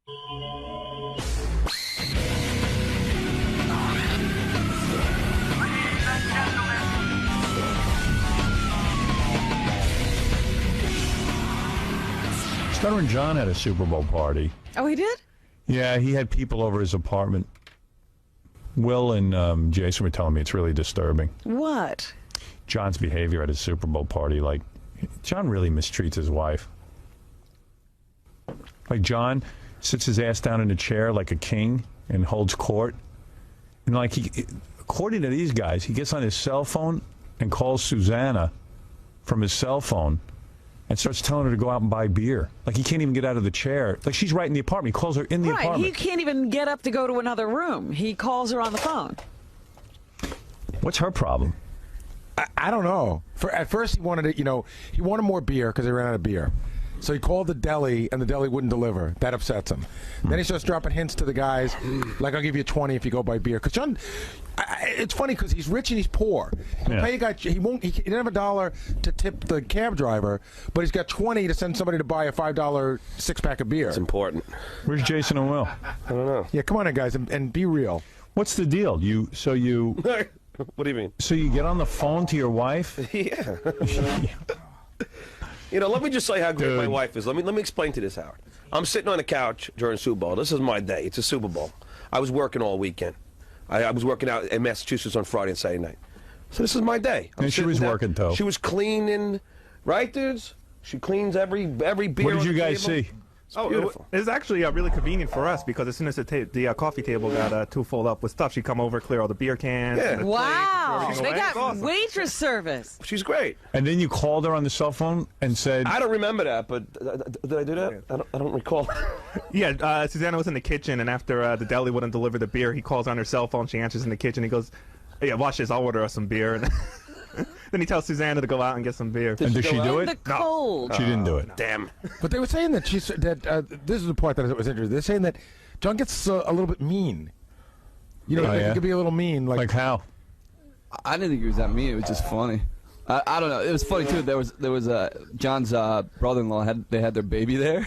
Stuttering John had a Super Bowl party. Oh, he did? Yeah, he had people over his apartment. Will and Jason were telling me it's really disturbing. What? John's behavior at his Super Bowl party. Like, John really mistreats his wife. Like, John sits his ass down in a chair like a king and holds court. And, like, according to these guys, he gets on his cell phone and calls Susanna from his cell phone and starts telling her to go out and buy beer. Like, he can't even get out of the chair. Like, she's right in the apartment. He calls her in the apartment. Right, he can't even get up to go to another room. He calls her on the phone. What's her problem? I don't know. At first, he wanted it. He wanted more beer because they ran out of beer. So he called the deli, and the deli wouldn't deliver. That upsets him. Then he starts dropping hints to the guys, like, I'll give you 20 if you go buy beer. Because John, it's funny because he's rich and he's poor. He'll pay a guy. He didn't have $1 to tip the cab driver, but he's got 20 to send somebody to buy a $5 six-pack of beer. It's important. Where's Jason and Will? I don't know. Yeah, come on in, guys, and be real. What's the deal? What do you mean? So you get on the phone to your wife? Yeah. Let me just say how great my wife is. Let me explain to this, Howard. I'm sitting on the couch during Super Bowl. This is my day. It's a Super Bowl. I was working all weekend. I was working out in Massachusetts on Friday and Saturday night. So this is my day. And she was working, too. She was cleaning, right, dudes? She cleans every beer. What did you guys see? It's actually really convenient for us because as soon as the coffee table got too full up with stuff, she'd come over, clear all the beer cans. Yeah. And Wow, the they plates, got awesome. waitress service. She's great. And then you called her on the cell phone and said... I don't remember that, but did I do that? I don't recall. Yeah, Susanna was in the kitchen, and after the deli wouldn't deliver the beer, he calls on her cell phone. She answers in the kitchen. He goes, "Yeah, watch this. I'll order us some beer." And then he tells Susanna to go out and get some beer. And did she do it? The cold. She didn't do it. Damn. But they were saying that this is the part that was interesting. They're saying that John gets a little bit mean. He could be a little mean. Like how? I didn't think he was that mean. It was just funny. I don't know. It was funny too. There was John's brother-in-law they had their baby there,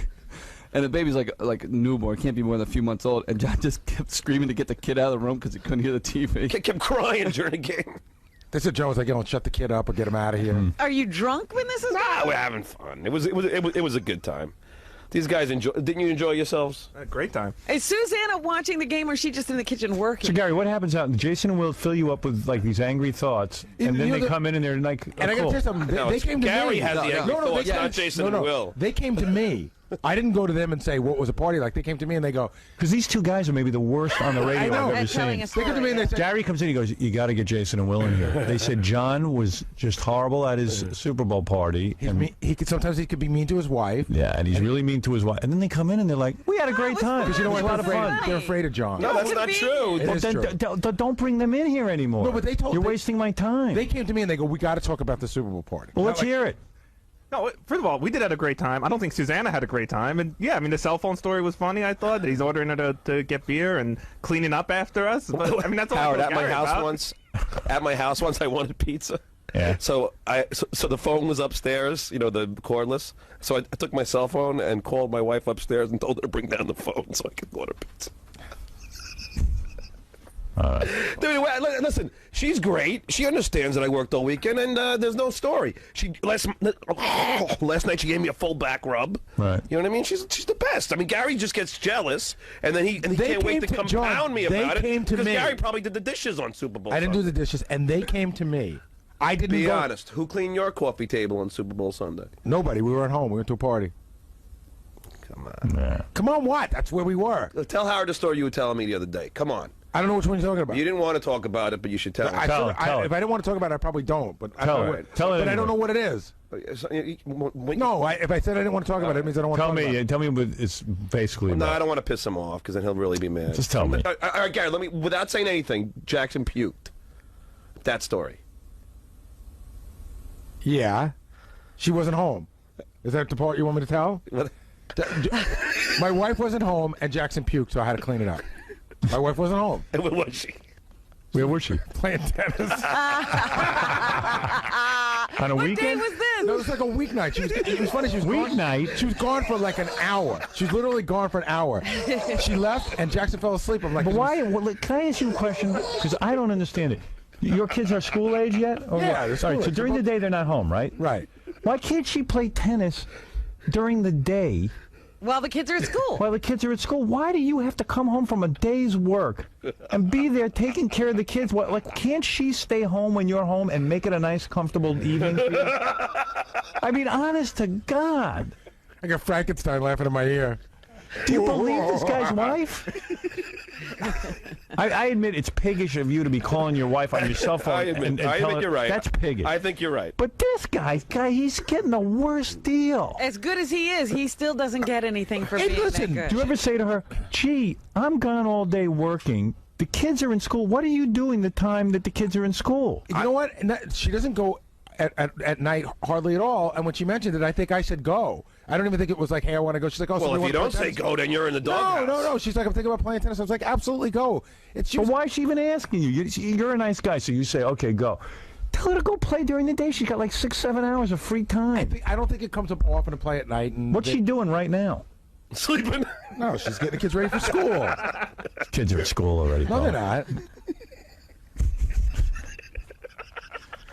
and the baby's like newborn, can't be more than a few months old. And John just kept screaming to get the kid out of the room because he couldn't hear the TV. He kept crying during the game. They said John was like, shut the kid up or get him out of here. Are you drunk when this is going on? We're having fun. It was a good time. These guys didn't you enjoy yourselves? A great time. Is Susanna watching the game or is she just in the kitchen working? So, Gary, what happens out? Jason and Will fill you up with, like, these angry thoughts, and then they come in and they're like, and I got to tell you something. They came to me. Gary has the angry thoughts, not Jason and Will. They came to me. I didn't go to them and say, what was the party like? They came to me and they go... Because these two guys are maybe the worst on the radio I've ever seen. They come to me and they say... Gary comes in, he goes, you got to get Jason and Will in here. They said John was just horrible at his Super Bowl party. Sometimes he could be mean to his wife. Yeah, and he's really mean to his wife. And then they come in and they're like, we had a great time. Because you know what? It was a lot of fun. They're afraid of John. No, that's not true. It is true. Don't bring them in here anymore. No, but they told... You're wasting my time. They came to me and they go, we got to talk about the Super Bowl party. Well, let's hear it. No, first of all, we did have a great time. I don't think Susanna had a great time. And yeah, I mean, the cell phone story was funny, I thought. He's ordering her to get beer and cleaning up after us. But, I mean, that's all Howard, I at my house once, I wanted pizza. Yeah. So the phone was upstairs, the cordless. So I took my cell phone and called my wife upstairs and told her to bring down the phone so I could order pizza. Dude, listen, she's great. She understands that I worked all weekend, and there's no story. Last night she gave me a full back rub. Right. You know what I mean? She's the best. I mean, Gary just gets jealous, and then he can't wait to compound me about it. Because Gary probably did the dishes on Super Bowl. I didn't do the dishes, and they came to me. I didn't Be honest. Who cleaned your coffee table on Super Bowl Sunday? Nobody. We were at home. We went to a party. Come on. Yeah. Come on, what? That's where we were. Tell Howard the story you were telling me the other day. Come on. I don't know which one you're talking about. You didn't want to talk about it, but you should tell me. Tell it. If I didn't want to talk about it, I probably don't. But Tell it. But I don't know what it is. No, if I said I didn't want to talk about it, it means I don't want to talk about it. Tell me what it's basically No, about. I don't want to piss him off because then he'll really be mad. Just tell me. All right, Gary, without saying anything, Jackson puked. That story. Yeah. She wasn't home. Is that the part you want me to tell? My wife wasn't home, and Jackson puked, so I had to clean it up. My wife wasn't home. And where was she? Where was she? Playing tennis. On a What weekend? day was No, it was like a weeknight. It was funny. She was Weeknight? She was gone for like an hour. She was literally gone for an hour. She left, and Jackson fell asleep. I'm like, But why? Well, can I ask you a question? Because I don't understand it. Your kids are school age yet? Or Yeah, what? they're school All right, so age. during the day they're not home, right? Right. Why can't she play tennis during the day While the kids are at school. while the kids are at school? Why do you have to come home from a day's work and be there taking care of the kids? What, like, can't she stay home when you're home and make it a nice, comfortable evening for you? I mean, honest to God. I got Frankenstein laughing in my ear. Do you believe this guy's wife? I admit it's piggish of you to be calling your wife on your cell phone. I admit tell her- you're right. That's piggish. I think you're right. But this guy, he's getting the worst deal. As good as he is, he still doesn't get anything for Hey, being listen, that Do you good. ever say to her, gee, I'm gone all day working. The kids are in school. What are you doing the time that the kids are in school? You know what? And she doesn't go at night hardly at all. And when she mentioned it, I think I said go. I don't even think it was like, hey, I want to go. She's like, oh, Well, if you don't say go. go, then you're in the doghouse. No. She's like, I'm thinking about playing tennis. I was like, absolutely go. But why is she even asking you? You're a nice guy, so you say, okay, go. Tell her to go play during the day. She's got like 6-7 hours of free time. I don't think it comes up often to play at night. And What's she doing right now? Sleeping. No, she's getting the kids ready for school. Kids are at school already. No, they're not.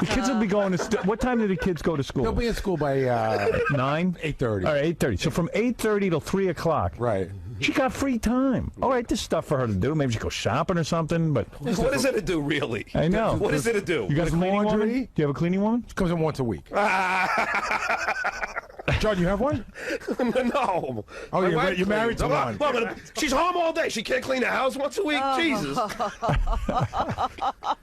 The kids will be going to. What time do the kids go to school? They'll be in school by 9, 8:30. All right, 8:30. So from 8:30 till 3 o'clock. Right. She got free time. All right, there's stuff for her to do. Maybe she go shopping or something. But What is it to do, really? I know. What is it to do? You got a cleaning laundry? woman? Do you have a cleaning woman? Comes in once a week. John, you have one? No. Oh, My you're wife you're married to cleans. one. Well, she's home all day. She can't clean the house once a week. Jesus.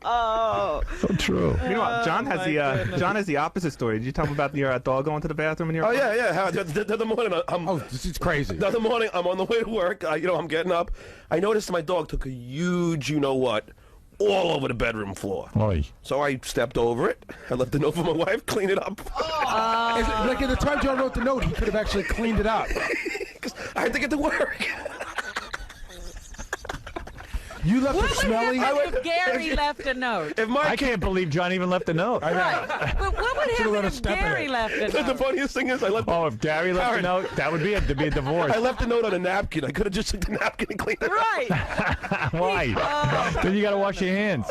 So true. You know what? John has the opposite story. Did you tell him about your dog going to the bathroom in your? Oh yeah. How, the other morning, Oh, this is crazy. the other morning, I'm on the way to work. I'm getting up. I noticed my dog took a huge, you know what, all over the bedroom floor. Oy. So I stepped over it. I left a note for my wife. Clean it up. Like at the time John wrote the note, he could have actually cleaned it up. 'Cause I had to get to work. You left What it would smelly. happen if Gary left a note? If my I kid, can't believe John even left a note. Right. But what would Should've let happen us if step in Gary it. left a the note? funniest thing is, I left. Oh, if Gary left a Karen. note, that would be it. There'd be a divorce. I left a note on a napkin. I could have just took the napkin and cleaned it up. Right. Why? Then you got to wash your hands.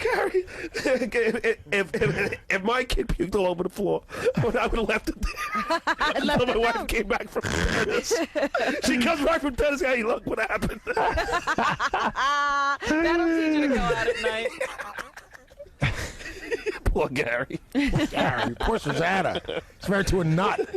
Gary, if my kid puked all over the floor, I would have left it there until my wife came back from tennis. She comes back from tennis. Hey, look what happened. That'll teach you to go out at night. Poor Gary. Gary, poor Susanna. He's married to a nut.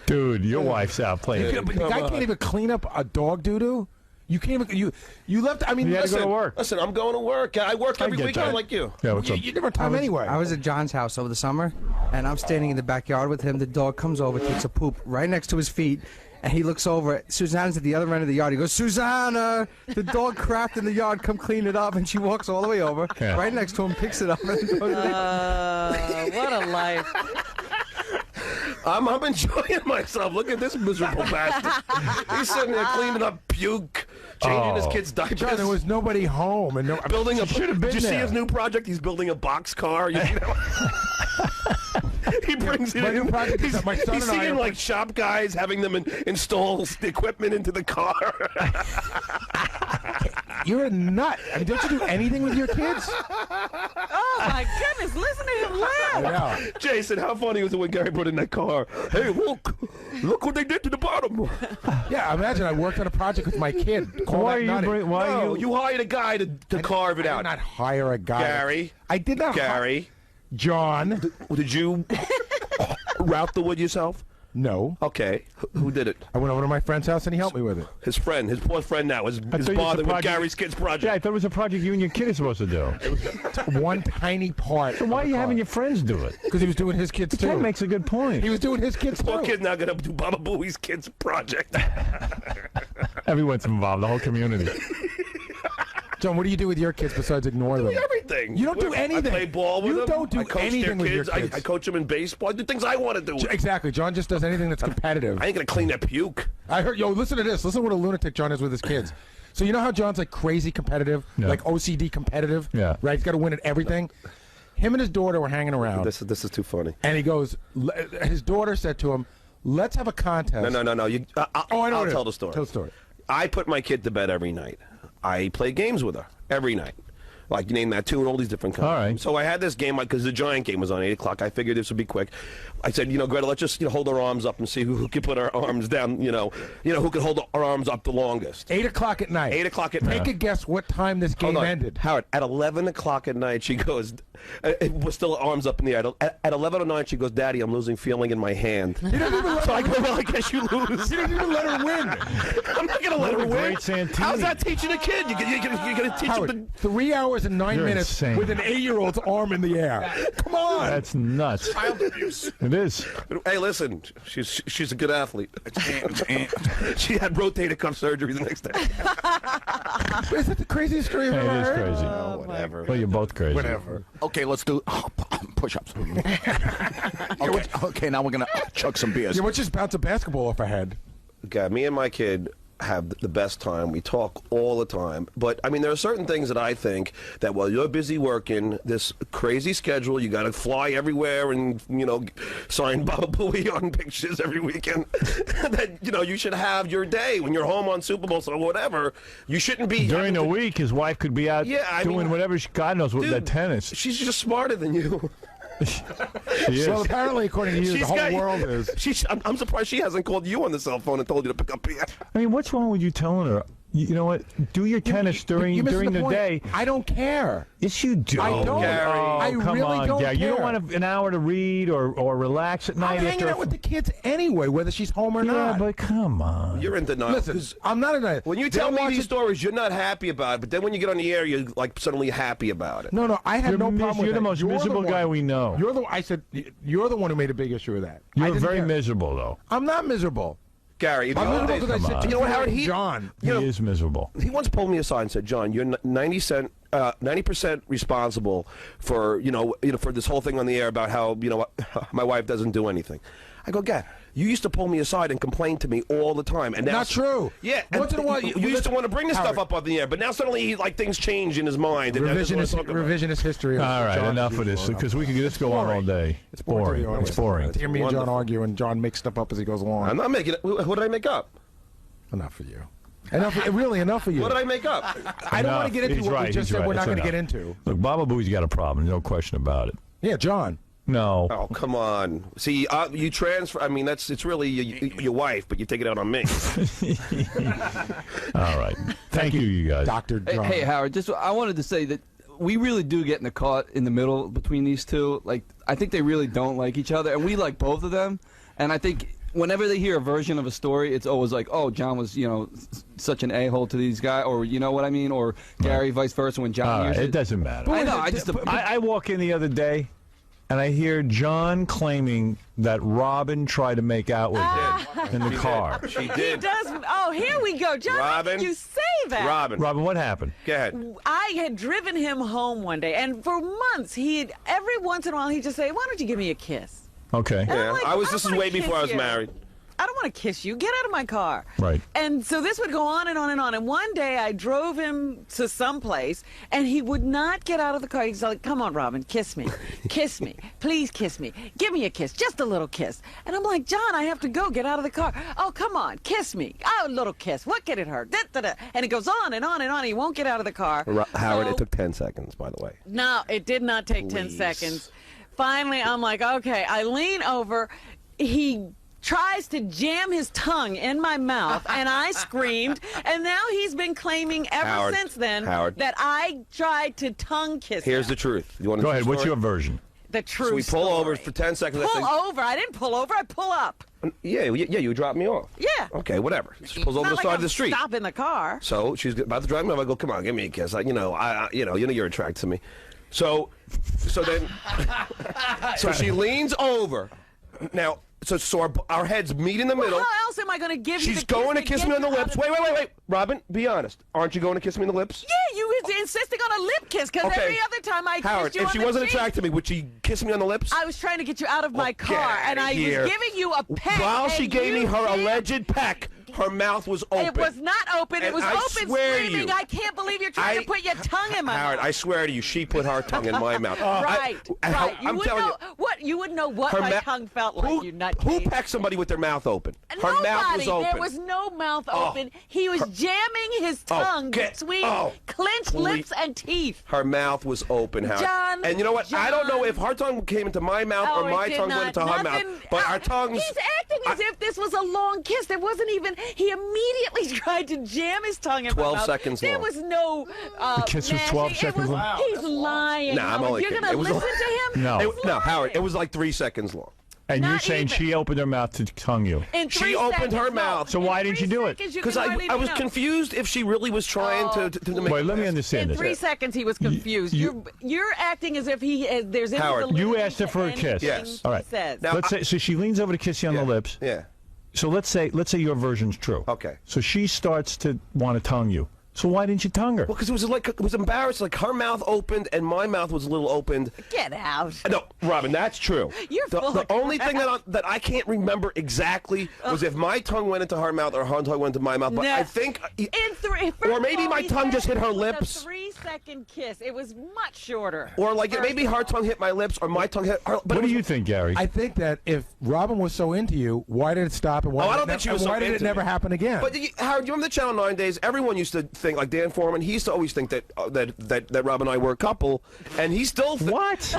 Dude, your wife's out playing. But the guy can't even clean up a dog doo-doo. You can't even. You left. I mean, You had to go to work. Listen, I'm going to work. I work every get weekend that. like you. Yeah, what's up? You never have time anyway. I was at John's house over the summer, and I'm standing in the backyard with him. The dog comes over, takes a poop right next to his feet, and he looks over. Susanna's at the other end of the yard. He goes, Susanna, the dog crapped in the yard. Come clean it up. And she walks all the way over, Yeah. right next to him, picks it up, and goes, What a life. I'm enjoying myself. Look at this miserable bastard. He's sitting there cleaning up puke, changing his kid's diapers. John, there was nobody home, and no. building a. should have been Did you see there. his new project? He's building a box car. You know? He brings it My in. new project is that my son He's and I seeing are- like shop guys having them install the equipment into the car. You're a nut. I mean, don't you do anything with your kids? Oh, my goodness. Listen to him laugh. Yeah. Jason, how funny was it when Gary put in that car? Hey, look what they did to the bottom. Yeah. Imagine I worked on a project with my kid. Call Why are that you nutty. why are No, you hired a guy to carve it I out. did not hire a guy. Gary. I did not. Gary, John. did you route the wood yourself? No. Okay, who did it? I went over to my friend's house and he helped me with it. His friend, his poor friend now, is thought you said bothered with project- Gary's kid's project. Yeah, I thought it was a project you and your kid are supposed to do. One tiny part. So why are you having your friends do it? Because he was doing his kids Ken too. makes a good point. He was doing his kids Poor too. kid's now going to do Baba Booey's kid's project. Everyone's involved, the whole community. John, what do you do with your kids besides ignore them? Everything. You don't do anything. I play ball with You them. don't do I coach anything their with your kids. kids. I coach them in baseball. I do things I want to do. Exactly. John just does anything that's competitive. I ain't going to clean that puke. I heard. Yo, listen to this. Listen to what a lunatic John is with his kids. So you know how John's like crazy competitive, Yeah. like OCD competitive. Yeah. Right. He's got to win at everything. Him and his daughter were hanging around. This is too funny. And he goes, his daughter said to him, let's have a contest. No. I'll tell the story. Tell the story. I put my kid to bed every night. I play games with her every night. Like, you name that too, and all these different kinds. All right. So I had this game, because the Giant game was on 8 o'clock. I figured this would be quick. I said, Greta, let's just hold our arms up and see who can put our arms down, who can hold our arms up the longest. 8 o'clock at night. 8 o'clock at night. Take a guess what time this game ended. Howard, at 11 o'clock at night, she goes, it was still arms up in the air. At 11:09, she goes, Daddy, I'm losing feeling in my hand. He doesn't even let So I go, well, I guess you lose. He doesn't even let her win. I'm not going to let her win. Great Santini. How's that teaching a kid? You're going to teach Howard, him to... 3 hours and 9 You're minutes insane. with an 8-year-old's arm in the air. Come on. That's nuts. Child abuse. It is. Hey, listen, she's a good athlete. She had rotator cuff surgery the next day. Is that the craziest story you've Hey, ever it is heard? crazy. Whatever. Well, you're both crazy. Whatever. Okay, let's do push-ups. Okay, now we're gonna chug some beers. Yeah, let's just bounce a basketball off her head. Okay, me and my kid have the best time. We talk all the time. But, I mean, there are certain things that I think that while you're busy working this crazy schedule, you got to fly everywhere and, sign Baba Booey on pictures every weekend, that, you should have your day when you're home on Super Bowl or whatever. You shouldn't be... During the week, his wife could be out doing whatever, God knows what, Dude, that tennis. She's just smarter than you. She is. Well, apparently, according to you, the whole world is. I'm surprised she hasn't called you on the cell phone and told you to pick up here. I mean, what's wrong with you telling her, you know what, do your tennis during You're missing the point. day? I don't care. Yes, you do. I don't. Gary. Oh, I come really on, don't Gary. You don't care. want an hour to read or relax at night I'm hanging after out with the kids anyway, whether she's home or Yeah, not. but come on. You're in denial. Listen, I'm not in denial. When you tell me these stories, you're not happy about it, but then when you get on the air, you're like suddenly happy about it. No, I have no problem with You're the that. most miserable guy we know. You're the. I said you're the one who made a big issue of that. I You're didn't very care. miserable, though. I'm not miserable. Gary, if I'm you miserable because I said you know what, Howard? John. He is miserable. He once pulled me aside and said, "John, you're 90% responsible for for this whole thing on the air about how my wife doesn't do anything." I go, "Gary, you used to pull me aside and complain to me all the time, and now Not true. Yeah, Once in a while, you used to want to bring this Howard. stuff up on the air, but now suddenly things change in his mind. And Revisionist history. Of All right, John enough of this, because we could just go on all day. It's boring. It's boring. To hear me and John Wonderful. argue and John make stuff up as he goes along. I'm not making it. What did I make up? Enough for you. Really enough for you. What did I make up? I don't want to get into He's what we right, just he's said. We're right. not going to That's get enough. into. Look, Baba Booey's got a problem. No question about it. Yeah, John. No. Oh, come on. See, you transfer. I mean, it's really your wife, but you take it out on me. All right. Thank you guys. Dr. John. Hey, Howard, I wanted to say that we really do get in the caught in the middle between these two. Like, I think they really don't like each other, and we like both of them. And I think whenever they hear a version of a story, it's always like, oh, John was, such an a-hole to these guys, or you know what I mean, or Gary, vice versa. When John All hears right, it doesn't matter. I know. I walk in the other day, and I hear John claiming that Robin tried to make out with him in the car. She He did. does. Oh, here we go. John, how Robin. can you say that? Robin, what happened? go ahead. I had driven him home one day, and for months, every once in a while, he'd just say, why don't you give me a kiss? Okay. And I'm Yeah, like, this is wanna way before I was kiss you. married. I don't want to kiss you. Get out of my car. Right. And so this would go on and on and on. And one day I drove him to someplace, and he would not get out of the car. He's like, come on, Robin, kiss me. Kiss me. Please kiss me. Give me a kiss. Just a little kiss. And I'm like, John, I have to go. Get out of the car. Oh, come on. Kiss me. Oh, a little kiss. What can it hurt? Da-da-da. And it goes on and on and on. He won't get out of the car. Howard, So- it took 10 seconds, by the way. No, it did not take 10 seconds. Finally, I'm like, okay. I lean over. He tries to jam his tongue in my mouth, and I screamed. And now he's been claiming ever Howard, since then Howard. that I tried to tongue kiss Here's him. the truth. You want to Go ahead. What's your version? The true So we pull story. over for 10 seconds. Pull over? I didn't pull over. I pull up. Yeah, you dropped me off. Yeah. Okay, whatever. She pulls over Not the like side I'm of the street. Stop in the car. So she's about to drive me over. I go, come on, give me a kiss. You're attracted to me. So she leans over. Now, so our heads meet in the middle. Well, how else am I going to give you She's the kiss going to to kiss get me on the you out lips. of the- Wait. Robin, be honest. Aren't you going to kiss me on the lips? Yeah, you was insisting on a lip kiss because Okay. every other time I Howard, kissed you if on she the wasn't cheek, attracted to me, would she kiss me on the lips? I was trying to get you out of my Get car, and outta I here. was giving you a peck. While she and gave me you her did- alleged peck, her mouth was open. It was not open. It And was I open, swear to screaming. you, I can't believe you're trying to put your tongue in my Howard, mouth. I swear to you, she put her tongue in my mouth. Right. I'm You telling you. what? You wouldn't know what my tongue felt like, you nutcase. Who pecked somebody with their mouth open? Her Nobody. mouth was open. There was no mouth open. He was jamming his tongue between clenched lips and teeth. Her mouth was open, Howard. John, and you know what? I don't know John. if her tongue came into my mouth or it my did tongue not. went into her mouth. But our tongues. He's acting as if this was a long kiss. There wasn't even. He immediately tried to jam his tongue in 12 my mouth. seconds There long. was no. The kiss was 12 seconds long? He's lying. Nah, I'm only You're kidding. gonna It was listen to him? No. No, Howard, it was like 3 seconds long. And you're Not saying even. she opened her mouth to tongue you. In She 3 opened her seconds, mouth. no. So why In didn't 3 you do it? seconds, you Because can hardly I was know. confused if she really was trying to make. Wait, let me understand In this. 3 seconds, he was confused. You're acting as if there's any Howard, validity You asked her for a to kiss. anything Yes. All right. he says. Now, Let's say so she leans over to kiss you on the lips. Yeah. So let's say your version's true. Okay. So she starts to want to tongue you. So why didn't you tongue her? Well, because it was embarrassing. Like her mouth opened and my mouth was a little opened. Get out. No, Robin, that's true. You're full the of only crap. thing that I can't remember exactly was if my tongue went into her mouth or her tongue went into my mouth. But No. I think, In three, or maybe my tongue just hit her lips. A 3-second kiss. It was much shorter. Or like First maybe of her all. tongue hit my lips or my tongue hit her. But What do you think, Gary? I think that if Robin was so into you, why did it stop? And why Oh, I did don't it think she was so why did it into never me. happen again? But Howard, you remember the Channel 9 days? Everyone used to think, like Dan Foreman, he used to always think that that Rob and I were a couple, and he still What?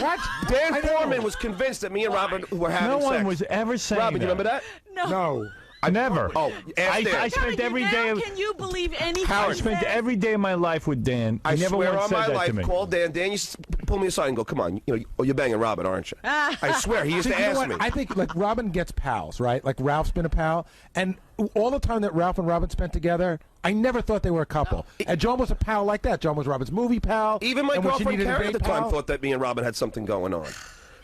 Dan Foreman was convinced that me and Robin were having No sex. one was ever saying Robin, that. you remember that? no. Never. Oh, ask Dan. I Telling spent you every now, day. Can you believe anything? I he spent says? every day of my life with Dan. I He never swear once on said my that life, to me. call Dan. Dan used to pull me aside and go, "Come on, you're banging Robin, aren't you?" I swear, he used See, to you know ask what? me. I think like Robin gets pals, right? Like Ralph's been a pal, and all the time that Ralph and Robin spent together, I never thought they were a couple. And John was a pal like that. John was Robin's movie pal. Even my and when she girlfriend needed a Karen at the date time pal- thought that me and Robin had something going on.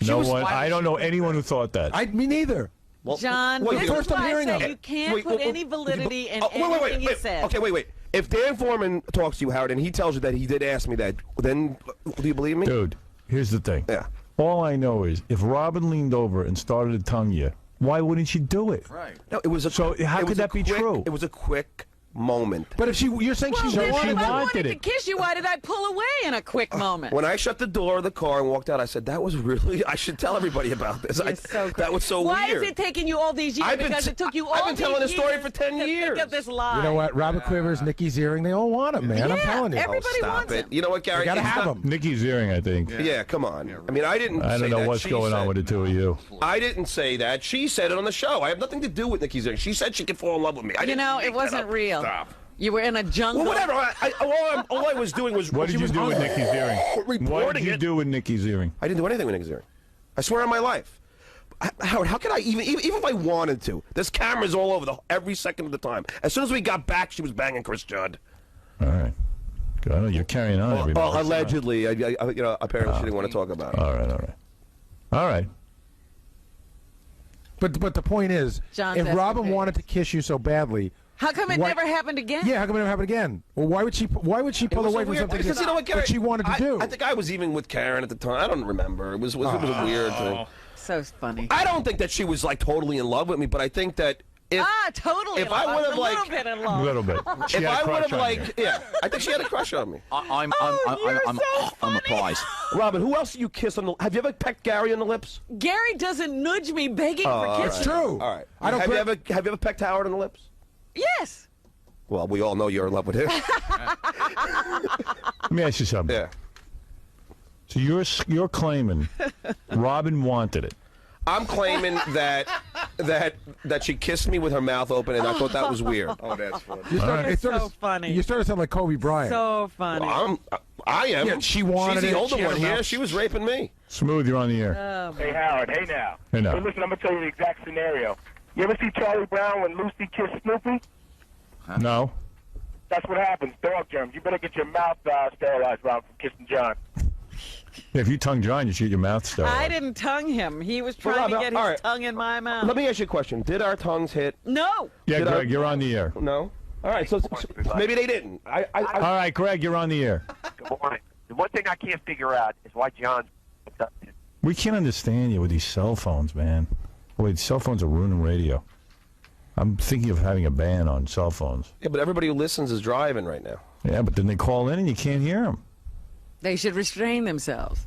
No one. I don't know anyone who thought that. Me neither. Well, John, wait, this first is I'm why hearing I of say it. you can't put any validity in wait, anything he says. Okay, wait. If Dan Foreman talks to you, Howard, and he tells you that he did ask me that, then do you believe me? Dude, here's the thing. Yeah. All I know is if Robin leaned over and started to tongue you, why wouldn't she do it? Right. No, it was a. So how it could was a that be quick- true? It was a quick moment. But if you're saying Well, she then wanted if I to- wanted to it. kiss you, why did I pull away in a quick moment? When I shut the door of the car and walked out, I said, "That was really. I should tell everybody about this. You're so that was so Why weird." is it taking you all these years? I've been Because t- it took you all I've been telling these this story years for 10 to years. Think of this lie. You know what? Robin Quivers, Nikki Ziering, they all want him, man. I'm Yeah, telling you. everybody Stop wants it. him. You know what, Gary? You gotta It's have not- him. Nikki Ziering, I think. Yeah, come on. I mean, I didn't. I say don't know that. what's She going on said- with the two of you. I didn't say that. She said it on the show. I have nothing to do with Nikki Ziering. She said she could fall in love with me. I You didn't know, make it that wasn't up. real. Stop. You were in a jungle. Well, whatever. All I was doing was. What she did you was do with Nikki Ziering? What reporting did you it. do with Nikki Ziering? I didn't do anything with Nikki Ziering. I swear on my life. Howard, how could I even if I wanted to? There's cameras all over every second of the time. As soon as we got back, she was banging Chris Judd. All right. Good. You're carrying on, everybody. Well, allegedly, apparently she didn't want to talk about it. All right. But the point is, John's if asking Robin for wanted to kiss you so badly, How come it Why- never happened again? yeah, how come it never happened again? Well, why would she pull It away was from so weird, something because you know what, Gary, that she wanted to do? I think I was even with Karen at the time. I don't remember. It was a weird thing. So funny. I don't think that she was like totally in love with me, but I think that if Totally. if in I love. would've, a like- little bit in love. A little bit. She if had a I crush would have on like you. I think she had a crush on me. I'm Robin, who else do you kiss on the? Have you ever pecked Gary on the lips? Gary doesn't nudge me begging for kisses. It's true. All right. I don't. Have grab- you ever pecked Howard on the lips? Yes. Well, we all know you're in love with him. Let me ask you something. Yeah. So you're claiming Robin wanted it. I'm claiming that she kissed me with her mouth open, and I thought that was weird. Oh, that's funny. You started, right. it started- So funny. You started to sound like Kobe Bryant. So funny. I am. Yeah, she wanted She's the it. older She had one a here. mouth. She was raping me. Smooth, you're on the air. Hey, Howard. Hey, now. Hey, now. Hey, listen, I'm going to tell you the exact scenario. You ever see Charlie Brown when Lucy kissed Snoopy? No. That's what happens. Dog germs. You better get your mouth sterilized, Rob, from kissing John. If you tongue John, you shoot your mouth sterilized. I didn't tongue him. He was Well, trying to Rob, get all his right. tongue in my mouth. Let me ask you a question. Did our tongues hit? No. Yeah, Did I- Greg, you're on the air. No. All right. So maybe they didn't. All right, Greg, you're on the air. Good morning. The one thing I can't figure out is why John's We can't understand you with these cell phones, man. Wait, cell phones are ruining radio. I'm thinking of having a ban on cell phones. Yeah, but everybody who listens is driving right now. Yeah, but then they call in and you can't hear them. They should restrain themselves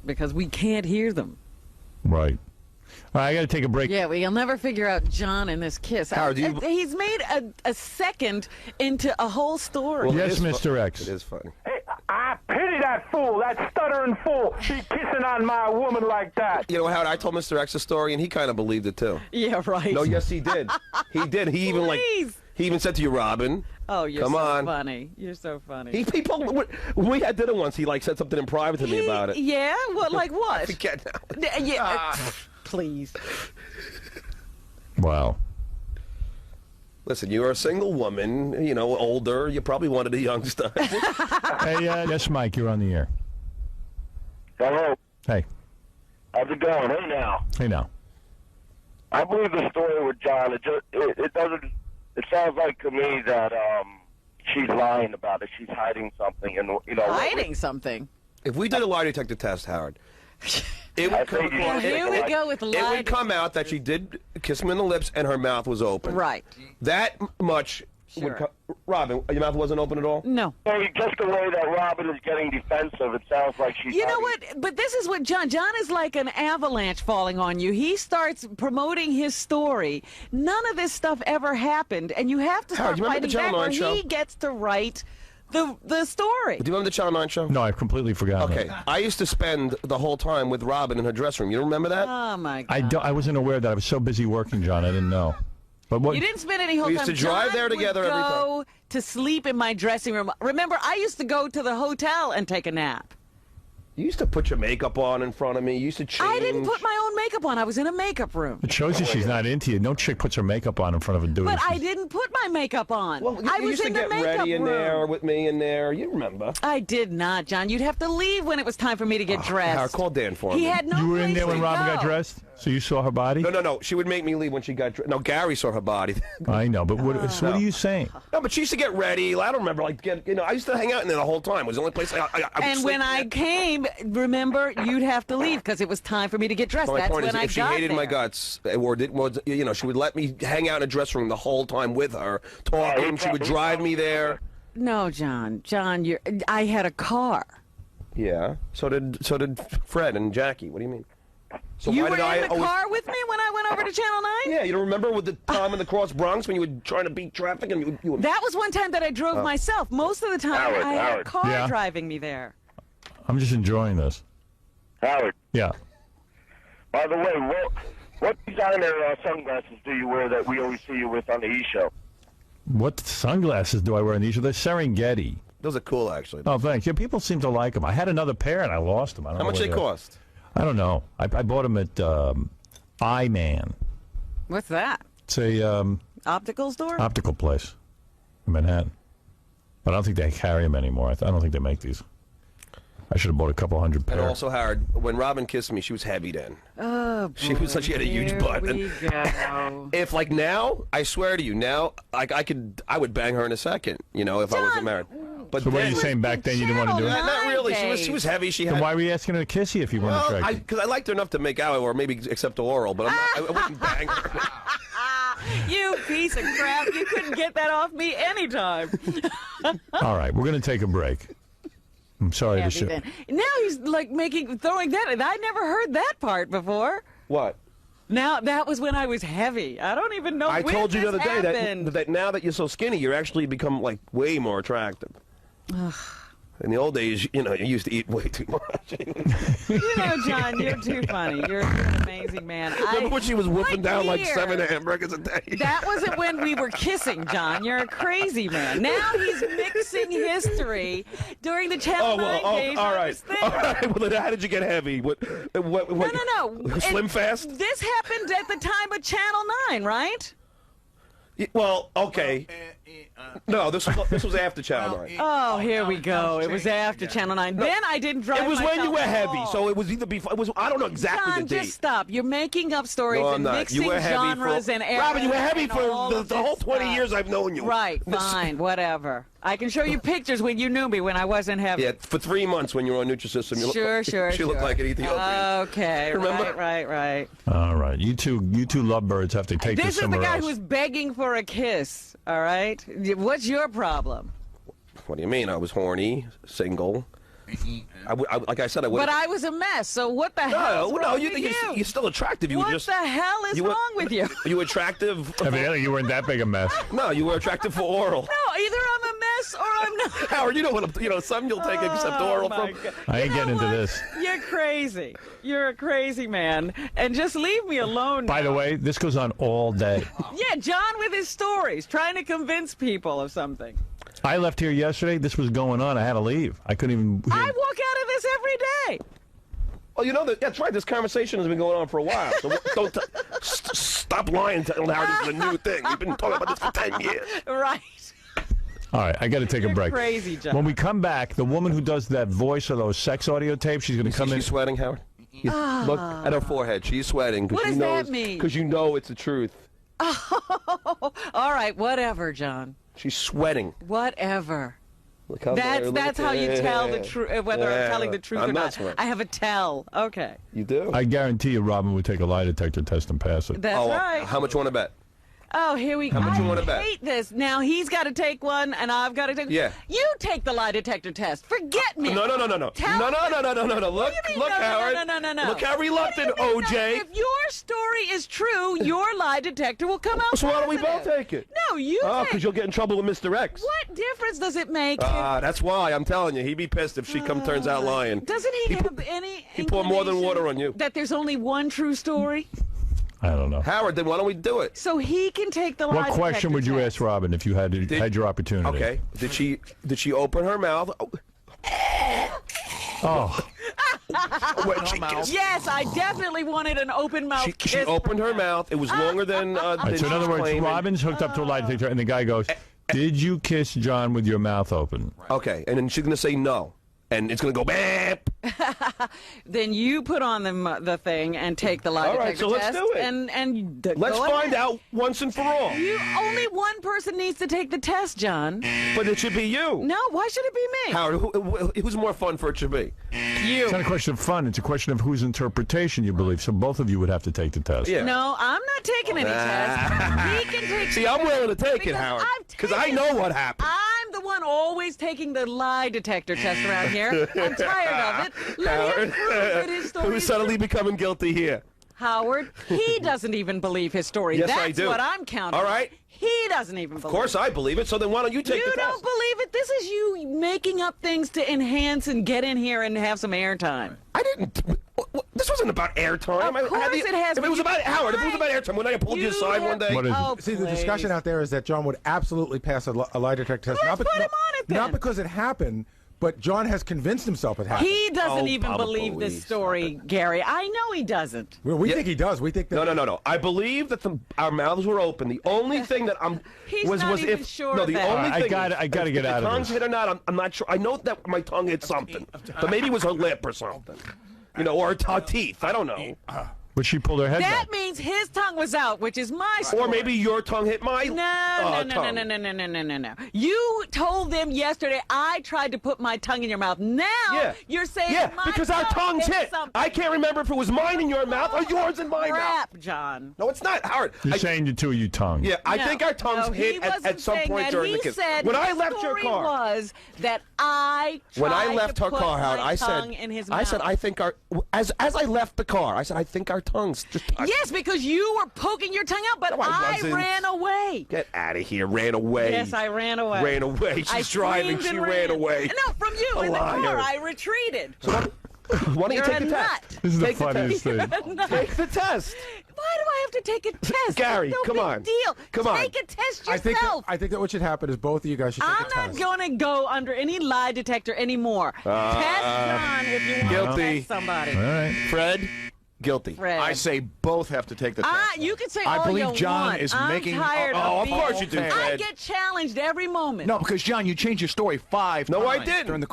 because we can't hear them. Right. All right, I got to take a break. Yeah, we'll never figure out John and this kiss. Howard, He's made a second into a whole story. Well, Yes, Mr. X. It is funny. Hey, I pity that fool, that stuttering fool. She kissing on my woman like that. You know, Howard, I told Mr. X a story, and he kind of believed it, too. Yeah, right. No, yes, he did. He did. He even, Please. he even said to you, Robin. Oh, you're Come so on. funny. You're so funny. He when we had dinner once, he, said something in private to me about it. Yeah? What? Like what? I forget now. Yeah. Please. Wow. Listen, you're a single woman, you know, older. You probably wanted a youngster. Hey, that's Mike. You're on the air. Hello. Hey. How's it going? Hey, now. Hey, now. I believe the story with John. It doesn't. It sounds like to me that she's lying about it. She's hiding something, and you know. Hiding something. If we did a lie detector test, Howard, it would come, Well, here we go with it lie would come out that she did kiss him in the lips and her mouth was open. Right. That much would Sure. Robin, your mouth wasn't open at all? No. Hey, just the way that Robin is getting defensive, it sounds like she's. You know hiding. what? But this is what John is like an avalanche falling on you. He starts promoting his story. None of this stuff ever happened, and you have to Howard, start you remember the fighting back Channel where 9 show? he gets to write the story. Do you remember the Channel 9 show? No, I completely forgot. Okay. I used to spend the whole time with Robin in her dressing room. You don't remember that? Oh my God! I wasn't aware that I was so busy working, John. I didn't know. But what? You didn't spend any whole We used time. to drive John there together would every time. go to sleep in my dressing room. Remember, I used to go to the hotel and take a nap. You used to put your makeup on in front of me. You used to change. I didn't put my own makeup on. I was in a makeup room. It shows you she's not into you. No chick puts her makeup on in front of a dude. But I didn't put my makeup on. Well, you I used was to in the get makeup ready in room. there with me in there. You remember? I did not, John. You'd have to leave when it was time for me to get dressed. Howard, call Dan for He me. had no You were in place there when to Robin go. got dressed, so you saw her body. No. She would make me leave when she got dressed. No, Gary saw her body. I know, but so what are you saying? No, but she used to get ready. I don't remember, I used to hang out in there the whole time. It was the only place I would And sleep when I there. came, remember, you'd have to leave because it was time for me to get dressed. My That's point when is, I if she got hated there. my guts, or she would let me hang out in a dressing room the whole time with her, talking. She would drive me there. No, John, I had a car. Yeah. So did Fred and Jackie. What do you mean? So You why were did I in the always... car with me when I went over to Channel 9? Yeah, you don't remember with the time in the Cross Bronx when you were trying to beat traffic and you would... That was one time that I drove myself. Most of the time, I had a Howard. car Yeah. driving me there. I'm just enjoying this. Howard. Yeah. By the way, what designer sunglasses do you wear that we always see you with on the E Show? What sunglasses do I wear in these? They're Serengeti. Those are cool, actually. Oh, thanks. Yeah, people seem to like them. I had another pair and I lost them. I don't How know much where they are. cost? I don't know. I bought them at iMan. What's that? It's a Optical store? optical place in Manhattan. But I don't think they carry them anymore. I don't think they make these. I should have bought a couple hundred And pair. also, Howard, when Robin kissed me, she was heavy then. Oh, boy. She had a huge Here butt. we go. If now, I swear to you, now I would bang her in a second, if I wasn't married. But So what are then, you saying back then you didn't want to do it? Not really. She was heavy. She Then had. why were you asking her to kiss you if you weren't Well, attracted? because I liked her enough to make out, or maybe accept oral, but I wouldn't bang her. You piece of crap. You couldn't get that off me anytime. All right, we're going to take a break. I'm sorry to Heavy show. then. Now he's like throwing that. I never heard that part before. What? Now that was when I was heavy. I don't even know. I when told you the this other day happened. that now that you're so skinny, you're actually become like way more attractive. In the old days, you used to eat way too much. John, you're too funny. You're an amazing man. Remember when she was whooping down like year? 7 hamburgers a day? That wasn't when we were kissing, John. You're a crazy man. Now he's mixing history during the Channel 9 days. all I right. was there. All right. Well, then how did you get heavy? What, No. Slim fast? This happened at the time of Channel 9, right? Well, okay. No, this was after Channel 9. Oh, here we go. It was after Channel 9. Then I didn't drive It was when you myself were at heavy, all. so it was either before. It was I don't know exactly John, the date. just stop. You're making up stories No, I'm and not. mixing You were heavy genres for, and eras. Robin, you were heavy and for all the of whole this 20 stuff. years I've known you. Right, fine, whatever. I can show you pictures when you knew me when I wasn't heavy. Yeah, for 3 months when you were on Nutrisystem, you she looked like an Ethiopian. Okay, Remember? right. All right, you two lovebirds have to take this This is the somewhere guy else. who was begging for a kiss, all right? What's your problem? What do you mean? I was horny, single. Like I said, I would. But I was a mess, so what the hell is wrong with you? You're still attractive. You what were just, the hell is wrong with you? You were attractive. Evidently, you weren't that big a mess. No, you were attractive for oral. No, either I'm a mess or I'm not. Howard, you know what? Some you'll take except oral from. God. I ain't getting into this. You're crazy. You're a crazy man. And just leave me alone. By the way, this goes on all day. Yeah, John with his stories, trying to convince people of something. I left here yesterday. This was going on. I had to leave. I couldn't even. I walk out of this every day. Well, you know that's right. This conversation has been going on for a while. So don't stop lying, telling Howard this is a new thing. We've been talking about this for 10 years. Right. All right, I got to take a break. Crazy, John. When we come back, the woman who does that voice of those sex audio tapes, she's going to come in. She's sweating, Howard. Look at her forehead. She's sweating. What does that mean? Because you know it's the truth. Oh, all right, whatever, John. She's sweating. Whatever. Look how That's how you tell the truth, whether I'm telling the truth or not. I have a tell. Okay. You do? I guarantee you Robin would take a lie detector test and pass it. That's right. How much you want to bet? Oh, here we go. How much you want to bet? I hate this. Now he's got to take one, and I've got to take. Yeah. You take the lie detector test. Forget me. No. Tell No. Look, Howard. No. Look how reluctant, OJ. If your story is true, your lie detector will come out. So why don't we both positive. take it? No, you. Oh, because you'll get in trouble with Mr. X. What difference does it make? That's why I'm telling you. He'd be pissed if she turns out lying. Doesn't he have any? He pour more than water on you. That there's only one true story. I don't know. Howard, then why don't we do it? So he can take the lie What question detector would you test. ask Robin if you had your opportunity? Okay. Did she open her mouth? Oh. When she kissed. Yes, I definitely wanted an open mouth kiss. She opened her mouth. It was longer than. Right, so in other words, Robin's hooked up to a lie detector, and the guy goes, "Did you kiss John with your mouth open?" Okay, and then she's gonna say no, and it's gonna go bam. Then you put on the thing and take the lie All right, detector so let's test. do it. And Let's go find ahead. out once and for all. Only one person needs to take the test, John. But it should be you. No, why should it be me? Howard, who's more fun for it should be? You. It's not a question of fun. It's a question of whose interpretation you believe. So both of you would have to take the test. Yeah. No, I'm not taking any tests. He can take. See, I'm willing to take it, because Howard, I've because I taken- know what happened. I'm the one always taking the lie detector test around here. I'm tired of it. Let him prove that his story Who's is suddenly true. becoming guilty here? Howard, he doesn't even believe his story. Yes, That's I do. what I'm counting. All right. He doesn't even believe Of course, I believe it. So then why don't you take You the don't test? believe it? This is you making up things to enhance and get in here and have some airtime. I didn't. This wasn't about airtime. Of course it has, If it but was you about Howard, if it was tried. about airtime, when I pulled you aside one day. What is it? Oh, See, the please. discussion out there is that John would absolutely pass a lie detector test. Let's put him on it then. Not because it happened, but John has convinced himself it happened. He doesn't even probably. believe this story, Gary. I know he doesn't. We Yeah. think he does. We think that. No. I believe that our mouths were open. The only thing that He's was not even if sure no, of the that. only I thing gotta is, get if out the of tongue's this. hit or not. I'm not sure. I know that my tongue hit something, but maybe it was her lip or something, or her teeth. I don't know. But she pulled her head That back. means his tongue was out, which is my story. Or maybe your tongue hit my No. tongue. You told them yesterday I tried to put my tongue in your mouth. Now you're saying Yeah, my because our tongue tongues hit. something. I can't remember if it was mine in your mouth or yours in my mouth. Crap, John. No, it's not, Howard. You're saying the two of you tongue. Yeah, I No, think our tongues no, hit he at wasn't some saying point that. during He the kiss. said When I his left your story car. was that I tried When I left to her put car, Howard, my I tongue said, in his I said, mouth. I think our, as I left the car, I said, I think our tongues just touched. Yes, because you were poking your tongue out, but No, I wasn't. ran away. Get out of here. Ran away. Yes, I ran away. Ran away. I She's driving. screamed She and ran away. No, from you A in the liar. car. I retreated. So why don't you You're take a the nut. test? This is the Take the funniest test. thing. Take the test. Why do I have to take a test? Gary, It's no come big on. Deal. Come on. Take a test I yourself. think that what should happen is both of you guys should take I'm a not test. going to go under any lie detector anymore. Test John if you want Guilty. to test somebody. All right. Fred, Guilty. Fred. I say both have to take the test. You can say I all believe you John want. is I'm making. tired of being- course you do, I Fred. get challenged every moment. No, because John, you changed your story 5 times. No, I didn't. During the,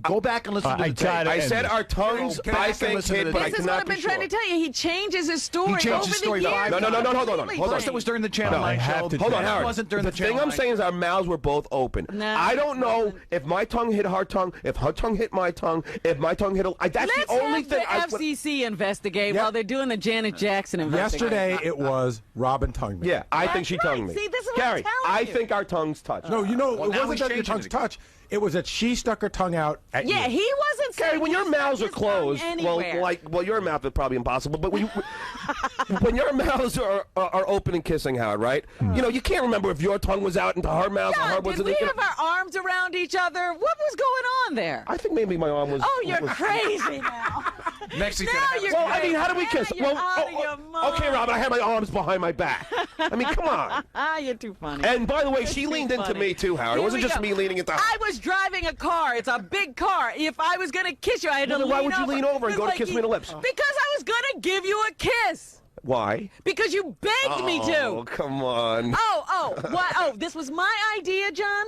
go back and listen to the tape. I said our tongues, Go back I and think, listen to hit, the but I This is cannot what I've be been trying to tell you. He changes his story He changed over his story the that years. I- No, hold on. Completely Hold on. First, it was during the Channel No, I 9 have show. to Hold on, change. Howard. It wasn't during the thing Channel I'm 9 saying is our mouths were both open. No, I don't it know wasn't. if my tongue hit her tongue, if her tongue hit my tongue, if my tongue hit. That's Let's the only have thing. the FCC investigate while they're doing the Janet Jackson investigation. Yesterday it was Robin tongued me. Yeah, I think she That's tongued right. me. See, this is what I'm Gary, telling I you. think our tongues touched. No, you know, Well, it now wasn't he's that your changing tongues it again. touch. It was that she stuck her tongue out at Yeah, you. he wasn't saying Gary, when he your stuck mouths are his tongue closed, anywhere. well, your mouth is probably impossible, but when when your mouths are open and kissing, Howard, right? You know, you can't remember if your tongue was out into her mouth or her John, was did we have our arms around each other? What was going on there? I think maybe my arm was. Oh, you're was, crazy now. Next he's Now gonna have you're Well, I mean, how do we Now kiss? you're Well, out of your mind. okay, Robin, I had my arms behind my back. I mean, come on. You're too funny. And by the way, You're she too leaned into funny. me too, Howard. It Here wasn't we just go. me leaning into her. I was driving a car. It's a big car. If I was going to kiss you, I had to Well, lean then over. why would you lean over and It's go to like kiss me in the lips? Because I was going to give you a kiss. Why? Because you begged me Oh, to. come on. What? Oh, this was my idea, John?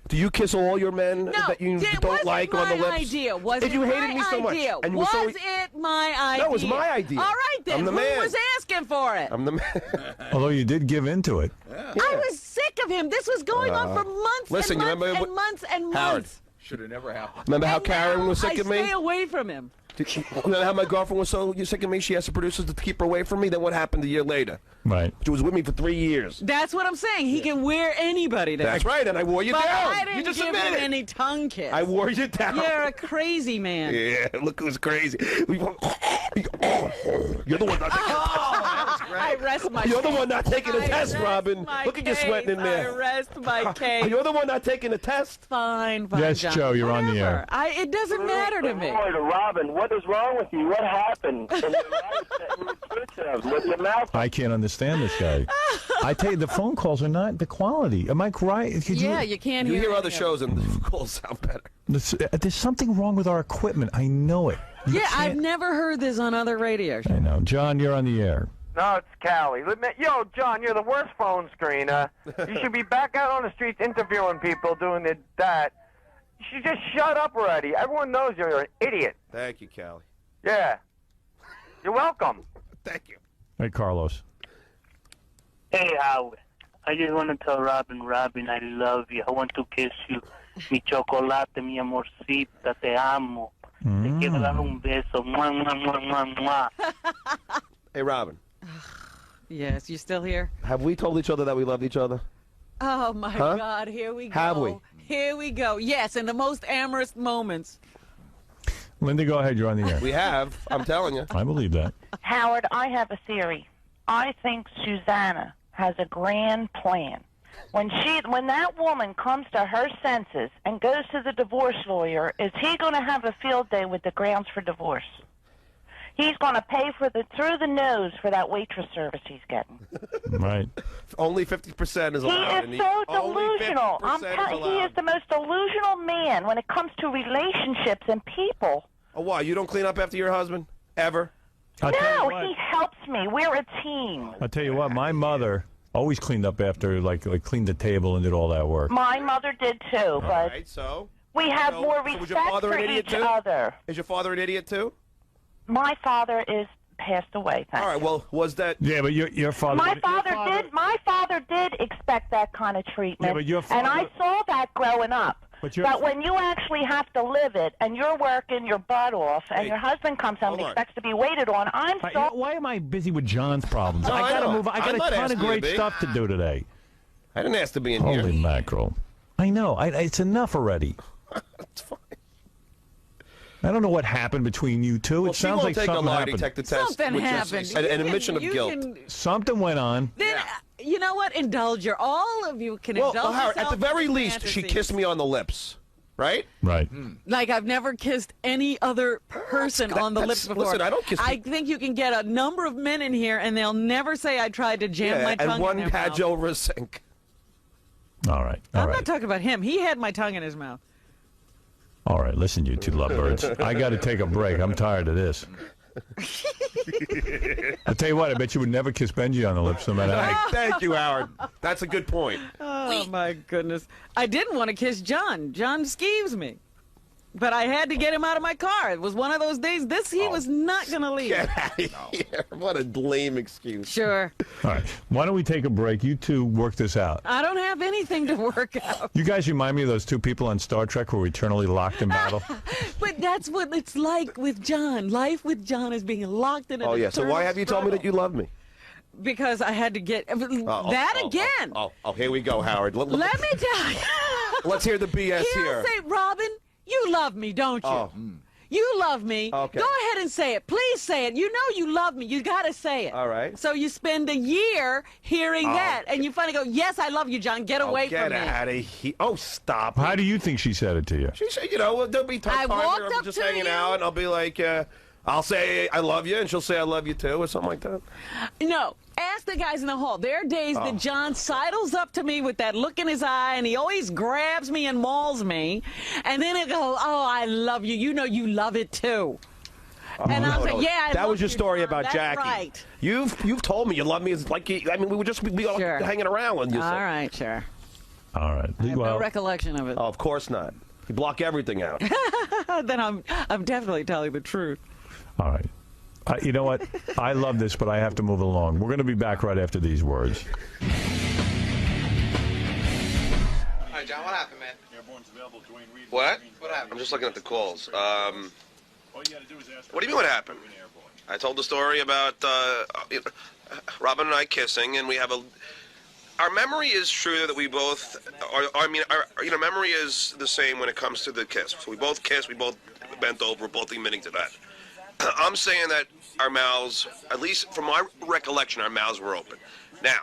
Do you kiss all your men No, that you it don't wasn't like my on the lips? idea. Was if it you hated my me so much, idea? and you were was so, it my idea? No, it was my idea. All right, then. I'm the Who man. was asking for it? I'm the man. Although you did give in to it. I was sick of him. This was going on for months Listen, you and months remember and what- months and months. Howard. Should have never happened. Remember how And Karen now was sick I of me? stay away from him. Remember how my girlfriend was so sick of me? She asked the producers to keep her away from me. Then what happened a year later? Right. She was with me for 3 years. That's what I'm saying. He can wear anybody down. That's right, and I wore you But down. I didn't You just give admitted him it. any tongue kiss. I wore you down. You're a crazy man. Yeah, look who's crazy. You're the one not taking I rest my You're the case. one not taking the I test, rest Robin. my Look at you sweating in case. there. I rest my case. You're the one not taking the test. Fine, Yes, John. Joe, you're on the Whatever. air. It doesn't matter to me. Boy, to Robin, what is wrong with you? What happened? And with your mouth. I can't understand this guy. I tell you, the phone calls are not the quality. Am I right? Could Yeah, you can't You hear hear any other of it. shows and the calls sound better. There's something wrong with our equipment. I know it. You Yeah, I've can't- never heard this on other radio shows. I know. John, you're on the air. No, it's Callie. Yo, John, you're the worst phone screener. You should be back out on the streets interviewing people doing that. You should just shut up already. Everyone knows you're an idiot. Thank you, Callie. Yeah. You're welcome. Thank you. Hey, Carlos. Hey, Howard. I just want to tell Robin, I love you. I want to kiss you. Mi chocolate, mi amorcita, te amo. Te quiero dar un beso. Mua, mua, mua, mua, mua. Hey, Robin, Yes, you still here? have we told each other that we loved each other? Oh, my Huh? God. Here we go. Have we? Here we go. Yes, in the most amorous moments. Linda, go ahead. You're on the air. We have. I'm telling you. I believe that. Howard, I have a theory. I think Susanna has a grand plan. When that woman comes to her senses and goes to the divorce lawyer, is he going to have a field day with the grounds for divorce? He's going to pay through the nose for that waitress service he's getting. Right. Only 50% is He allowed. is so Only delusional. 50% He is the most delusional man when it comes to relationships and people. Oh, why? You don't clean up after your husband? Ever? I'll tell you No, what. he helps me. We're a team. I'll tell you what. My mother always cleaned up after, like cleaned the table and did all that work. My mother did too, All but right, so? we have So- more so was your respect father for an idiot each too? other. Is your father an idiot too? My father is passed away. Thank All right, you. well, was that... Yeah, but your father. My father did expect that kind of treatment, Yeah, but your and I father- saw that growing up. But when you actually have to live it, and you're working your butt off, and Hey, your husband comes home and hold on. expects to be waited on, I'm You so know, why am I busy with John's problems? No, I I gotta know. move on. I got I'm a not ton of asking you to great be. stuff to do today. I didn't ask to be in Holy here. mackerel! I know. It's enough already. It's fine. I don't know what happened between you two. Well, It she sounds won't like take a something lie happened. detector test. Something with just happened. an admission of You guilt. can- Something went on. Then, you know what? Indulge all of you can Well, indulge Howard, at yourself the very in least, she fantasies. kissed me on the lips, right? Right. Like I've never kissed any other person on the lips before. listen, I don't kiss I think you can get a number of men in here, and they'll never say I tried to jam my tongue and one in their had mouth. you over a sink. All right. All I'm right. not talking about him. He had my tongue in his mouth. All right. Listen, you two lovebirds. I got to take a break. I'm tired of this. I'll tell you what, I bet you would never kiss Benji on the lips no matter how. Thank you, Howard. That's a good point. Oh, my goodness. I didn't want to kiss John. John skeeves me. But I had to get him out of my car. It was one of those days. He was not going to leave. Get out of here. What a lame excuse. Sure. All right. Why don't we take a break? You two work this out. I don't have anything to work out. You guys remind me of those two people on Star Trek who were eternally locked in battle. But that's what it's like with John. Life with John is being locked in an Oh, yeah. So why have you told me that you love me? Because I had to get again. Oh, here we go, Howard. Let me tell you. Let's hear the BS here. He'll say, Robin, you love me, don't you? Oh. You love me. Okay. Go ahead and say it. Please say it. You know you love me. You got to say it. All right. So you spend a year hearing that, and you finally go, yes, I love you, John. Get away from me. Get out of here. Oh, stop. How do you think she said it to you? She said, you know, there'll be times where I'm just hanging out, and I'll be like, I'll say I love you, and she'll say I love you too, or something like that. No. Ask the guys in the hall. There are days that John sidles up to me with that look in his eye, and he always grabs me and mauls me, and then he'll go, oh, I love you. You know you love it too. And I'll say, yeah, that was your story John. about That's Jackie. Right. You've told me you love me. It's like I mean, we were just all hanging around when you said. All right, sure. All right. I have no recollection of it. Oh, of course not. You block everything out. Then I'm definitely telling the truth. All right. You know what? I love this, but I have to move along. We're going to be back right after these words. All right, John, what happened, man? What? What happened? I'm just looking at the calls. What do you mean what happened? I told the story about Robin and I kissing, and we have our memory is true that we both our memory is the same when it comes to the kiss. So we both kissed, we both bent over, both admitting to that. I'm saying that our mouths, at least from my recollection, our mouths were open. Now,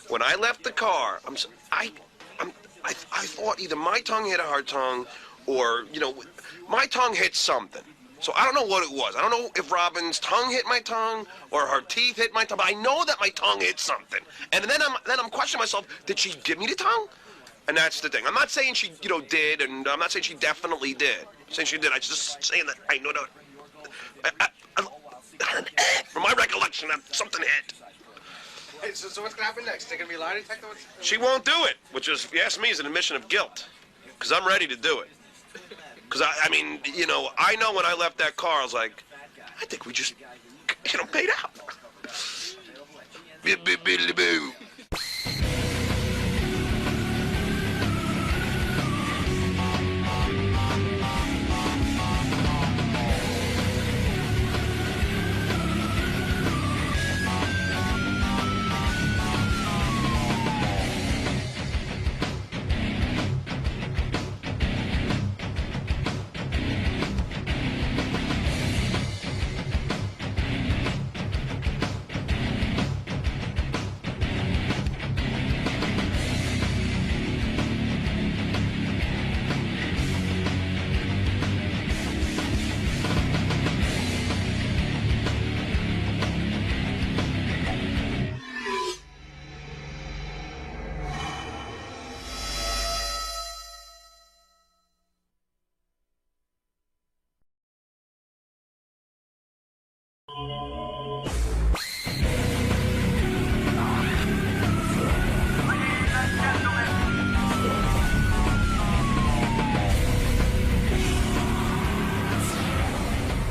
when I left the car, I thought either my tongue hit her tongue, or my tongue hit something. So I don't know what it was. I don't know if Robin's tongue hit my tongue or her teeth hit my tongue, but I know that my tongue hit something. And then I'm questioning myself: did she give me the tongue? And that's the thing. I'm not saying she did, and I'm not saying she definitely did. I'm saying she did. I'm just saying that I know that. From my recollection, something hit. Hey, so what's going to happen next? They're going to be lie detector? She won't do it, which is, if you ask me, is an admission of guilt. Because I'm ready to do it. Because, I mean, I know when I left that car, I was like, I think we just, made out.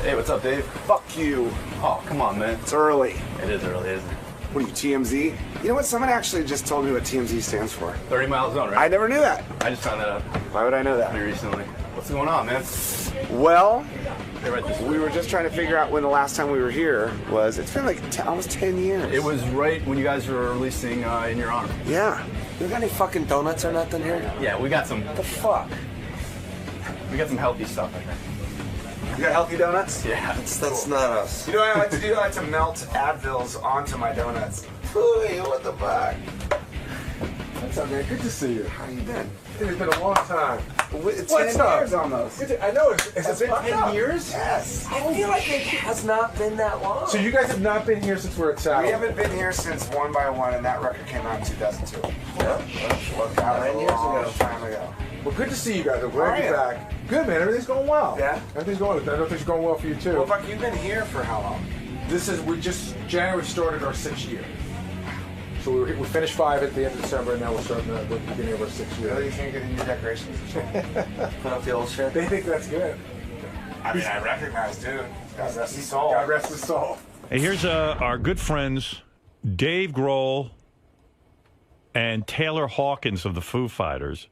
Hey, what's up, Dave? Fuck you. Oh, come on, man. It's early. It is early, isn't it? What are you, TMZ? You know what? Someone actually just told me what TMZ stands for. 30 mile zone, right? I never knew that. I just found that out. Why would I know that? Pretty recently. What's going on, man? Well, hey, right we were just trying to figure out when the last time we were here was. It's been like almost 10 years. It was right when you guys were releasing In Your Honor. Yeah. You got any fucking donuts or nothing here? Yeah, we got some. What the fuck? We got some healthy stuff, I think. You got healthy donuts? Yeah. That's not us. You know what I like to do? I like to melt Advils onto my donuts. Ooh, what the fuck? What's up, man? Good to see you. How you been? It's been a long time. It's 10 years almost. I know. Has it been 10 years? Yes. I feel like it has not been that long. So you guys have not been here since we're at South? We haven't been here since One by One, and that record came out in 2002. Yeah? Well, 9 years ago. Time ago. Well, good to see you guys. I'm glad you're back. Good, man. Everything's going well. Yeah? Everything's going well. I know things are going well for you, too. Well, fuck, you've been here for how long? January started our 6th year. So we finished 5 at the end of December, and now we're starting the beginning of our 6th year. You can't get any new decorations? Put up the old shit? They think that's good. I mean, I recognize, dude. God rest his soul. God rest his soul. Hey, here's our good friends, Dave Grohl and Taylor Hawkins of the Foo Fighters.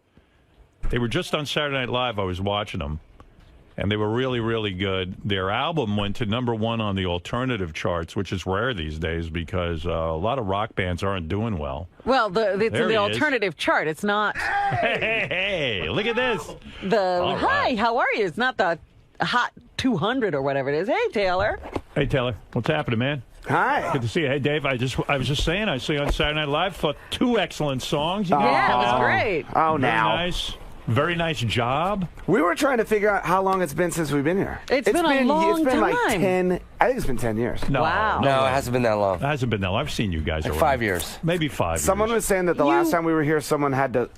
They were just on Saturday Night Live. I was watching them, and they were really, really good. Their album went to #1 on the alternative charts, which is rare these days because a lot of rock bands aren't doing well. Well, it's There in he the is. alternative chart. It's not. Hey, look at this. All right. Hi, how are you? It's not the Hot 200 or whatever it is. Hey, Taylor. Hey, Taylor. What's happening, man? Hi. Good to see you. Hey, Dave, I was just saying, I saw you on Saturday Night Live. Thought 2 excellent songs. You Yeah, guys it was out. great. Oh, Very now. nice. Very nice job. We were trying to figure out how long it's been since we've been here. It's been a long It's been like time. 10, I think it's been 10 years. No, Wow. No, it hasn't been that long. It hasn't been that long. I've seen you guys Like around. 5 years. Maybe 5 Someone years. was saying that the last time we were here, someone had to,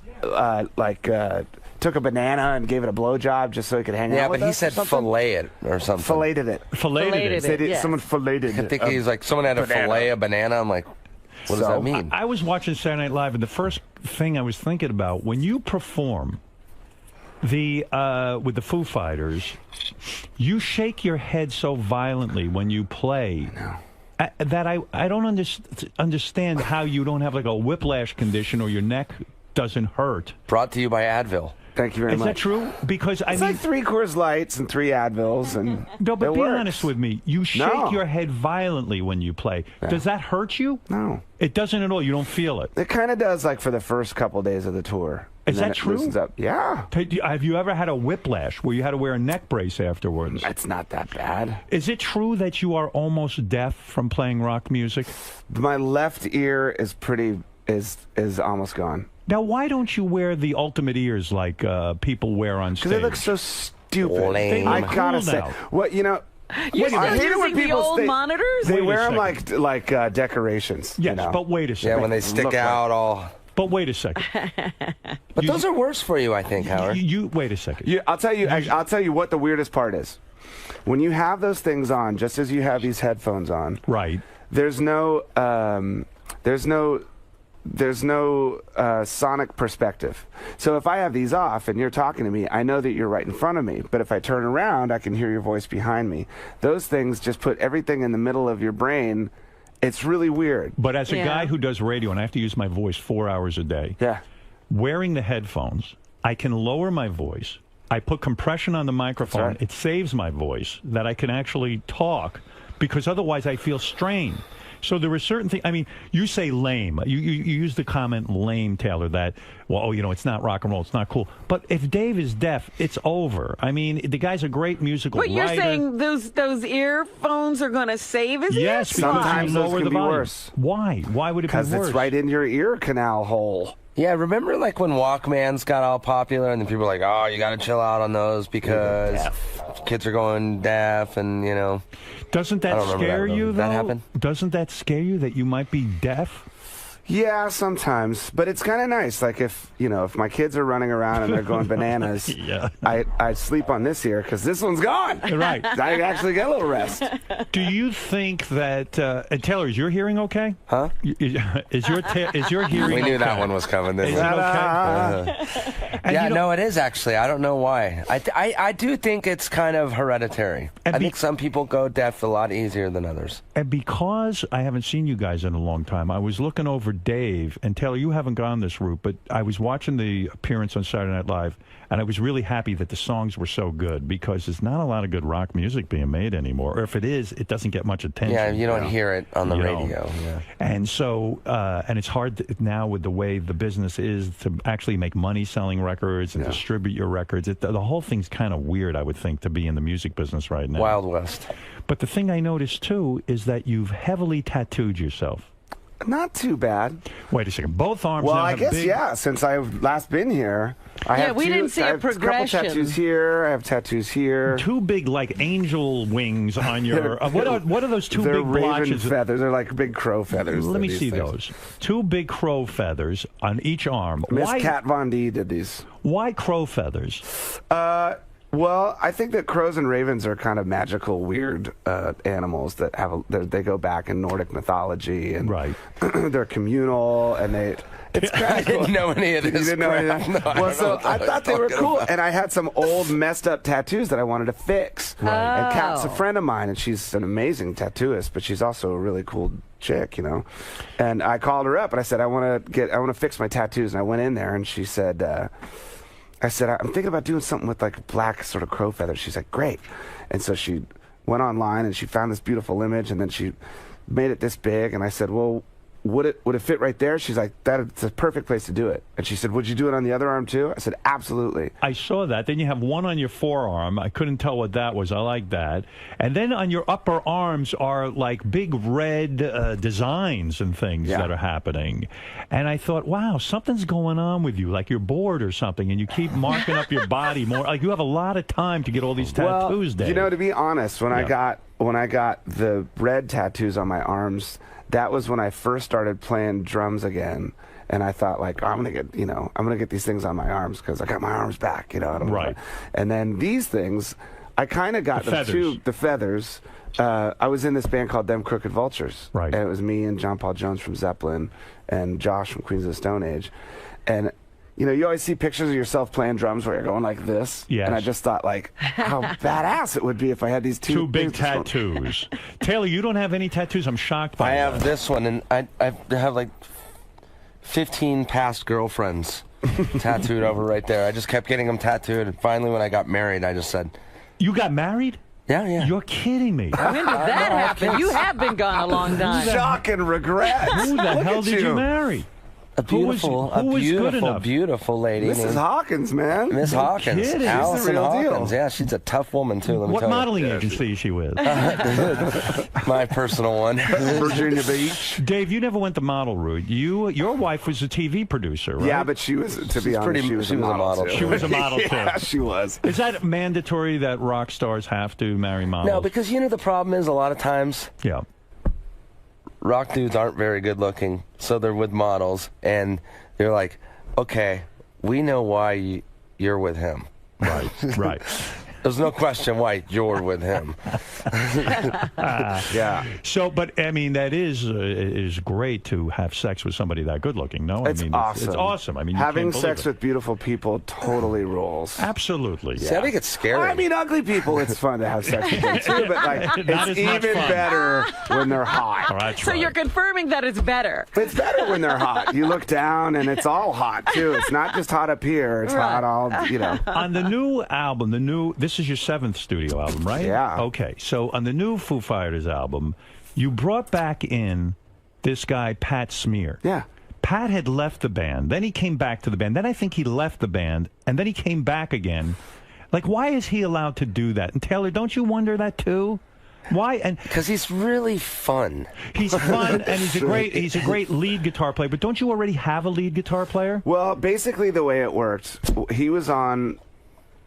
took a banana and gave it a blowjob just so he could hang Yeah, out with but he us or said something. fillet it or something. Filleted it. Filleted it. Filleted it. Yeah. Someone filleted I it. think he's like, someone had to banana. fillet a banana. I'm like, what does So, that mean? I was watching Saturday Night Live, and the first thing I was thinking about, when you perform with the Foo Fighters, you shake your head so violently when you play that I don't understand how you don't have like a whiplash condition or your neck doesn't hurt. Brought to you by Advil. Thank you very Is much. that true? Because It's like 3 Coors Lights and 3 Advils, and no, but it be works. honest with me. You shake No. your head violently when you play. Does that hurt you? No. It doesn't at all. You don't feel it. It kind of does, like for the first couple days of the tour. Is And then that it true? loosens up. Yeah. Have you ever had a whiplash where you had to wear a neck brace afterwards? It's not that bad. Is it true that you are almost deaf from playing rock music? My left ear is is almost gone. Now, why don't you wear the ultimate ears like people wear on stage? Because it looks so stupid. Lame. I look gotta cool say, now. what you know. You're I still hate it when using the people old stay- monitors? They Wait a wear them second. like decorations. Yes, you know? but wait a Yeah, second. when they stick Look out all. But wait a second. But those are worse for you, I think, Howard. You wait a second. I'll tell you. I'll tell you what the weirdest part is. When you have those things on, just as you have these headphones on, Right. there's no sonic perspective. So if I have these off and you're talking to me, I know that you're right in front of me. But if I turn around, I can hear your voice behind me. Those things just put everything in the middle of your brain. It's really weird. But as a Yeah. guy who does radio and I have to use my voice 4 hours a day, Yeah. wearing the headphones, I can lower my voice. I put compression on the microphone. That's right. It saves my voice that I can actually talk because otherwise I feel strained. So there are certain things. I mean, you say lame. You use the comment lame, Taylor, that, well, it's not rock and roll. It's not cool. But if Dave is deaf, it's over. I mean, the guy's a great musical But you're writer. saying those earphones are going to save his Yes, ears? because Sometimes you those lower can the be volume. worse. Why? Why would it be Because worse? it's right in your ear canal hole. Yeah, remember like when Walkmans got all popular and then people were like, oh, you got to chill out on those because kids are going deaf and, Doesn't I that don't remember scare that, you, though. though? That happened? Doesn't that scare you that you might be deaf? Yeah, sometimes, but it's kind of nice. Like if my kids are running around and they're going bananas, Yeah. I sleep on this ear because this one's gone. Right. I actually get a little rest. Do you think that and Taylor, is your hearing okay? Huh? Is your hearing? We knew okay? that one was coming, didn't Is we? it okay? And Yeah, you know- no, it is actually. I don't know why. I do think it's kind of hereditary. I think some people go deaf a lot easier than others. And because I haven't seen you guys in a long time, I was looking over Dave, and Taylor, you haven't gone this route, but I was watching the appearance on Saturday Night Live, and I was really happy that the songs were so good because there's not a lot of good rock music being made anymore. Or if it is, it doesn't get much attention. Yeah, you don't hear it on the You radio. don't. Yeah. And so, and it's hard now with the way the business is to actually make money selling records and distribute your records. The whole thing's kind of weird, I would think, to be in the music business right now. Wild West. But the thing I noticed, too, is that you've heavily tattooed yourself. Not too bad. Wait a second. Both arms Well, now I have guess, big... since I've last been here. I Yeah, have we two, didn't see I a have couple progression. tattoos here. I have tattoos here. Two big, like, angel wings on your... what are those two They're big raven blotches? feathers. They're like big crow feathers. Let me these see things. those. Two big crow feathers on each arm. Miss Why, Kat Von D did these. why crow feathers? Well, I think that crows and ravens are kind of magical, weird animals that have they go back in Nordic mythology, and they're communal, and it's kind I of cool. didn't know any of this. You didn't know any of crap. that? No, Well, so I thought they were cool, about. and I had some old messed up tattoos that I wanted to fix. Right. And Kat's a Oh. friend of mine, and she's an amazing tattooist, but she's also a really cool chick, you know. And I called her up, and I said, I want to fix my tattoos, and I went in there, and she said. I said, I'm thinking about doing something with like black sort of crow feathers. She's like, great. And so she went online and she found this beautiful image, and then she made it this big. And I said, well, would it fit right there? She's like, that's a perfect place to do it. And she said, would you do it on the other arm too? I said, absolutely. I saw that. Then you have one on your forearm. I couldn't tell what that was. I like that. And then on your upper arms are like big red designs and things that are happening. And I thought, wow, something's going on with you. Like you're bored or something, and you keep marking up your body more. Like you have a lot of time to get all these tattoos, Dave. You know, to be honest, when I got the red tattoos on my arms, that was when I first started playing drums again, and I thought like, I'm gonna get these things on my arms because I got my arms back, you know. I don't know. And then these things, I kind of got the feathers. I was in this band called 𝗦𝗵cie𝗄𝗿𝗱, and it was me and John Paul Jones from Zeppelin and Josh from Queens of the Stone Age, and you know, you always see pictures of yourself playing drums where you're going like this. Yes. And I just thought, like, how badass it would be if I had these two big tattoos. Taylor, you don't have any tattoos? I'm shocked by I that. have this one, and I have like 15 past girlfriends tattooed over right there. I just kept getting them tattooed, and finally when I got married, I just said... You got married? Yeah. You're kidding me. When did that happen? You have been gone a long time. Shock and regret. Who the hell did you marry? A beautiful, beautiful lady. Mrs. Hawkins, man. Miss Hawkins. kidding. Allison She's the real Hawkins. deal. Yeah, she's a tough woman, too. Let me What tell modeling you. agency is she with? My personal one. Virginia Beach. Dave, you never went the model route. Your wife was a TV producer, right? Yeah, but she was, to be honest, she was a model too. She was a model, too. Yeah, she was. Is that mandatory that rock stars have to marry models? No, because you know the problem is a lot of times rock dudes aren't very good looking, so they're with models, and they're like, okay, we know why you're with him. Right, right. There's no question why you're with him. Yeah. So, but I mean, that is great to have sex with somebody that good looking. No, It's I mean, awesome. It's awesome. I mean, you having can't sex believe with beautiful people totally rules. Absolutely. See, I think it's scary. I mean, ugly people, it's fun to have sex with them too, but like, Not it's as much even fun. better when they're hot. All right, So you're confirming that it's better. It's better when they're hot. You look down and it's all hot too. It's not just hot up here. It's hot all, you know. On the new album, this is your 7th studio album, right? Yeah. Okay, so on the new Foo Fighters album, you brought back in this guy, Pat Smear. Yeah. Pat had left the band, then he came back to the band, then I think he left the band, and then he came back again. Like, why is he allowed to do that? And Taylor, don't you wonder that too? Why? And because he's really fun. He's fun, and he's a great lead guitar player. But don't you already have a lead guitar player? Well, basically the way it worked, he was on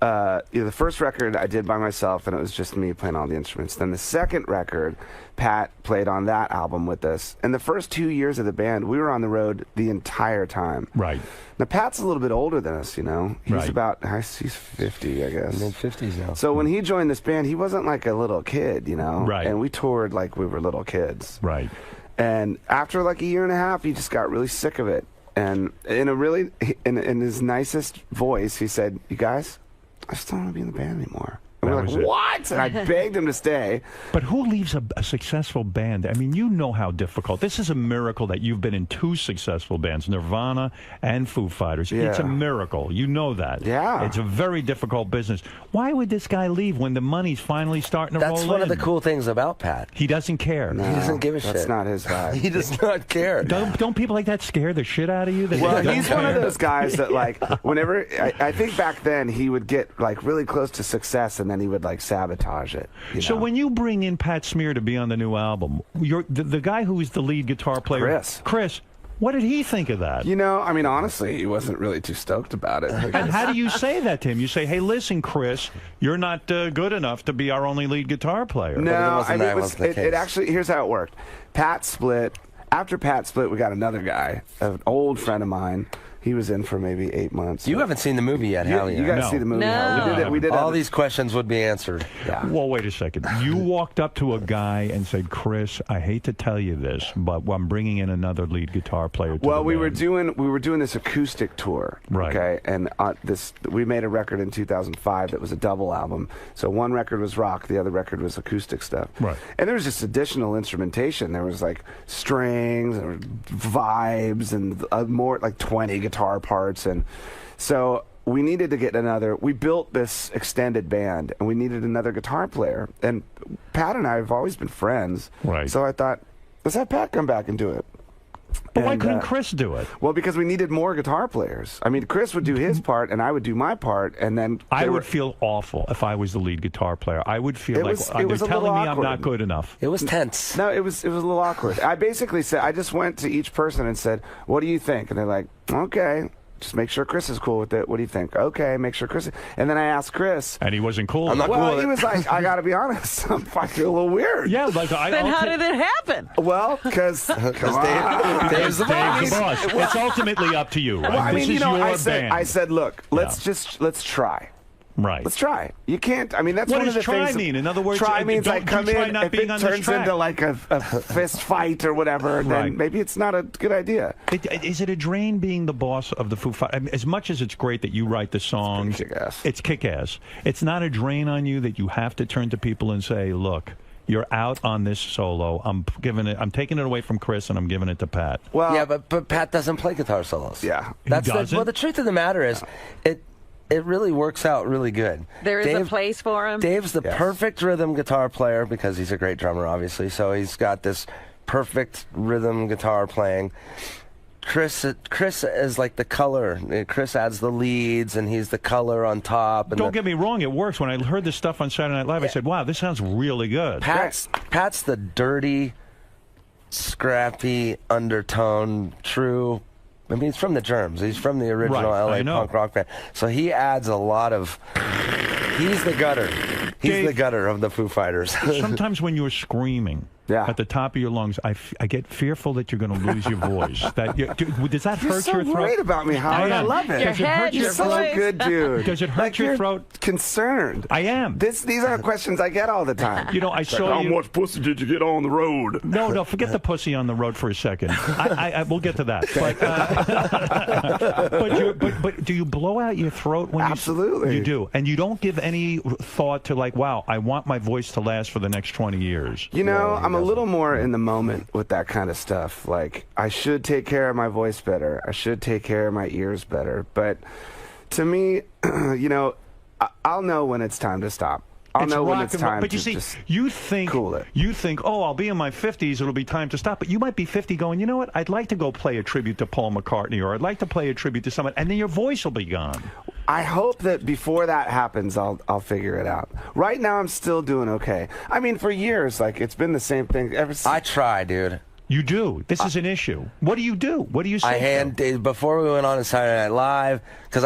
the first record I did by myself, and it was just me playing all the instruments. Then the second record, Pat played on that album with us. And the first 2 years of the band, we were on the road the entire time. Right. Now, Pat's a little bit older than us, you know. He's Right. he's 50, I guess. Mid-50s now. So when he joined this band, he wasn't like a little kid, you know. Right. And we toured like we were little kids. Right. And after like a year and a half, he just got really sick of it. And in his nicest voice, he said, "You guys, I just don't want to be in the band anymore." And we're like, what? And I begged him to stay. But who leaves a successful band? I mean, you know how difficult. This is a miracle that you've been in 2 successful bands, Nirvana and Foo Fighters. Yeah. It's a miracle. You know that. Yeah. It's a very difficult business. Why would this guy leave when the money's finally starting to roll in? That's one of the cool things about Pat. He doesn't care. No, He doesn't give a shit. That's not his vibe. He does not care. Don't people like that scare the shit out of you? That Well, they he's don't one of care? those guys that, like, whenever I think back then he would get like really close to success, and then he would like sabotage it. You So know? when you bring in Pat Smear to be on the new album, the guy who is the lead guitar player, Chris, what did he think of that? You know, I mean, honestly, he wasn't really too stoked about it. And how do you say that to him? You say, "Hey, listen, Chris, you're not good enough to be our only lead guitar player." No, I mean, it actually, here's how it worked. Pat split. After Pat split, we got another guy, an old friend of mine, He was in for maybe 8 months. You haven't seen the movie yet, have you? You guys see the movie? No. We did. All these questions would be answered. Yeah. Well, wait a second. You walked up to a guy and said, "Chris, I hate to tell you this, but I'm bringing in another lead guitar player." Well, we were doing this acoustic tour, right? Okay, and we made a record in 2005 that was a double album. So one record was rock, the other record was acoustic stuff. Right. And there was just additional instrumentation. There was like strings and vibes and more like 20 guitar parts, and so we needed to get another. We built this extended band, and we needed another guitar player. And Pat and I have always been friends, right? So I thought, let's have Pat come back and do it. But why couldn't Chris do it? Well, because we needed more guitar players. I mean, Chris would do his part, and I would do my part, and then I would feel awful if I was the lead guitar player. I would feel like they're telling me I'm not good enough. It was tense. No, it was a little awkward. I basically said, I just went to each person and said, "What do you think?" And they're like, "Okay. Just make sure Chris is cool with it. What do you think?" "Okay, make sure Chris." And then I asked Chris, and he wasn't cool. I'm not cool with it. He was like, "I got to be honest, I'm fucking a little weird." Yeah, like then how did it happen? Well, because Dave's the boss. It's ultimately up to you. Right? Well, I mean, this is your band. I said, look, let's try. Right. Let's try. You can't. I mean, that's what one of does the try things. mean? In other words, try means like come in. Not If being it on turns into like a fist fight or whatever, then maybe it's not a good idea. Is it a drain being the boss of the Foo Fighters? I mean, as much as it's great that you write the songs, it's kick-ass. It's not a drain on you that you have to turn to people and say, "Look, you're out on this solo. I'm taking it away from Chris, and I'm giving it to Pat." Well, yeah, but Pat doesn't play guitar solos. Yeah, well, the truth of the matter is, it really works out really good. There is a place for him. Dave's the perfect rhythm guitar player because he's a great drummer, obviously. So he's got this perfect rhythm guitar playing. Chris is like the color. Chris adds the leads, and he's the color on top. And don't get me wrong, it works. When I heard this stuff on Saturday Night Live, I said, "Wow, this sounds really good." Pat's the dirty, scrappy undertone, true. I mean, he's from the Germs. He's from the original LA punk rock band. So he adds a lot of. He's the gutter. He's the gutter of the Foo Fighters. Sometimes when you're screaming at the top of your lungs, I get fearful that you're going to lose your voice. Does that hurt your throat? You're so worried about me, Howard. I love it. Your head, You're such a good dude. Does it hurt your throat? Concerned. I am. These aren't questions I get all the time. You know, I saw How much pussy did you get on the road? No, forget the pussy on the road for a second. We'll get to that. But do you blow out your throat when Absolutely. You do, and you don't give any thought to like, wow, I want my voice to last for the next 20 years. You know, I'm a little more in the moment with that kind of stuff. Like, I should take care of my voice better. I should take care of my ears better. But to me, you know, I'll know when it's time to stop. I'll know when it's time but to you see, just you think, cool it. You think, oh, I'll be in my 50s, it'll be time to stop. But you might be 50 going, you know what, I'd like to go play a tribute to Paul McCartney, or I'd like to play a tribute to someone, and then your voice will be gone. I hope that before that happens, I'll figure it out. Right now, I'm still doing okay. I mean, for years, like, it's been the same thing ever since. I try, dude. You do. This is an issue. What do you do? What do you say? Before we went on Saturday Night Live, because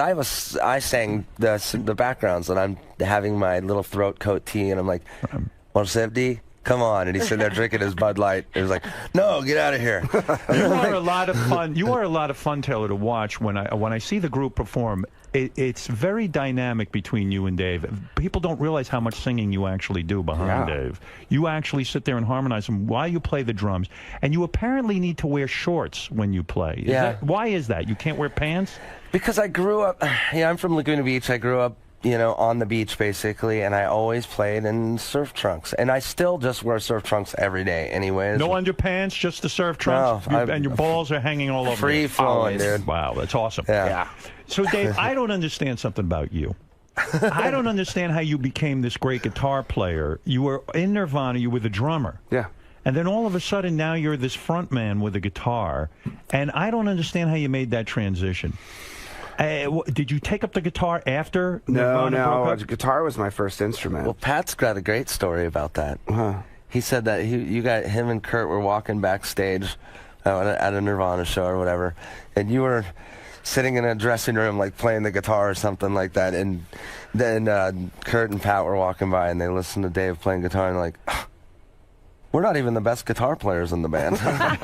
I sang the backgrounds, and I'm having my little throat coat tea, and I'm like, 170, come on, and he's sitting there drinking his Bud Light. It was like, no, get out of here. You are a lot of fun. You are a lot of fun, Taylor, to watch. When I see the group perform, it's very dynamic between you and Dave. People don't realize how much singing you actually do behind Dave. You actually sit there and harmonize them while you play the drums, and you apparently need to wear shorts when you play. Why is that? You can't wear pants? Because I grew up. Yeah, I'm from Laguna Beach. I grew up, you know, on the beach basically, and I always played in surf trunks, and I still just wear surf trunks every day anyways. No underpants, just the surf trunks? No, and your balls are hanging all over. Free flowing, dude. Wow, that's awesome. Yeah. So Dave, I don't understand something about you. I don't understand how you became this great guitar player. You were in Nirvana, you were the drummer. Yeah. And then all of a sudden now you're this front man with a guitar, and I don't understand how you made that transition. Did you take up the guitar after Nirvana broke up? Guitar was my first instrument. Well, Pat's got a great story about that. He said that him and Kurt were walking backstage at a Nirvana show or whatever, and you were sitting in a dressing room like playing the guitar or something like that, and then Kurt and Pat were walking by and they listened to Dave playing guitar and like, We're not even the best guitar players in the band. I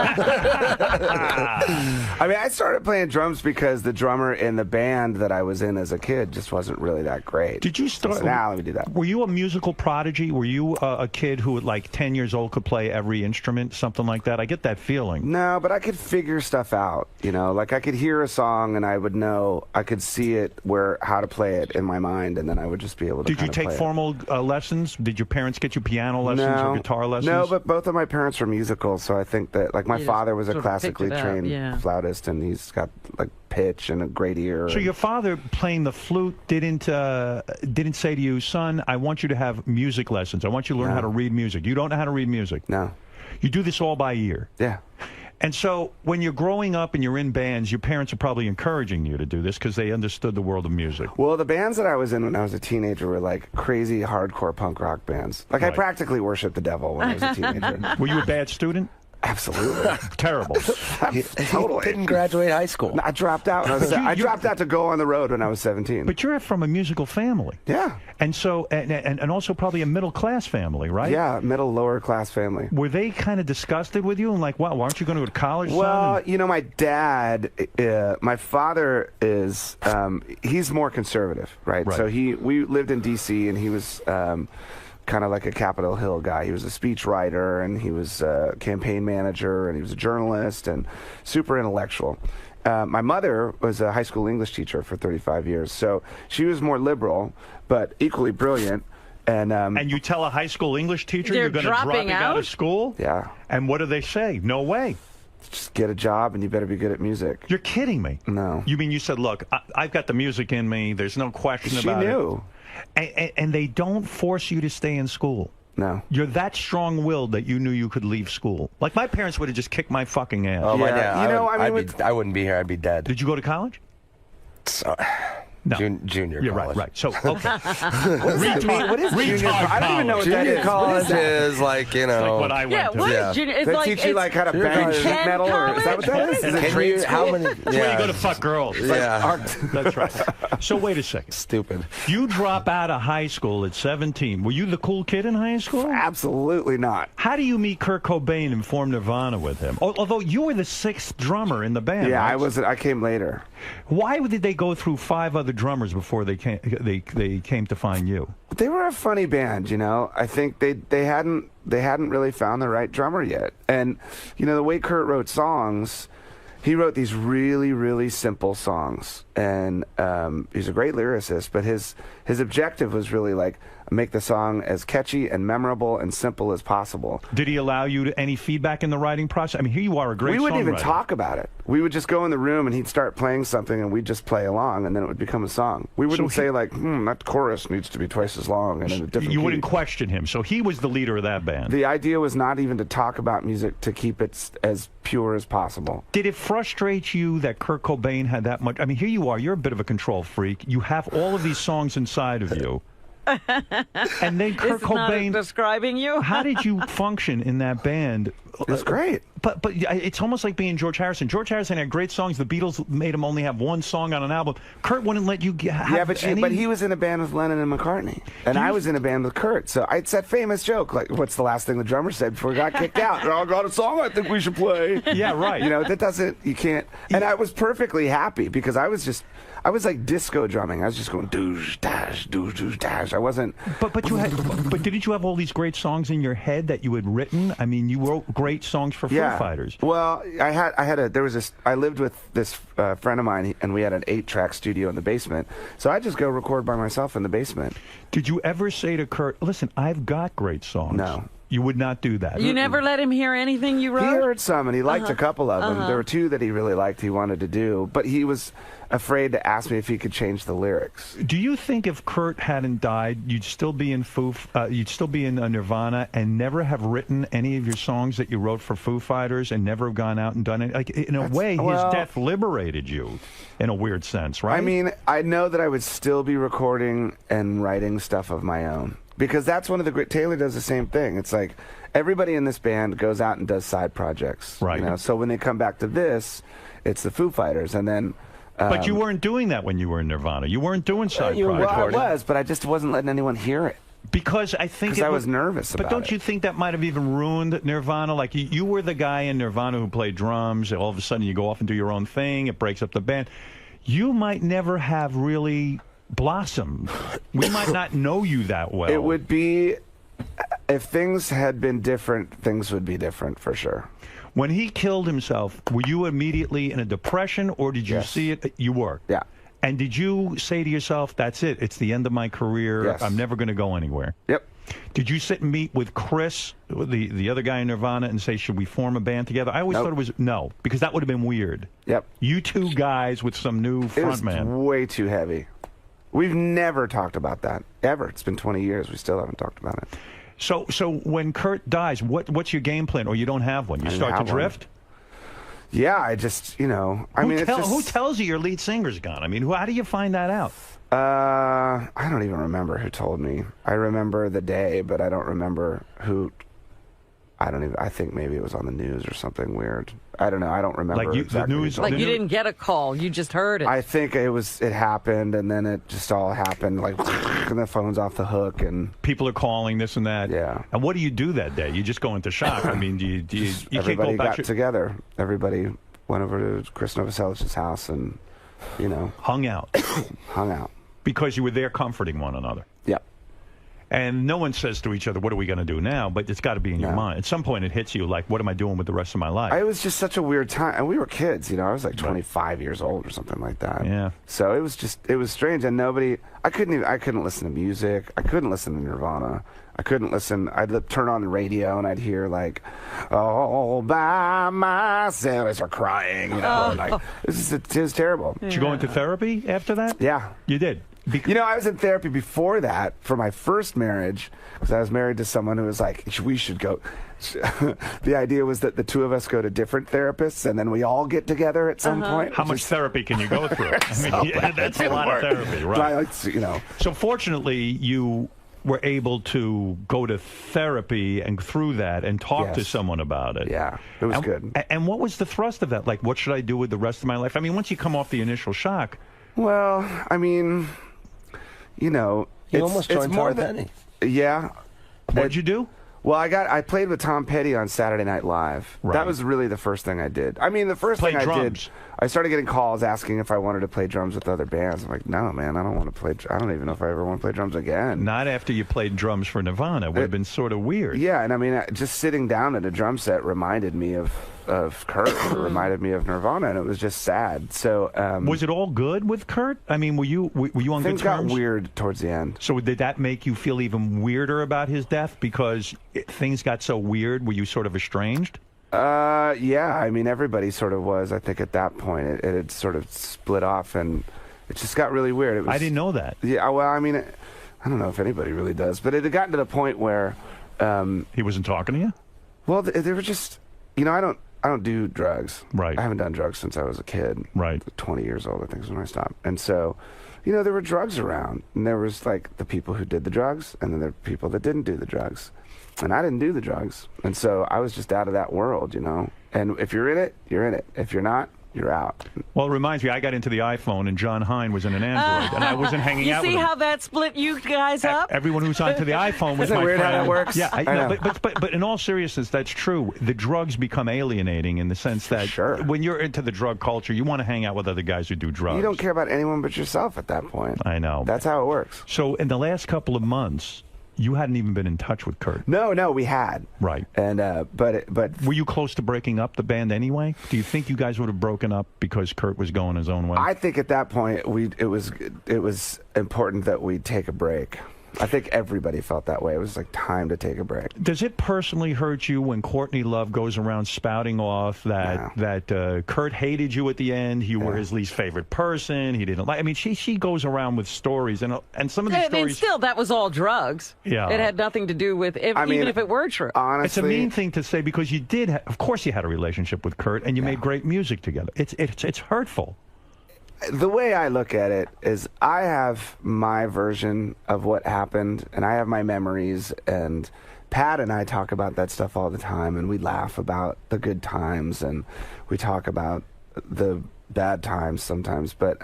mean, I started playing drums because the drummer in the band that I was in as a kid just wasn't really that great. Did you start? So now let me do that. Were you a musical prodigy? Were you a kid who, at like 10 years old, could play every instrument, something like that? I get that feeling. No, but I could figure stuff out. You know, like I could hear a song and I would know, I could see it how to play it in my mind, and then I would just be able to. Did you take formal lessons? Did your parents get you piano lessons or guitar lessons? No, but both of my parents were musical, so I think that, like, my You father just was a sort of classically picked it up, trained yeah. flautist, and he's got like pitch and a great ear. So your father playing the flute didn't say to you, son, I want you to have music lessons. I want you to learn how to read music. You don't know how to read music. No. You do this all by ear. Yeah. And so when you're growing up and you're in bands, your parents are probably encouraging you to do this because they understood the world of music. Well, the bands that I was in when I was a teenager were like crazy hardcore punk rock bands. Like I practically worshiped the devil when I was a teenager. Were you a bad student? Absolutely. Terrible. Totally. Didn't graduate high school. I dropped out. When I dropped out to go on the road when I was 17. But you're from a musical family. Yeah. And so, and also probably a middle class family, right? Yeah, middle lower class family. Were they kind of disgusted with you and like, wow, why aren't you going to go to college? Well, son? you know, my dad, my father is, he's more conservative, right? So we lived in D.C. and he was kind of like a Capitol Hill guy. He was a speech writer and he was a campaign manager and he was a journalist and super intellectual. My mother was a high school English teacher for 35 years, so she was more liberal but equally brilliant. And you tell a high school English teacher They're you're going to drop out of school? Yeah. And what do they say? No way. Just get a job and you better be good at music. You're kidding me. No. You mean you said, look, I've got the music in me. There's no question about it. She knew. And they don't force you to stay in school. No. You're that strong-willed that you knew you could leave school. Like my parents would have just kicked my fucking ass. Oh, my dad. I wouldn't be here. I'd be dead. Did you go to college? So, no. Junior You're college. right. So, okay. What is junior college? I don't even know what that Junior is. college is like, you know. Like what I went to. What is junior? It's They like teach you like how to bang sheet metal, or is that what that is? Is it trade school? How many? It's where you go to fuck girls. Yeah. That's right. So wait a second. Stupid. You drop out of high school at 17. Were you the cool kid in high school? Absolutely not. How do you meet Kurt Cobain and form Nirvana with him? Although you were the 6th drummer in the band. Yeah, right? I came later. Why did they go through 5 other drummers before they came to find you? They were a funny band, you know. I think they hadn't really found the right drummer yet. And you know, the way Kurt wrote songs, he wrote these really, really simple songs. And he's a great lyricist, but his objective was really like make the song as catchy and memorable and simple as possible. Did he allow you any feedback in the writing process? I mean, here you are, a great songwriter. We wouldn't even talk about it. We would just go in the room and he'd start playing something and we'd just play along and then it would become a song. We wouldn't say like, that chorus needs to be twice as long and in a different You key. wouldn't question him. So he was the leader of that band. The idea was not even to talk about music, to keep it as pure as possible. Did it frustrate you that Kurt Cobain had that much? I mean, here you are. You're a bit of a control freak. You have all of these songs inside of you. And then Kurt Cobain describing you. How did you function in that band? It's great. But it's almost like being George Harrison. George Harrison had great songs. The Beatles made him only have one song on an album. Kurt wouldn't let you have any. But he was in a band with Lennon and McCartney, and I was in a band with Kurt. So it's that famous joke, like, "What's the last thing the drummer said before he got kicked out?" I got a song I think we should play. Yeah, right. You know, you can't. And I was perfectly happy because I was like disco drumming. I was just going doosh dash, doosh doosh dash. I wasn't. But didn't you have all these great songs in your head that you had written? I mean, you wrote great songs for Foo Fighters. Well, I lived with this friend of mine, and we had an 8-track studio in the basement. So I just go record by myself in the basement. Did you ever say to Kurt, "Listen, I've got great songs"? No. You would not do that. You never let him hear anything you wrote? He heard some, and he liked a couple of them. There were 2 that he really liked, he wanted to do, but he was afraid to ask me if he could change the lyrics. Do you think if Kurt hadn't died, you'd still be in Nirvana and never have written any of your songs that you wrote for Foo Fighters and never have gone out and done it? Like, in a way, his death liberated you in a weird sense, right? I mean, I know that I would still be recording and writing stuff of my own. Because that's one of the great. Taylor does the same thing. It's like everybody in this band goes out and does side projects. Right. You know? So when they come back to this, it's the Foo Fighters, and then. But you weren't doing that when you were in Nirvana. You weren't doing side projects. Well, I was, but I just wasn't letting anyone hear it. Because I think I was nervous about But don't you think that might have even ruined Nirvana? Like, you were the guy in Nirvana who played drums, and all of a sudden you go off and do your own thing, it breaks up the band. You might never have really blossomed. We might not know you that well. It would be, if things had been different, things would be different for sure. When he killed himself, were you immediately in a depression, or did you see it? You were. Yeah. And did you say to yourself, that's it, it's the end of my career, Yes. I'm never going to go anywhere? Yep. Did you sit and meet with Chris, the other guy in Nirvana, and say, should we form a band together? I always thought it was, no, because that would have been weird. Yep. You two guys with some new frontman. It was way too heavy. We've never talked about that, ever. It's been 20 years. We still haven't talked about it. So when Kurt dies, what's your game plan? Or you don't have one? You start to drift? Yeah, I just, you know, I mean, who tells you your lead singer's gone? I mean, how do you find that out? I don't even remember who told me. I remember the day, but I don't remember who. I think maybe it was on the news or something weird. I don't know. I don't remember. Like exactly who told Like me. you didn't get a call, you just heard it. I think it happened, and then it just all happened, like, and the phone's off the hook, and people are calling this and that. Yeah. And what do you do that day? You just go into shock. I mean, you can't everybody go back got together. Everybody went over to Chris Novosellich's house, and hung out. Hung out because you were there comforting one another. Yep. And no one says to each other, what are we going to do now? But it's got to be in your mind. At some point, it hits you like, what am I doing with the rest of my life? It was just such a weird time, and we were kids. I was like 25 years old or something like that. Yeah. So it was strange, and I couldn't listen to music. I couldn't listen to Nirvana. I couldn't listen. I'd turn on the radio and I'd hear like, "All by myself," I start crying. Like it was terrible. Did you go into therapy after that? Yeah, you did. I was in therapy before that for my first marriage because I was married to someone who was like, we should go. The idea was that the two of us go to different therapists and then we all get together at some point. How much therapy can you go through? I mean, that's a lot of therapy, right? So fortunately, you were able to go to therapy and through that and talk to someone about it. Yeah, it was good. And what was the thrust of that? Like, what should I do with the rest of my life? I mean, once you come off the initial shock. Well, I mean, you almost joined Tom Petty. Yeah. What'd you do? Well, I played with Tom Petty on Saturday Night Live. Right. That was really the first thing I did. I mean, the first thing I did, I started getting calls asking if I wanted to play drums with other bands. I'm like, no, man, I don't want to play. I don't even know if I ever want to play drums again. Not after you played drums for Nirvana. It would have been sort of weird. Yeah, and I mean, just sitting down at a drum set reminded me of Kurt. It reminded me of Nirvana, and it was just sad. So was it all good with Kurt? I mean, were you on good terms? Things got weird towards the end. So did that make you feel even weirder about his death because things got so weird? Were you sort of estranged? Yeah, I mean, everybody sort of was. I think at that point it had sort of split off, and it just got really weird. It was, I didn't know that. Yeah, well, I mean, I don't know if anybody really does, but it had gotten to the point where he wasn't talking to you. Well, they were just, I don't do drugs. Right. I haven't done drugs since I was a kid. Right. 20 years old, I think, is when I stopped. And so, there were drugs around, and there was like the people who did the drugs, and then there were people that didn't do the drugs. And I didn't do the drugs. And so I was just out of that world, And if you're in it, you're in it. If you're not, you're out. Well, it reminds me, I got into the iPhone, and John Hine was in an Android, and I wasn't hanging out with him. You see how that split you guys up? Everyone who's onto the iPhone was Isn't my it weird friend. how that works? Yeah, I know. but in all seriousness, that's true. The drugs become alienating in the sense that when you're into the drug culture, you want to hang out with other guys who do drugs. You don't care about anyone but yourself at that point. I know. That's how it works. So in the last couple of months, you hadn't even been in touch with Kurt. No, we had. Right. And but were you close to breaking up the band anyway? Do you think you guys would have broken up because Kurt was going his own way? I think at that point it was important that we take a break. I think everybody felt that way. It was like time to take a break. Does it personally hurt you when Courtney Love goes around spouting off that Kurt hated you at the end? You were his least favorite person. He didn't like. I mean, she goes around with stories, and some of these stories. I mean, still, that was all drugs. Yeah, it had nothing to do with even if it were true. Honestly, it's a mean thing to say because you did. Of course, you had a relationship with Kurt, and you made great music together. It's hurtful. The way I look at it is I have my version of what happened, and I have my memories, and Pat and I talk about that stuff all the time, and we laugh about the good times, and we talk about the bad times sometimes. But,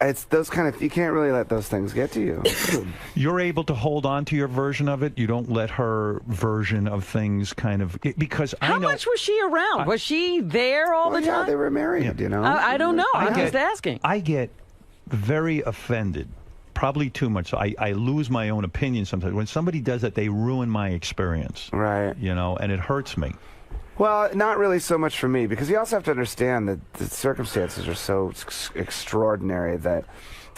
it's those kind of, you can't really let those things get to you. You're able to hold on to your version of it. You don't let her version of things kind of, because How much was she around? Was she there all the time? Yeah, they were married, you know. I don't know. I'm just asking. I get very offended, probably too much. I lose my own opinion sometimes. When somebody does that, they ruin my experience. Right. You know, and it hurts me. Well, not really so much for me, because you also have to understand that the circumstances are so extraordinary that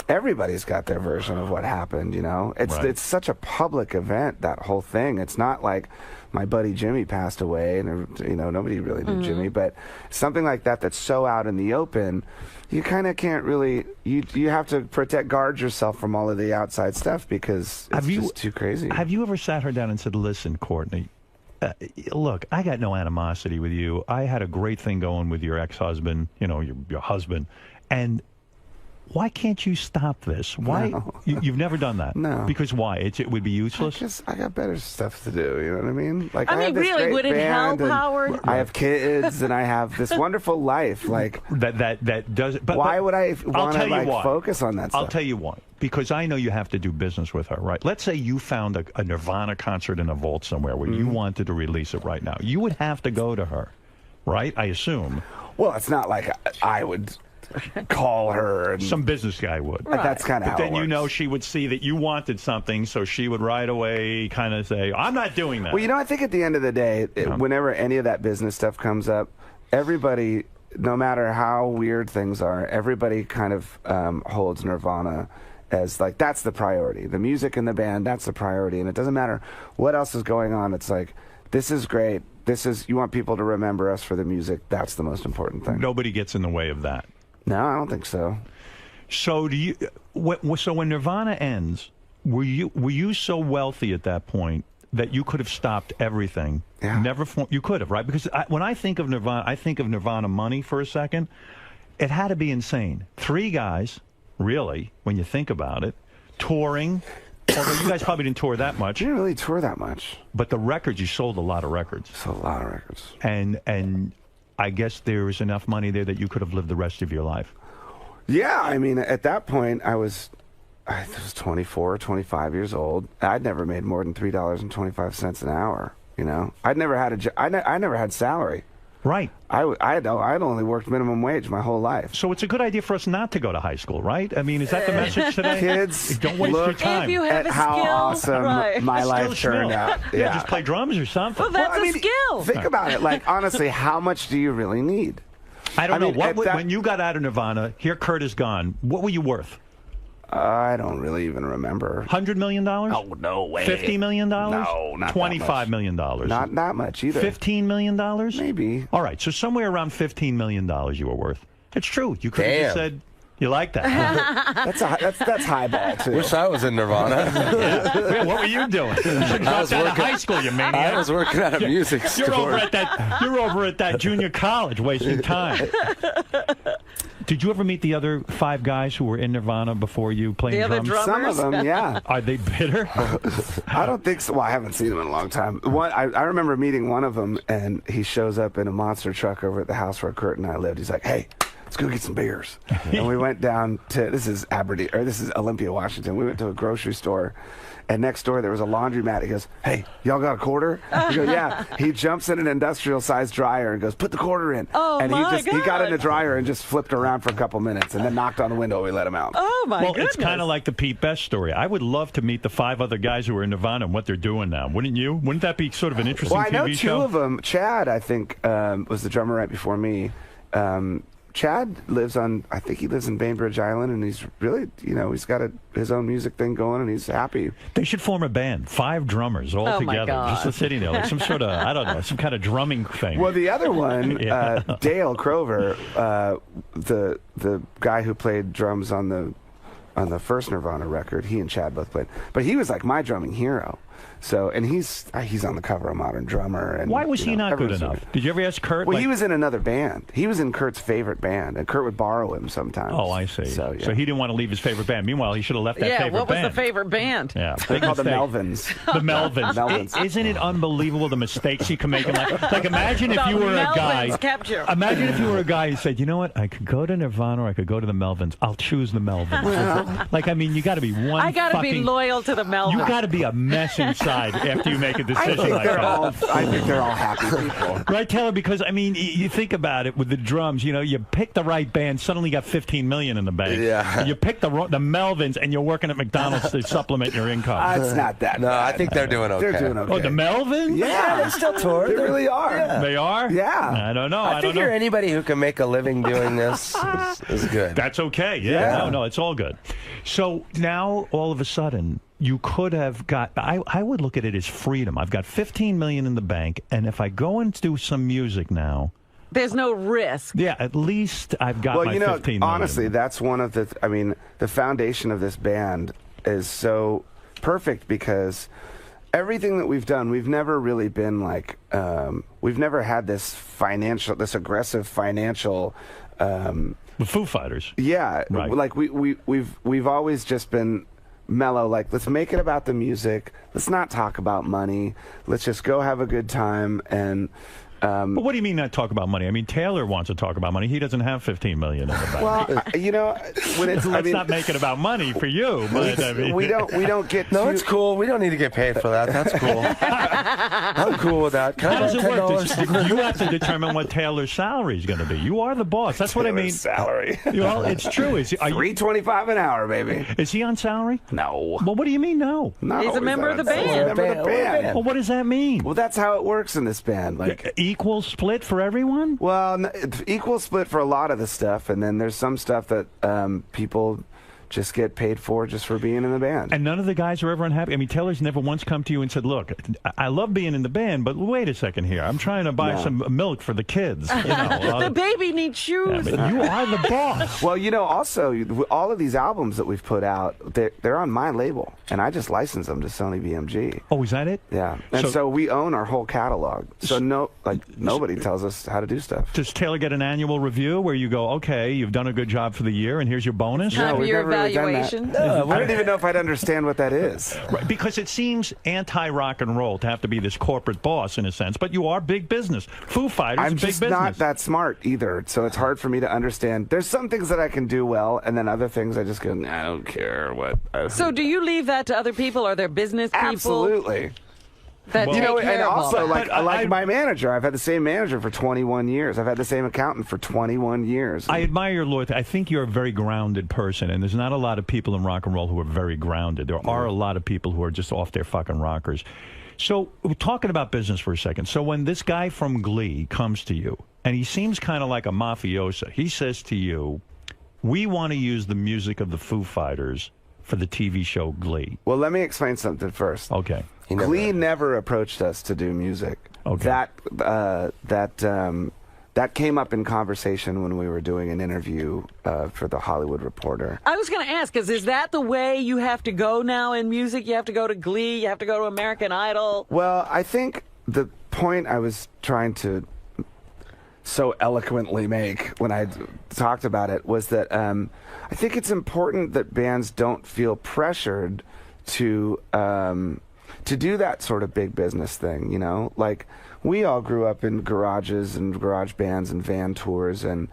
everybody's got their version of what happened, you know? It's such a public event, that whole thing. It's not like my buddy Jimmy passed away, and, you know, nobody really knew Jimmy, but something like that that's so out in the open, you kind of can't really, you have to guard yourself from all of the outside stuff, because it's just too crazy. Have you ever sat her down and said, listen, Courtney, look, I got no animosity with you. I had a great thing going with your ex-husband, you know, your husband, and why can't you stop this? Why? No. You've never done that? No. Because why? It would be useless? I got better stuff to do, you know what I mean? Like, I mean, have this really, great would it help, band, and Howard? I have kids, and I have this wonderful life. Like that does. But why would I want to like focus on that stuff? I'll tell you why. Because I know you have to do business with her, right? Let's say you found a Nirvana concert in a vault somewhere where you wanted to release it right now. You would have to go to her, right? I assume. Well, it's not like I would call her. And some business guy would. Right. That's kind of how But then it you works. know she would see that you wanted something, so she would right away kind of say, I'm not doing that. Well, you know, I think at the end of the day, whenever any of that business stuff comes up, everybody, no matter how weird things are, everybody kind of holds Nirvana as like, that's the priority. The music and the band, that's the priority. And it doesn't matter what else is going on. It's like, this is great. You want people to remember us for the music. That's the most important thing. Nobody gets in the way of that. No, I don't think so. So do you? So when Nirvana ends, were you so wealthy at that point that you could have stopped everything? Yeah. You could have, right? Because when I think of Nirvana, I think of Nirvana money for a second. It had to be insane. 3 guys, really, when you think about it, touring. Although you guys probably didn't tour that much. We didn't really tour that much. But the records, you sold a lot of records. Sold a lot of records. And I guess there was enough money there that you could have lived the rest of your life. Yeah, I mean, at that point, I was 24, 25 years old. I'd never made more than $3.25 an hour. You know, I'd never had I never had salary. Right. I'd only worked minimum wage my whole life. So it's a good idea for us not to go to high school, right? I mean, is that the message today? Kids, don't waste your time. If you have at a how skill, awesome right. my A life skill turned schmill. out. Yeah, just play drums or something. Well, that's a skill. Think about it. Like, honestly, how much do you really need? I don't know. mean, When you got out of Nirvana, here Kurt is gone. What were you worth? I don't really even remember. $100 million? Oh, no way. $50 million? No, not $25 million. Not that much either. $15 million? Maybe. All right, so somewhere around $15 million you were worth. It's true. You could have just said, you like that. That's highball, too. Wish I was in Nirvana. Yeah, what were you doing? You should have dropped out of high school, you maniac. I was working at a music store. You're over at that junior college wasting time. Did you ever meet the other 5 guys who were in Nirvana before you playing The other drums? drummers? Some of them, yeah. Are they bitter? I don't think so. Well, I haven't seen him in a long time. I remember meeting one of them, and he shows up in a monster truck over at the house where Kurt and I lived. He's like, hey, let's go get some beers. And we went down to, this is Olympia, Washington. We went to a grocery store, and next door there was a laundromat. He goes, hey, y'all got a quarter? We go, yeah. He jumps in an industrial-sized dryer and goes, put the quarter in. Oh, and my he got in the God. dryer and just flipped around for a couple minutes and then knocked on the window. We let him out. Oh, my goodness. It's kind of like the Pete Best story. I would love to meet the 5 other guys who were in Nirvana and what they're doing now. Wouldn't you? Wouldn't that be sort of an interesting Well, I know TV 2 show? of them. Chad, I think, was the drummer right before me. Chad lives I think he lives in Bainbridge Island, and he's really, he's got his own music thing going, and he's happy. They should form a band, 5 drummers all Oh, my together, God. just sitting there, like some sort of, I don't know, some kind of drumming thing. Well, the other one, Yeah. Dale Crover, the guy who played drums on the first Nirvana record, he and Chad both played, but he was like my drumming hero. So, and he's on the cover of Modern Drummer. And why was he not good enough? Did you ever ask Kurt? Well, he was in another band. He was in Kurt's favorite band, and Kurt would borrow him sometimes. Oh, I see. So he didn't want to leave his favorite band. Meanwhile, he should have left that favorite band. Yeah, what was the favorite band? Yeah, they're called the Melvins. The Melvins. Isn't it unbelievable the mistakes you can make in life? Like, imagine if you were a guy. Imagine if you were a guy who said, you know what, I could go to Nirvana or I could go to the Melvins. I'll choose the Melvins. Well, like, I mean, you got to be one. I got to be loyal to the Melvins. You got to be a mess inside after you make a decision like that. I think they're all happy people. Right, Taylor? Because, I mean, you think about it with the drums, you know, you pick the right band, suddenly you got $15 million in the bank. Yeah. You pick the Melvins, and you're working at McDonald's to supplement your income. It's not that No, bad. I think they're doing okay. They're doing okay. Oh, the Melvins? Yeah, they still tour. They really are. Yeah. They are? Yeah. I don't know. I figure anybody who can make a living doing this is good. That's okay. Yeah. No, it's all good. So now, all of a sudden, you could have got, I would look at it as freedom. I've got $15 million in the bank, and if I go and do some music now, there's no risk. Yeah, at least I've got my $15 million. Honestly, that's one of the, I mean, the foundation of this band is so perfect because everything that we've done, we've never really been like, we've never had this aggressive financial, the Foo Fighters. Yeah, right. Like we've always just been mellow. Like, let's make it about the music. Let's not talk about money. Let's just go have a good time. And but what do you mean not talk about money? I mean, Taylor wants to talk about money. He doesn't have $15 million in the bank. Well, you know, when it's, let's not make it about money for you. But I mean, we don't get. No, it's cool. We don't need to get paid for that. That's cool. I'm cool with that. How does it work? You have to determine what Taylor's salary is going to be. You are the boss. That's what I mean. Salary. Well, it's true. Is he, $3.25 an hour, baby. Is he on salary? No. Well, what do you mean no? He's a member of the band. He's a member of the band. Well, what does that mean? Well, that's how it works in this band. Like equal split for everyone? Well, equal split for a lot of the stuff, and then there's some stuff that people just get paid for just for being in the band. And none of the guys are ever unhappy? I mean, Taylor's never once come to you and said, look, I love being in the band, but wait a second here. I'm trying to buy some milk for the kids. You know, the baby needs shoes. Yeah, but you are the boss. Well, you know, also, all of these albums that we've put out, they're on my label, and I just license them to Sony BMG. Oh, is that it? Yeah. And so we own our whole catalog. So nobody tells us how to do stuff. Does Taylor get an annual review where you go, okay, you've done a good job for the year, and here's your bonus? No, we've never really done that. No, I don't even know if I'd understand what that is. Right, because it seems anti-rock and roll to have to be this corporate boss in a sense, but you are big business. Foo Fighters I'm big just business. not that smart either, so it's hard for me to understand. There's some things that I can do well, and then other things I just go, I don't care what. So do you leave that to other people? Are there business people? Absolutely. That you know, take care and of also all that. like my manager. I've had the same manager for 21 years. I've had the same accountant for 21 years. I admire your loyalty. I think you're a very grounded person, and there's not a lot of people in rock and roll who are very grounded. There are a lot of people who are just off their fucking rockers. So, we're talking about business for a second. So, when this guy from Glee comes to you, and he seems kind of like a mafioso, he says to you, we want to use the music of the Foo Fighters for the TV show Glee. Well, let me explain something first. Okay. Glee never approached us to do music. Okay. That came up in conversation when we were doing an interview for the Hollywood Reporter. I was going to ask, is that the way you have to go now in music? You have to go to Glee, you have to go to American Idol? Well, I think the point I was trying to so eloquently make when I talked about it was that I think it's important that bands don't feel pressured to do that sort of big business thing, you know? Like, we all grew up in garages and garage bands and van tours, and,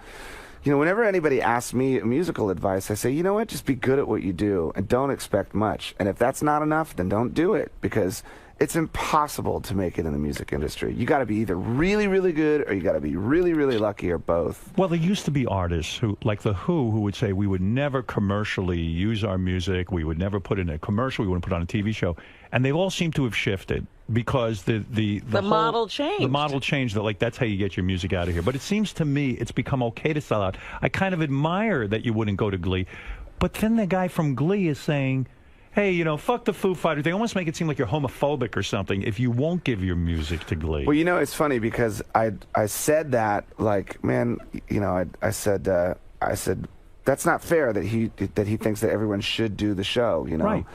you know, whenever anybody asks me musical advice, I say, you know what, just be good at what you do and don't expect much. And if that's not enough, then don't do it, because it's impossible to make it in the music industry. You got to be either really, really good or you got to be really, really lucky, or both. Well, there used to be artists who, like The Who, who would say we would never commercially use our music, we would never put in a commercial, we wouldn't put on a TV show, and they all seem to have shifted because the model changed. The model changed. That, like, that's how you get your music out of here. But it seems to me it's become okay to sell out. I kind of admire that you wouldn't go to Glee, but then the guy from Glee is saying, hey, you know, fuck the Foo Fighters. They almost make it seem like you're homophobic or something if you won't give your music to Glee. Well, you know, it's funny because I said that, like, man, you know, I said that's not fair that he thinks that everyone should do the show, you know. Right.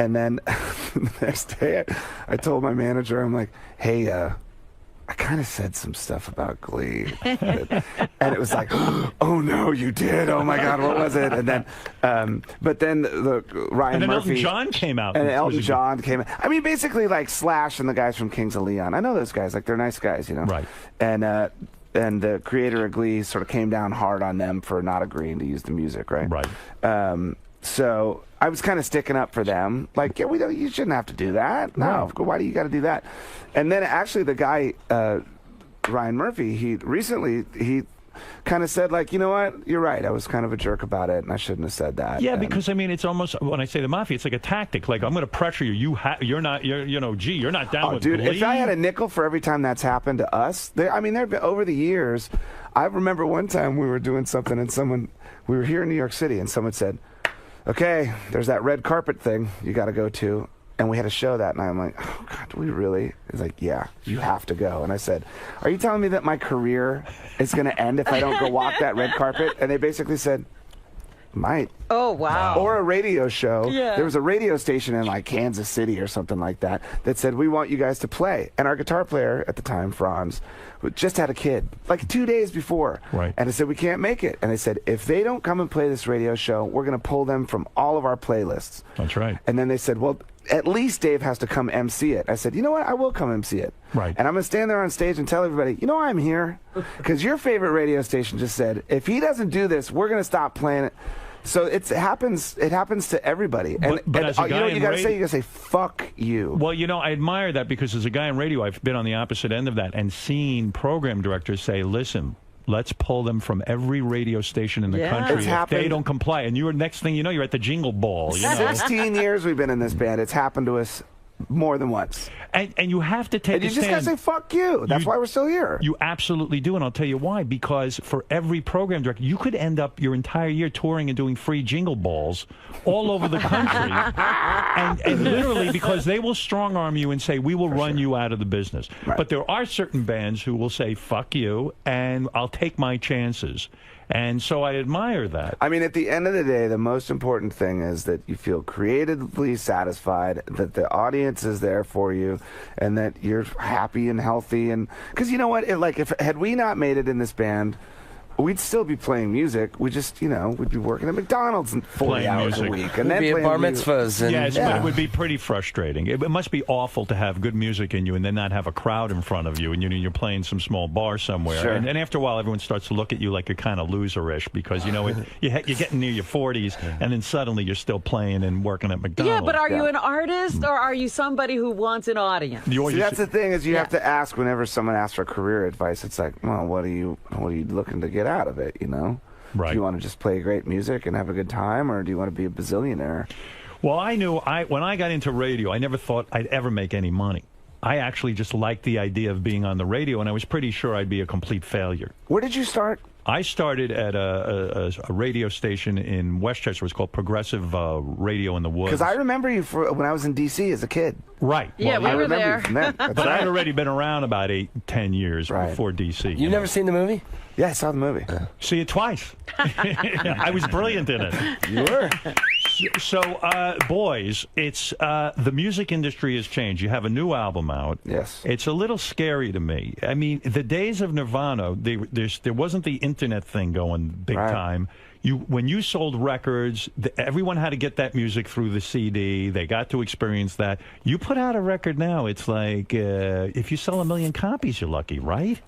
And then the next day, I told my manager, I'm like, hey, I kind of said some stuff about Glee. And it was like, oh no, you did. Oh my God, what was it? And then, but then the Ryan and then Murphy. Elton John came out. And Elton John came out. I mean, basically like Slash and the guys from Kings of Leon. I know those guys. Like, they're nice guys, you know? Right. And the creator of Glee sort of came down hard on them for not agreeing to use the music, right? Right. So I was kind of sticking up for them. Like, yeah, you shouldn't have to do that. No, why do you got to do that? And then actually the guy, Ryan Murphy, he kind of said, like, you know what, you're right, I was kind of a jerk about it, and I shouldn't have said that. Yeah, because I mean, it's almost, when I say the mafia, it's like a tactic. Like, I'm going to pressure you. You're not down with dude, Glee. if I had a nickel for every time that's happened to us, over the years, I remember one time we were doing something, and we were here in New York City, and someone said, okay, there's that red carpet thing you got to go to. And we had a show that night. I'm like, oh, God, do we really? He's like, yeah, you have to go. And I said, are you telling me that my career is going to end if I don't go walk that red carpet? And they basically said, might. Oh, wow. Or a radio show. Yeah. There was a radio station in like Kansas City or something like that said, we want you guys to play. And our guitar player at the time, Franz, just had a kid like 2 days before. Right. And I said, we can't make it. And they said, if they don't come and play this radio show, we're going to pull them from all of our playlists. That's right. And then they said, well, at least Dave has to come MC it. I said, you know what? I will come MC it. Right. And I'm going to stand there on stage and tell everybody, you know, I'm here because your favorite radio station just said, if he doesn't do this, we're going to stop playing it. So it happens to everybody. And, but as a guy you know what you in got to say? radio- You got to say, fuck you. Well, you know, I admire that because as a guy in radio, I've been on the opposite end of that and seen program directors say, listen, let's pull them from every radio station in the country It's if happened. they don't comply. And next thing you know, you're at the Jingle Ball. You know? 16 years we've been in this band. It's happened to us more than once. And you have to take And you a just got stand. to say, fuck you. That's why we're still here. You absolutely do, and I'll tell you why. Because for every program director, you could end up your entire year touring and doing free Jingle Balls all over the country. and literally, because they will strong-arm you and say, we will run you out of the business. Right. But there are certain bands who will say, fuck you, and I'll take my chances. And so I admire that. I mean, at the end of the day, the most important thing is that you feel creatively satisfied, that the audience is there for you, and that you're happy and healthy. And because you know what, had we not made it in this band, we'd still be playing music. We just, we'd be working at McDonald's 40 Playing hours music. a week, We'd and then be at playing bar music. mitzvahs. And, Yes, but it would be pretty frustrating. It must be awful to have good music in you and then not have a crowd in front of you, and you're playing some small bar somewhere. Sure. And after a while, everyone starts to look at you like you're kind of loserish because you're getting near your 40s, and then suddenly you're still playing and working at McDonald's. Yeah, but are you an artist or are you somebody who wants an audience? See, that's the thing is you have to ask whenever someone asks for career advice. It's like, well, what are you looking to get out of it? Right. Do you want to just play great music and have a good time, or do you want to be a bazillionaire? Well, I knew when I got into radio, I never thought I'd ever make any money. I actually just liked the idea of being on the radio, and I was pretty sure I'd be a complete failure. Where did you start? I started at a radio station in Westchester. It was called Progressive Radio in the Woods. Because I remember you when I was in D.C. as a kid. Right. Yeah, Well, we were remember there. you from then. That's But I right. had already been around about 8-10 years before D.C. You've never seen the movie? Yeah, I saw the movie. See it twice. I was brilliant in it. You were. So, boys, it's the music industry has changed. You have a new album out. Yes. It's a little scary to me. I mean, the days of Nirvana, there wasn't the internet thing going big time. When you sold records, everyone had to get that music through the CD. They got to experience that. You put out a record now, it's like if you sell 1 million copies, you're lucky, right?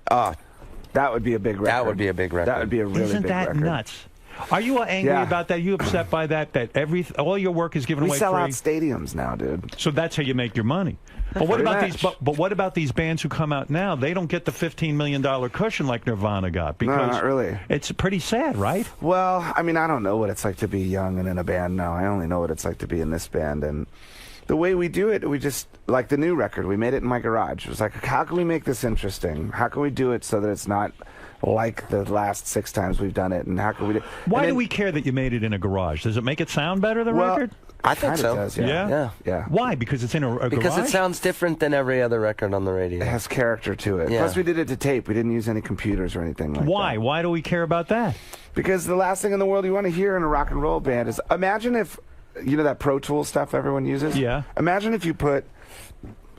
That would be a big record. That would be a big record. That would be a really Isn't big that record. nuts? Are you angry about that? Are you upset by that? That all your work is given We away sell free? out stadiums now, dude. So that's how you make your money. But what about these? But what about these bands who come out now? They don't get the $15 million cushion like Nirvana got. Because No, not really. It's pretty sad, right? Well, I mean, I don't know what it's like to be young and in a band now. I only know what it's like to be in this band. And the way we do it, we just, like the new record, we made it in my garage. It was like, how can we make this interesting? How can we do it so that it's not like the last 6 times we've done it? And how can we do Why do we care that you made it in a garage? Does it make it sound better, the record? I think so. Does, Yeah? Yeah. Why? Because it's in a Because garage? it sounds different than every other record on the radio. It has character to it. Yeah. Plus, we did it to tape. We didn't use any computers or anything like that. Why? Why do we care about that? Because the last thing in the world you want to hear in a rock and roll band is, imagine if you know that Pro Tools stuff everyone uses? Yeah. Imagine if you put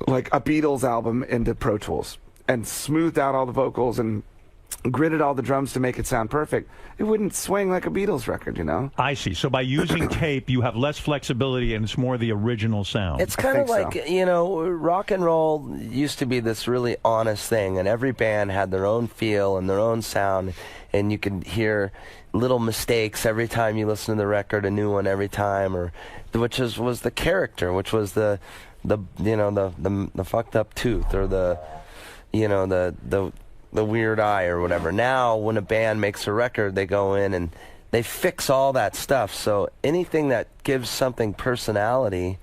like a Beatles album into Pro Tools and smoothed out all the vocals and gridded all the drums to make it sound perfect. It wouldn't swing like a Beatles record, you know? I see. So by using tape, you have less flexibility and it's more the original sound. It's kind of like, you know, rock and roll used to be this really honest thing, and every band had their own feel and their own sound, and you could hear little mistakes every time you listen to the record, a new one every time, or which was the character, which was the you know, the fucked up tooth, or the, you know, the weird eye or whatever. Now, when a band makes a record, they go in and they fix all that stuff. So anything that gives something personality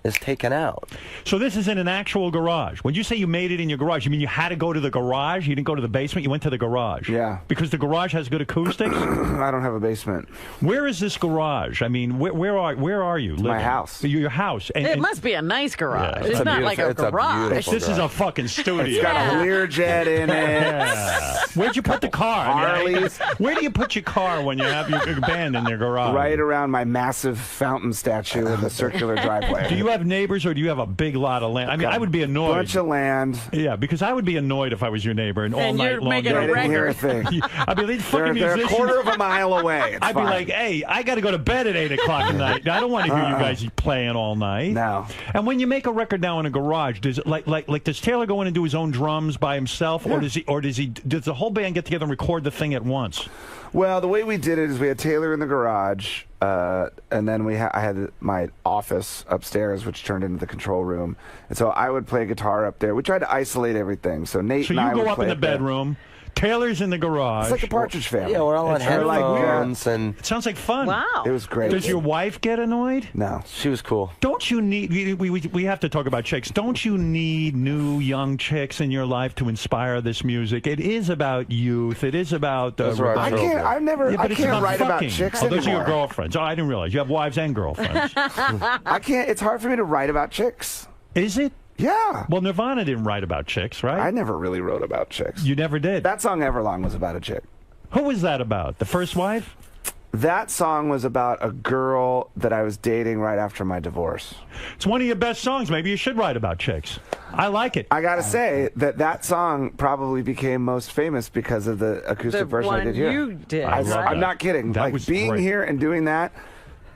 is taken out. So this is in an actual garage. When you say you made it in your garage, you mean you had to go to the garage? You didn't go to the basement? You went to the garage? Yeah. Because the garage has good acoustics? I don't have a basement. Where is this garage? I mean, where are you living? My house. Your house. It must be a nice garage. Yeah, it's not like a garage. This is a fucking studio. It's got a Learjet in it. Yeah. Where'd you put the car? Harleys. Where do you put your car when you have your band in their garage? Right around my massive fountain statue in the circular driveway. Do you have neighbors, or do you have a big lot of land? I mean, I would be annoyed. Bunch of land. Yeah, because I would be annoyed if I was your neighbor and all And night you're long. making a I didn't hear a thing. I'd be like, fucking They're a musicians. quarter of a mile away. It's I'd fine. be like, hey, I got to go to bed at 8 o'clock at night. I don't want to hear you guys playing all night. No. And when you make a record now in a garage, does it does Taylor go in and do his own drums by himself, or does the whole band get together and record the thing at once? Well, the way we did it is we had Taylor in the garage, and then I had my office upstairs, which turned into the control room. And so I would play guitar up there. We tried to isolate everything. So Nate and I would So you go up play in the bedroom. Taylor's in the garage. It's like the Partridge Family. Yeah, we're all on It's like headphones, and it sounds like fun. Wow. It was great. Does your wife get annoyed? No. she was cool. Don't you need, we have to talk about chicks. Don't you need new young chicks in your life to inspire this music? It is about youth. It is about Those are our I children. can't. I've never. Yeah, I but it's can't about write about fucking. chicks Oh, those are your anymore. girlfriends. Oh, I didn't realize you have wives and girlfriends. I can't. It's hard for me to write about chicks. Is it? Yeah. Well, Nirvana didn't write about chicks, right? I never really wrote about chicks. You never did. That song Everlong was about a chick. Who was that about? The first wife? That song was about a girl that I was dating right after my divorce. It's one of your best songs. Maybe you should write about chicks. I like it. I gotta say that song probably became most famous because of the acoustic version I did here. You did. I love that. I'm not kidding. That like was being great. here and doing that.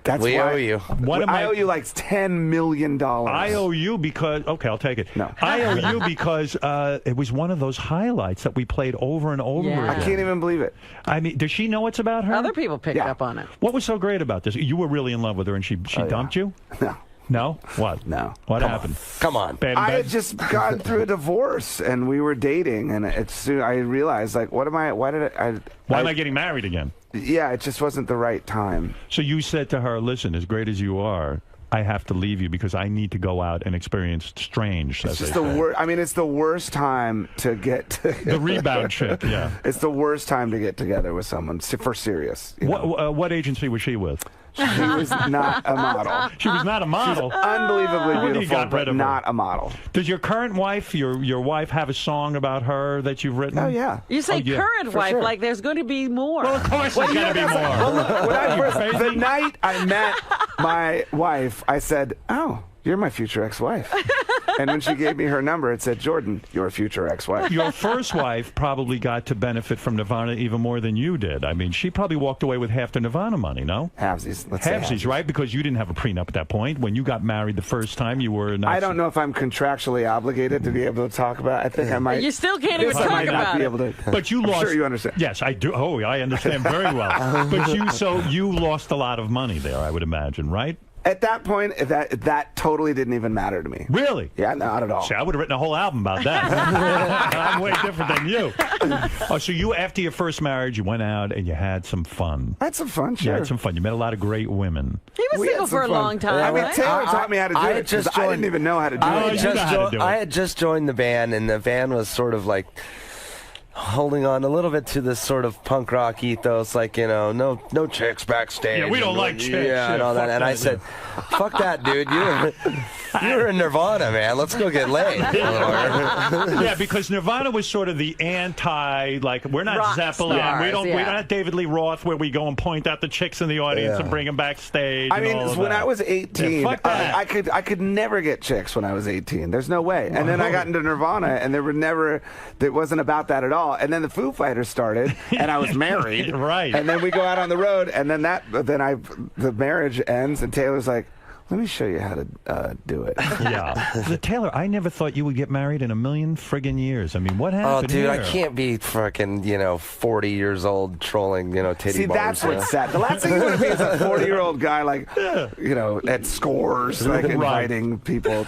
That's We why owe you. I owe you like $10 million. I owe you because, okay, I'll take it. No. I owe you because it was one of those highlights that we played over and over Yeah. again. I can't even believe it. I mean, does she know it's about her? Other people picked Yeah. up on it. What was so great about this? You were really in love with her and she dumped you? No. No? What? No. What happened? Come on. Bad in I bed? had just gone through a divorce and we were dating, and I realized, like, why am I getting married again? Yeah, it just wasn't the right time. So you said to her, listen, as great as you are, I have to leave you because I need to go out and experience strange. It's just the worst. I mean, it's the worst time to get to The rebound chick, yeah. It's the worst time to get together with someone for serious. You know? What agency was she with? She was not a model. She was not a model. She was unbelievably When you beautiful, got rid but of her? not a model. Does your current wife, your wife, have a song about her that you've written? Oh, yeah. You say yeah. current For wife, sure. like there's going to be more. Well, of course there's going to be more. When I You first, crazy? the night I met my wife, I said, "Oh, you're my future ex-wife." And when she gave me her number, it said, "Jordan, your future ex-wife." Your first wife probably got to benefit from Nirvana even more than you did. I mean, she probably walked away with half the Nirvana money, no? Halvesies. Let's say Halvesies, right? Because you didn't have a prenup at that point. When you got married the first time, you were not... I don't know if I'm contractually obligated to be able to talk about. I think I might. You still can't even I talk might not about be it. able to. But you I'm lost... sure you understand. Yes, I do. Oh, I understand very well. But you lost a lot of money there, I would imagine, right? At that point, that totally didn't even matter to me. Really? Yeah, not at all. See, I would have written a whole album about that. I'm way different than you. Oh, so you, after your first marriage, you went out and you had some fun. I had some fun, You sure. had some fun. You met a lot of great women. He was We had single some for a fun. long time. I mean, right? Taylor taught me how to do I it had just because I didn't joined- even know how to do I it. had, you just know how to do it. I had just joined the band, and the band was sort of like, holding on a little bit to this sort of punk rock ethos, like, you know, no chicks backstage. Yeah, we don't like chicks. Yeah, and all that. And I said, fuck that, dude. You're in Nirvana, man. Let's go get laid. Yeah, because Nirvana was sort of the anti, like, we're not Rock Zeppelin. stars, we don't have David Lee Roth where we go and point out the chicks in the audience and bring them backstage. I mean, when I was 18, fuck that. I could never get chicks when I was 18. There's no way. And then I got into Nirvana, and it wasn't about that at all. And then the Foo Fighters started, and I was married. Right. And then we go out on the road, and then the marriage ends, and Taylor's like, let me show you how to do it. Yeah. Taylor, I never thought you would get married in a million friggin' years. I mean, what happened? Oh, dude, here? I can't be fucking, 40 years old trolling, titty See, bars. that's what's sad. The last thing you want to be is a 40-year-old guy, like, at Scores, like, inviting people,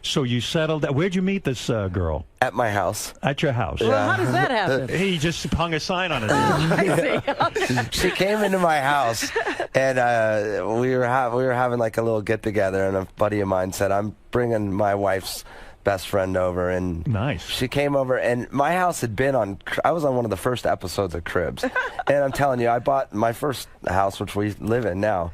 So you settled. Where'd you meet this girl? At my house. At your house. Well, how does that happen? He just hung a sign on it. I see. She came into my house, and we were having like a little get together, and a buddy of mine said, "I'm bringing my wife's best friend over," and nice. She came over, and my house had been on. I was on one of the first episodes of Cribs, and I'm telling you, I bought my first house, which we live in now,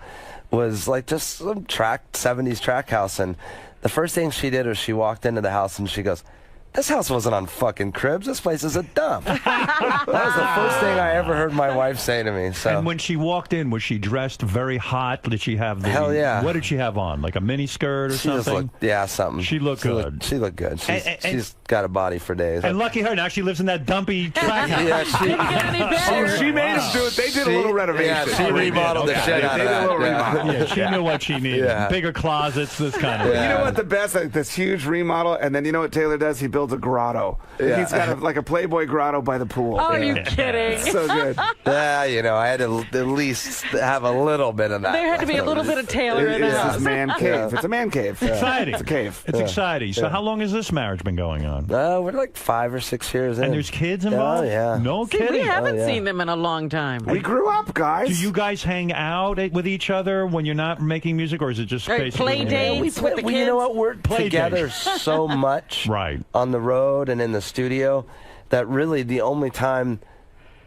was like just some 70s track house, and the first thing she did was she walked into the house and she goes, "This house wasn't on fucking Cribs. This place is a dump." That was the first thing I ever heard my wife say to me. So. And when she walked in, was she dressed very hot? Did she have the... Hell yeah. What did she have on? Like a mini skirt or She something? just looked, something. She looked good. She looked good. She's got a body for days. And lucky her, now she lives in that dumpy track house. Yeah, she made us do it. They did a little renovation. Yeah, she remodeled the shit out of that. Yeah, she knew what she needed. Yeah. Bigger closets, this kind of thing. You know what the best? Like, this huge remodel, and then you know what Taylor does? He builds a grotto. Yeah. He's got like a Playboy grotto by the pool. Oh, are you kidding? So good. Yeah, I had to at least have a little bit of that. There had to be a little bit of Taylor in the It's house. his man cave. It's a man cave. It's exciting. It's a cave. It's exciting. So how long has this marriage been going on? We're like 5 or 6 years in. And there's kids involved? Oh, yeah. No See, kidding. we haven't seen them in a long time. We grew up, guys. Do you guys hang out with each other when you're not making music, or is it just basically... play dates with the kids? You know what? We're together dates. so much on the road and in the studio that really the only time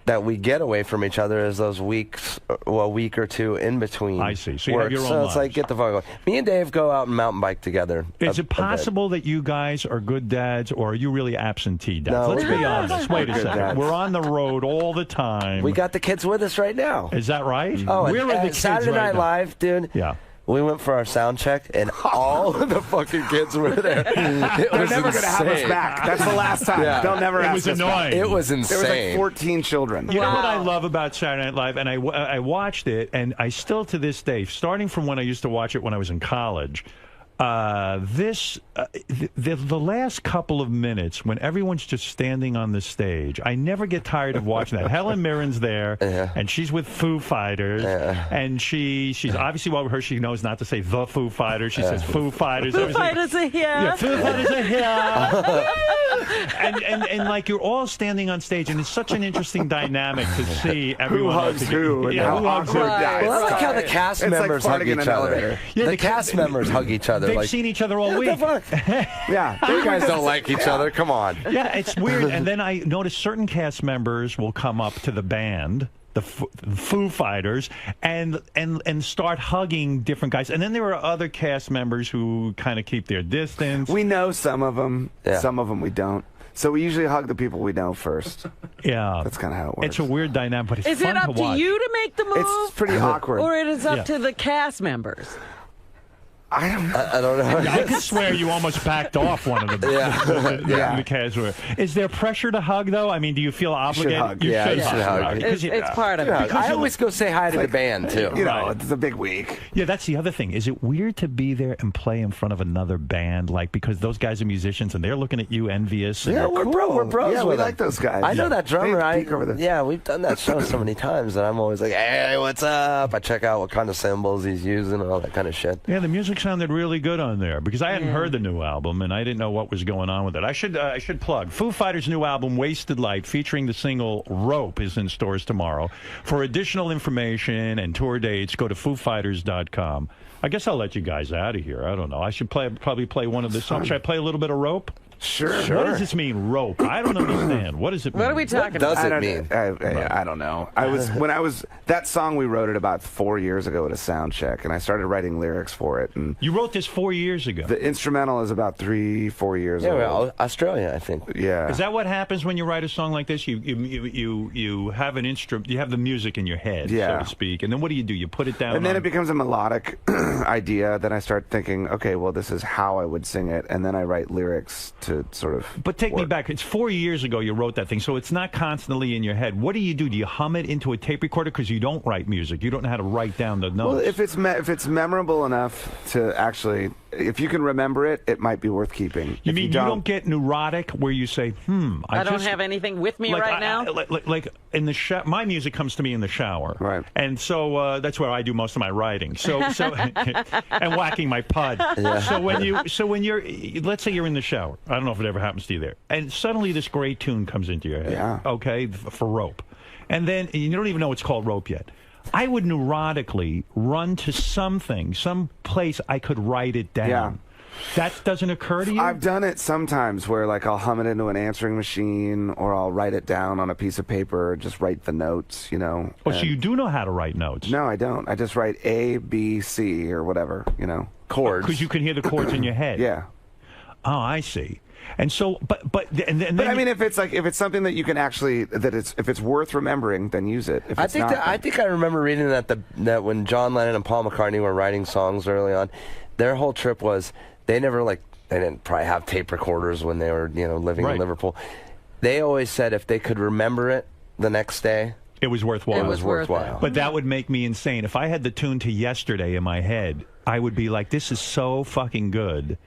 that we get away from each other is those weeks, well, a week or two in between. I see. So you work. have your own So it's lives. like, get the fuck away. Me and Dave go out and mountain bike together. Is it possible that you guys are good dads, or are you really absentee dads? No, Let's we're be good honest. Wait a Good second. dads. We're on the road all the time. We got the kids with us right now. Is that right? Oh, Where and, are the kids Saturday right Night now? Live, dude. Yeah. We went for our sound check, and all of the fucking kids were there. It They're was never going to have us insane. back. That's the last time. Yeah. They'll never It ask was us annoying. back. It was There was insane. like 14 children. You know what I love about Saturday Night Live, and I watched it, and I still to this day, starting from when I used to watch it when I was in college, the last couple of minutes when everyone's just standing on the stage, I never get tired of watching that. Helen Mirren's there, and she's with Foo Fighters, and she's obviously, well, her, she knows not to say the Foo Fighters. She says Foo Fighters. Foo Fighters are here. Yeah, Foo Fighters are here. and like you're all standing on stage, and it's such an interesting dynamic to see everyone. Who hugs who? And Yeah, how who hugs who. awkward. Yeah, Well, I it's like how the fine. cast It's like members farting hug in each an other. elevator. Yeah, The cast members hug each other. They've like, seen each other all what week. the fuck? Yeah. You guys don't like each other. Come on. Yeah, it's weird. And then I noticed certain cast members will come up to the band, the Foo Fighters, and start hugging different guys. And then there are other cast members who kind of keep their distance. We know some of them. Yeah. Some of them we don't. So we usually hug the people we know first. Yeah. That's kind of how it works. It's a weird dynamic, but it's Is fun it up to watch. to you to make the move? It's pretty awkward. Or it is up Yeah. to the cast members? I don't know. I don't know. I could swear you almost backed off one of the, the cast members. Is there pressure to hug, though? I mean, do you feel obligated? hug. You Yeah, should you should hug. right? It's, Because part of it. I always go say hi to the band, too. You know, it's a big week. Yeah, that's the other thing. Is it weird to be there and play in front of another band, like because those guys are musicians and they're looking at you envious? And Yeah, we're bros. Yeah, we with like them. those guys. I know that drummer. They peek over there. Yeah, we've done that show so many times that I'm always like, hey, what's up? I check out what kind of cymbals he's using and all that kind of shit. Yeah, the music sounded really good on there because I hadn't heard the new album and I didn't know what was going on with it. I should plug Foo Fighters' new album Wasted Light, featuring the single Rope, is in stores tomorrow. For additional information and tour dates, go to FooFighters.com. I guess I'll let you guys out of here. I don't know. I should probably play one of the songs. Should I play a little bit of Rope? Sure. What does this mean, rope? I don't understand. What does it mean? What are we talking about? Does it mean? I don't know. When I was that song, we wrote it about 4 years ago at a sound check, and I started writing lyrics for it. And you wrote this 4 years ago. The instrumental is about 3-4 years old. Well, Australia, I think. Yeah. Is that what happens when you write a song like this? You have an instrument, you have the music in your head, so to speak, and then what do? You put it down, and then it becomes a melodic idea. Then I start thinking, okay, well, this is how I would sing it, and then I write lyrics to sort of. But take me back. It's 4 years ago you wrote that thing, so it's not constantly in your head. What do? Do you hum it into a tape recorder? Because you don't write music. You don't know how to write down the notes. Well, if it's memorable enough to actually, if you can remember it, it might be worth keeping. You mean you don't get neurotic where you say, I don't have anything with me right now? Like in the shower, my music comes to me in the shower. Right. And so that's where I do most of my writing. So and whacking my pud. Yeah. So when you're, let's say you're in the shower. I don't know if it ever happens to you there. And suddenly this great tune comes into your head. Yeah. Okay, for rope. And then you don't even know it's called rope yet. I would neurotically run to something, some place I could write it down. Yeah. That doesn't occur to you? I've done it sometimes where like I'll hum it into an answering machine or I'll write it down on a piece of paper, just write the notes, you know. Oh, so you do know how to write notes? No, I don't. I just write A, B, C or whatever, you know, chords. Because you can hear the chords in your head. Yeah. Oh, I see. And so, but I mean, if it's something that you can actually, if it's worth remembering, then use it. If I it's think not, I think I remember reading that when John Lennon and Paul McCartney were writing songs early on, their whole trip was they didn't probably have tape recorders when they were living in Liverpool. They always said if they could remember it the next day, it was worthwhile. It was worthwhile. But that would make me insane. If I had the tune to Yesterday in my head, I would be like, this is so fucking good.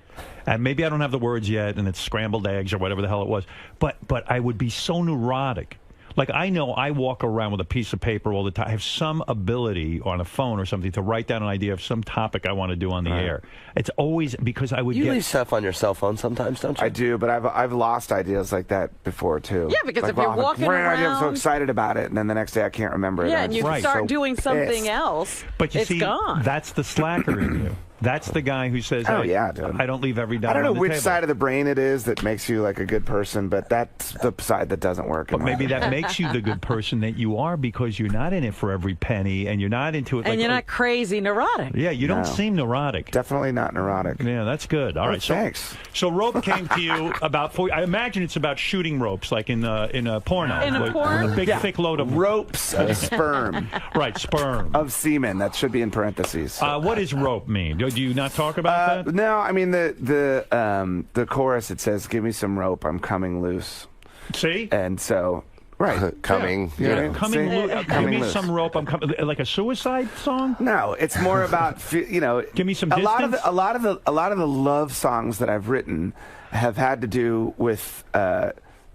And maybe I don't have the words yet, and it's scrambled eggs or whatever the hell it was. But I would be so neurotic. Like, I know I walk around with a piece of paper all the time. I have some ability on a phone or something to write down an idea of some topic I want to do on the air. It's always because I would You leave stuff on your cell phone sometimes, don't you? I do, but I've lost ideas like that before too. Yeah, because like, if you're walking around, I'm so excited about it, and then the next day I can't remember it. Yeah, and you start doing something else. But you it's see, gone. that's the slacker in you. That's the guy who says, "Oh yeah, dude. I don't leave every dollar." I don't know on the which table. side of the brain it is that makes you like a good person, but that's the side that doesn't work. But maybe that makes you the good person that you are because you're not in it for every penny, and you're not into it. And you're not crazy neurotic. Yeah, you don't seem neurotic. Definitely not neurotic. Yeah, that's good. All right, thanks. So rope came to you about 4. I imagine it's about shooting ropes, like in a porno. In a porn? A big thick load of ropes of sperm. Right, sperm of semen. That should be in parentheses. What does rope mean? Do you not talk about that? No, I mean the chorus. It says, "Give me some rope, I'm coming loose." See? And so, right, coming. Yeah. Coming loose. Give me loose. some rope. I'm coming. Like a suicide song? No, it's more about Give me some a distance. lot of the love songs that I've written have had to do with the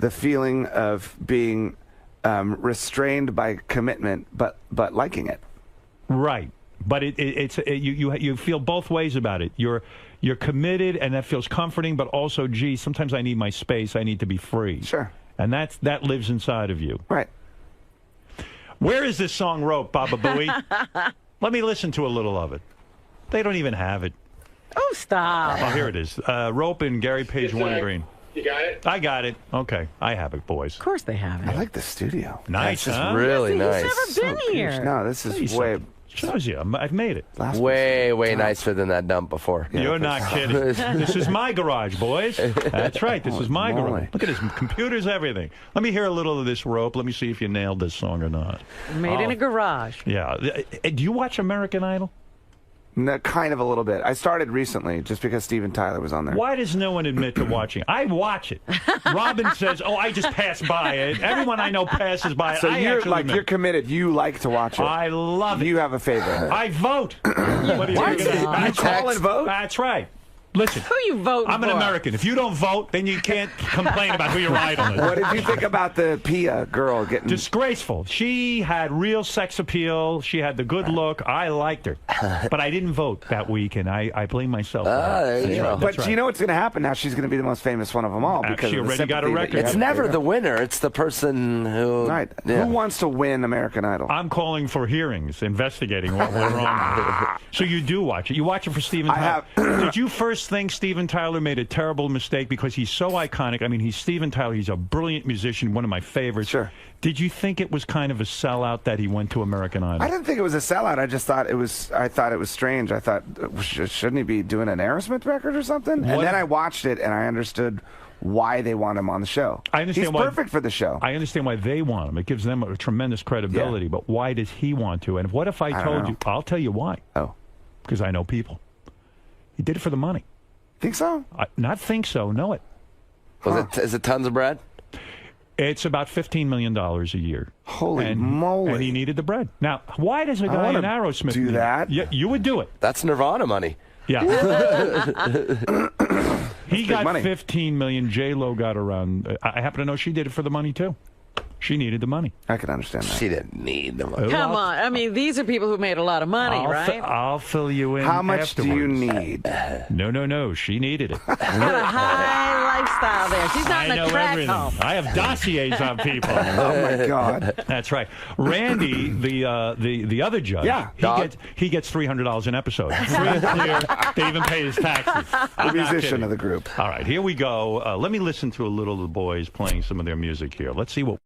feeling of being restrained by commitment, but liking it. Right. But you feel both ways about it. You're committed, and that feels comforting. But also, gee, sometimes I need my space. I need to be free. Sure. And that lives inside of you. Right. Where is this song, Rope, Baba Booey? Let me listen to a little of it. They don't even have it. Oh, stop. Oh, here it is. Rope and Gary Page, One Green. You got it? I got it. Okay, I have it, boys. Of course they have it. I like the studio. Nice, This is huh? really nice. He's never been here. No, this is Hey, way. Shows you. I've made it. Way nicer than that dump before. You're not kidding. This is my garage, boys. That's right. This is my garage. Look at this. Computers, everything. Let me hear a little of this, Rope. Let me see if you nailed this song or not. Made in a garage. Yeah. Do you watch American Idol? No, kind of a little bit. I started recently just because Steven Tyler was on there. Why does no one admit to watching? I watch it. Robin says, "Oh, I just passed by it." Everyone I know passes by it. So you're committed. You like to watch it. I love it. You have a favorite. I vote. What are you gonna- You call and vote? That's right. Listen, who you voting I'm an for? American. If you don't vote, then you can't complain about who your idol is. What did you think about the Pia girl getting disgraceful? She had real sex appeal. She had the good look. I liked her, but I didn't vote that week, and I blame myself. For that. There you go. But you know what's going to happen now? She's going to be the most famous one of them all because she of the already got a sympathy that record. you It's have. never the winner. It's the person who. Right. Yeah. Who wants to win American Idol? I'm calling for hearings, investigating what went wrong. So you do watch it. You watch it for Steven Tyler. have. Did you first almost think Steven Tyler made a terrible mistake because he's so iconic. I mean, he's Steven Tyler. He's a brilliant musician, one of my favorites. Sure. Did you think it was kind of a sellout that he went to American Idol? I didn't think it was a sellout. I just thought it was. I thought it was strange. I thought, shouldn't he be doing an Aerosmith record or something? And then I watched it and I understood why they want him on the show. I understand He's perfect for the show. I understand why they want him. It gives them a tremendous credibility. Yeah. But why does he want to? And what if I told you? I'll tell you why. Oh. Because I know people. He did it for the money. Think so? Not think so. Know it. Is it tons of bread? It's about $15 million a year. Holy moly. And he needed the bread. Now, why does a guy in Aerosmith do that? Yeah, you would do it. That's Nirvana money. Yeah. He got money. $15 million. J-Lo got around. I happen to know she did it for the money, too. She needed the money. I can understand that. She didn't need the money. Come on. I mean, these are people who made a lot of money, right? I'll fill you in. How much afterwards. do you need? No. She needed it. Got a high lifestyle there. She's not I in know a crack everything. home. I have dossiers on people. Oh my God. That's right. Randy, the other judge, he gets $300 an episode. Free and clear. They even pay his taxes. The musician of the group. All right, here we go. Let me listen to a little of the boys playing some of their music here. Let's see what.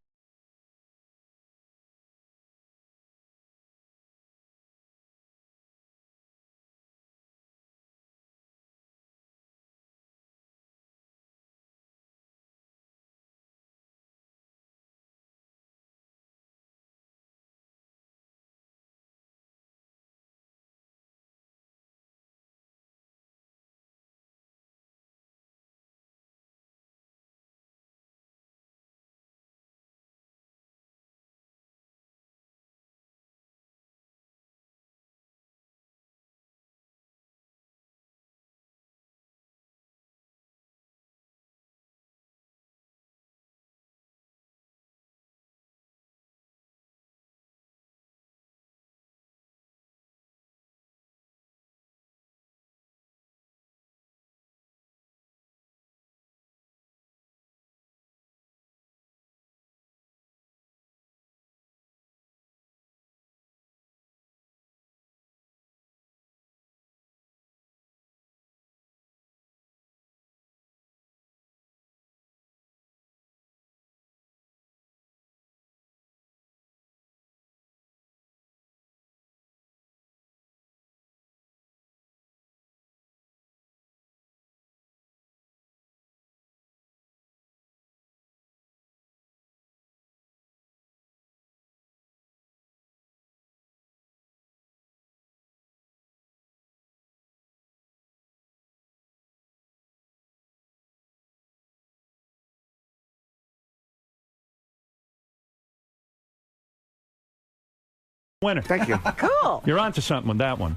Winner. Thank you. Cool. You're on to something with that one.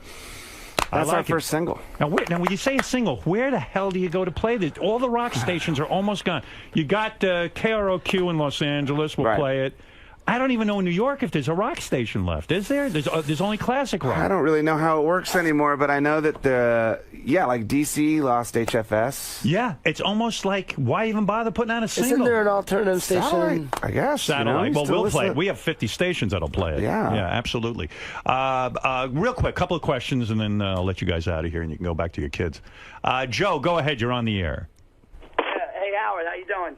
That's our first single. Now, when you say a single, where the hell do you go to play this? All the rock stations are almost gone. You got KROQ in Los Angeles. We'll play it. I don't even know in New York if there's a rock station left. Is there? There's only classic rock. I don't really know how it works anymore, but I know that like DC lost HFS. Yeah, it's almost like, why even bother putting out a single? Isn't there an alternative station? Satellite, I guess. Satellite. You know, Well, we'll play it. We have 50 stations that'll play it. Yeah. Yeah, absolutely. Real quick, couple of questions, and then I'll let you guys out of here, and you can go back to your kids. Joe, go ahead. You're on the air. Hey, Howard, how you doing?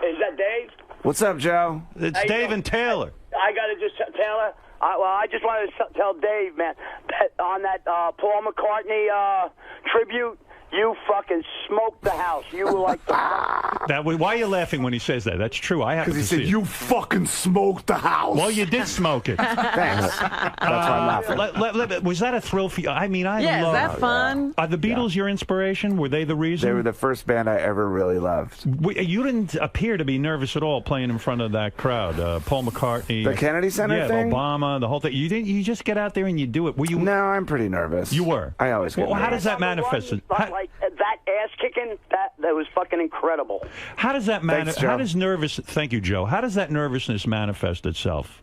Is that Dave? What's up, Joe? It's Dave and Taylor. I got to just Taylor. I just wanted to tell Dave, man, that on that Paul McCartney tribute, you fucking smoked the house. You were like the Why are you laughing when he says that? That's true. I happen to see it. You fucking smoked the house. Well, you did smoke it. Thanks. That's why I'm laughing. Was that a thrill for you? I mean, I Yeah, love. is that fun? Are the Beatles your inspiration? Were they the reason? They were the first band I ever really loved. You didn't appear to be nervous at all playing in front of that crowd. Paul McCartney, The Kennedy Center thing? Obama, the whole thing. You didn't. You just get out there and you do it. Were you? No, I'm pretty nervous. You were. I always get Well, how does nervous. that manifest? like that ass kicking. That was fucking incredible. How does that Thanks, Joe. How does Thank you, Joe. How does that nervousness manifest itself?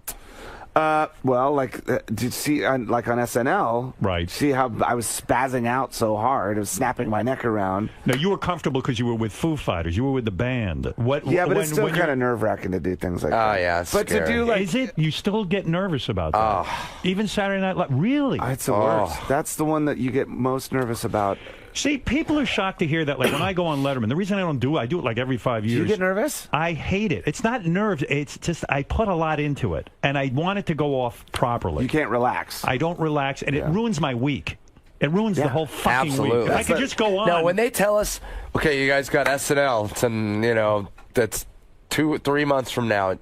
Well, like, did you see, like on SNL? Right. See how I was spazzing out so hard? I was snapping my neck around. No, you were comfortable because you were with Foo Fighters. You were with the band. Yeah, but it's still kind of nerve-wracking to do things like that. Oh, yeah, it's but scary. to do like, is it? You still get nervous about that? Even Saturday Night Live? Really? It's the worst. That's the one that you get most nervous about. See, people are shocked to hear that. Like when I go on Letterman, the reason I do it like every 5 years. Do you get nervous? I hate it. It's not nerves. It's just I put a lot into it, and I want it to go off properly. You can't relax. I don't relax, and it ruins my week. It ruins the whole fucking Absolutely. week. If I could just go on. No, when they tell us, okay, you guys got SNL, and you know that's 2-3 months from now.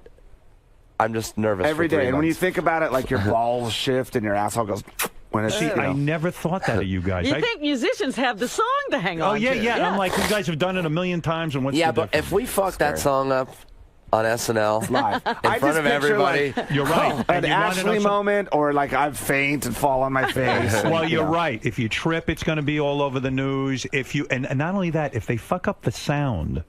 I'm just nervous every for 3 day. And when you months. think about it, like your balls shift and your asshole goes. When it's, See, I never thought that of you guys. You think musicians have the song to hang on Oh, yeah, to. yeah. And I'm like, you guys have done it a million times, and what's yeah, the but if we fuck that song up on SNL live in front of everybody, you're right. An Ashley moment, or like I faint and fall on my face. Well, you're right. If you trip, it's going to be all over the news. If you and not only that, if they fuck up the sound,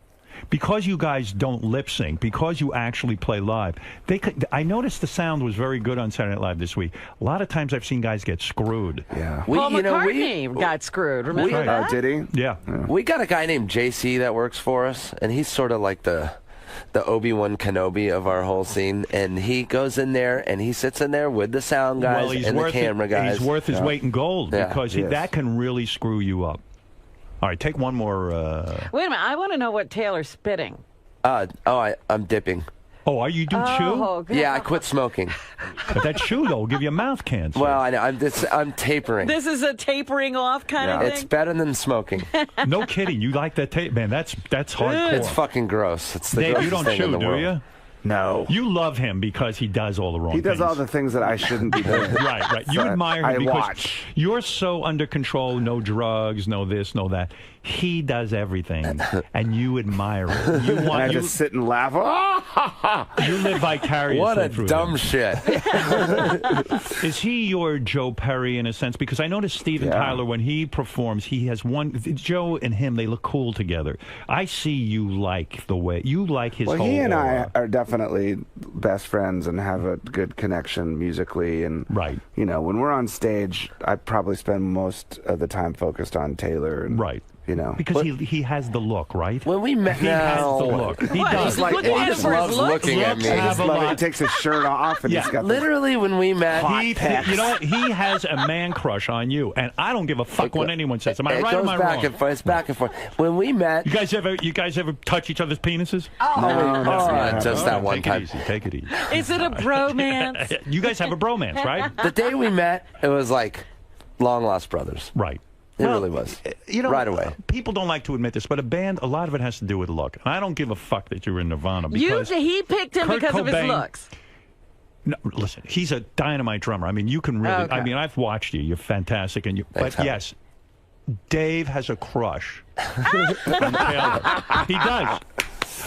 because you guys don't lip sync, because you actually play live, they could. I noticed the sound was very good on Saturday Night Live this week. A lot of times I've seen guys get screwed. Yeah. Paul McCartney got screwed. Remember that? Did he? Yeah. We got a guy named JC that works for us, and he's sort of like the Obi-Wan Kenobi of our whole scene, and he goes in there and he sits in there with the sound guys and the camera guys. He's worth his weight in gold because he is. that can really screw you up. All right, take one more. Wait a minute. I want to know what Taylor's spitting. I'm dipping. Oh, are you do chew? Yeah, I quit smoking. But that chew though will give you mouth cancer. Well, I know. I'm tapering. This is a tapering off kind of It's thing? better than smoking. No kidding. You like that tape, man? That's hardcore. It's fucking gross. It's the Dave, you grossest don't thing in chew, the do world. you? No. You love him because he does all the wrong He things. does all the things that I shouldn't be doing. Right. You So admire him I because watch. you're so under control, no drugs, no this, no that. He does everything, and you admire it. You And I want just sit and laugh. you live vicariously What a through dumb him. shit. Is he your Joe Perry in a sense? Because I noticed Steven Tyler, when he performs, he has one. Joe and him, they look cool together. I see you like the way you like his Well, whole he and aura. I are definitely best friends and have a good connection musically. And you know, when we're on stage, I probably spend most of the time focused on Taylor. And, you know, Because he has the look, right? When we met, he has the look. He What? does. He's looking at him for his looks? looking at me. Looks have a lot. He takes his shirt off and he's got Literally, when we met, You know what? He has a man crush on you, and I don't give a fuck what anyone says. Am I it right or goes am I back wrong? and forth. It's back and forth. When we met, You guys ever touch each other's penises? just that one time. Take it easy. Is it a bromance? You guys have a bromance, right? The day we met, it was like long lost brothers. Right. It really was. You know, right away. People don't like to admit this, but a band, a lot of it has to do with look. And I don't give a fuck that you're in Nirvana because He picked him Kurt because of his Cobain- looks. No, listen, he's a dynamite drummer. I mean, you can really. Okay. I mean, I've watched you. You're fantastic, and you. Thanks, but Howard. yes, Dave has a crush on Taylor. He does.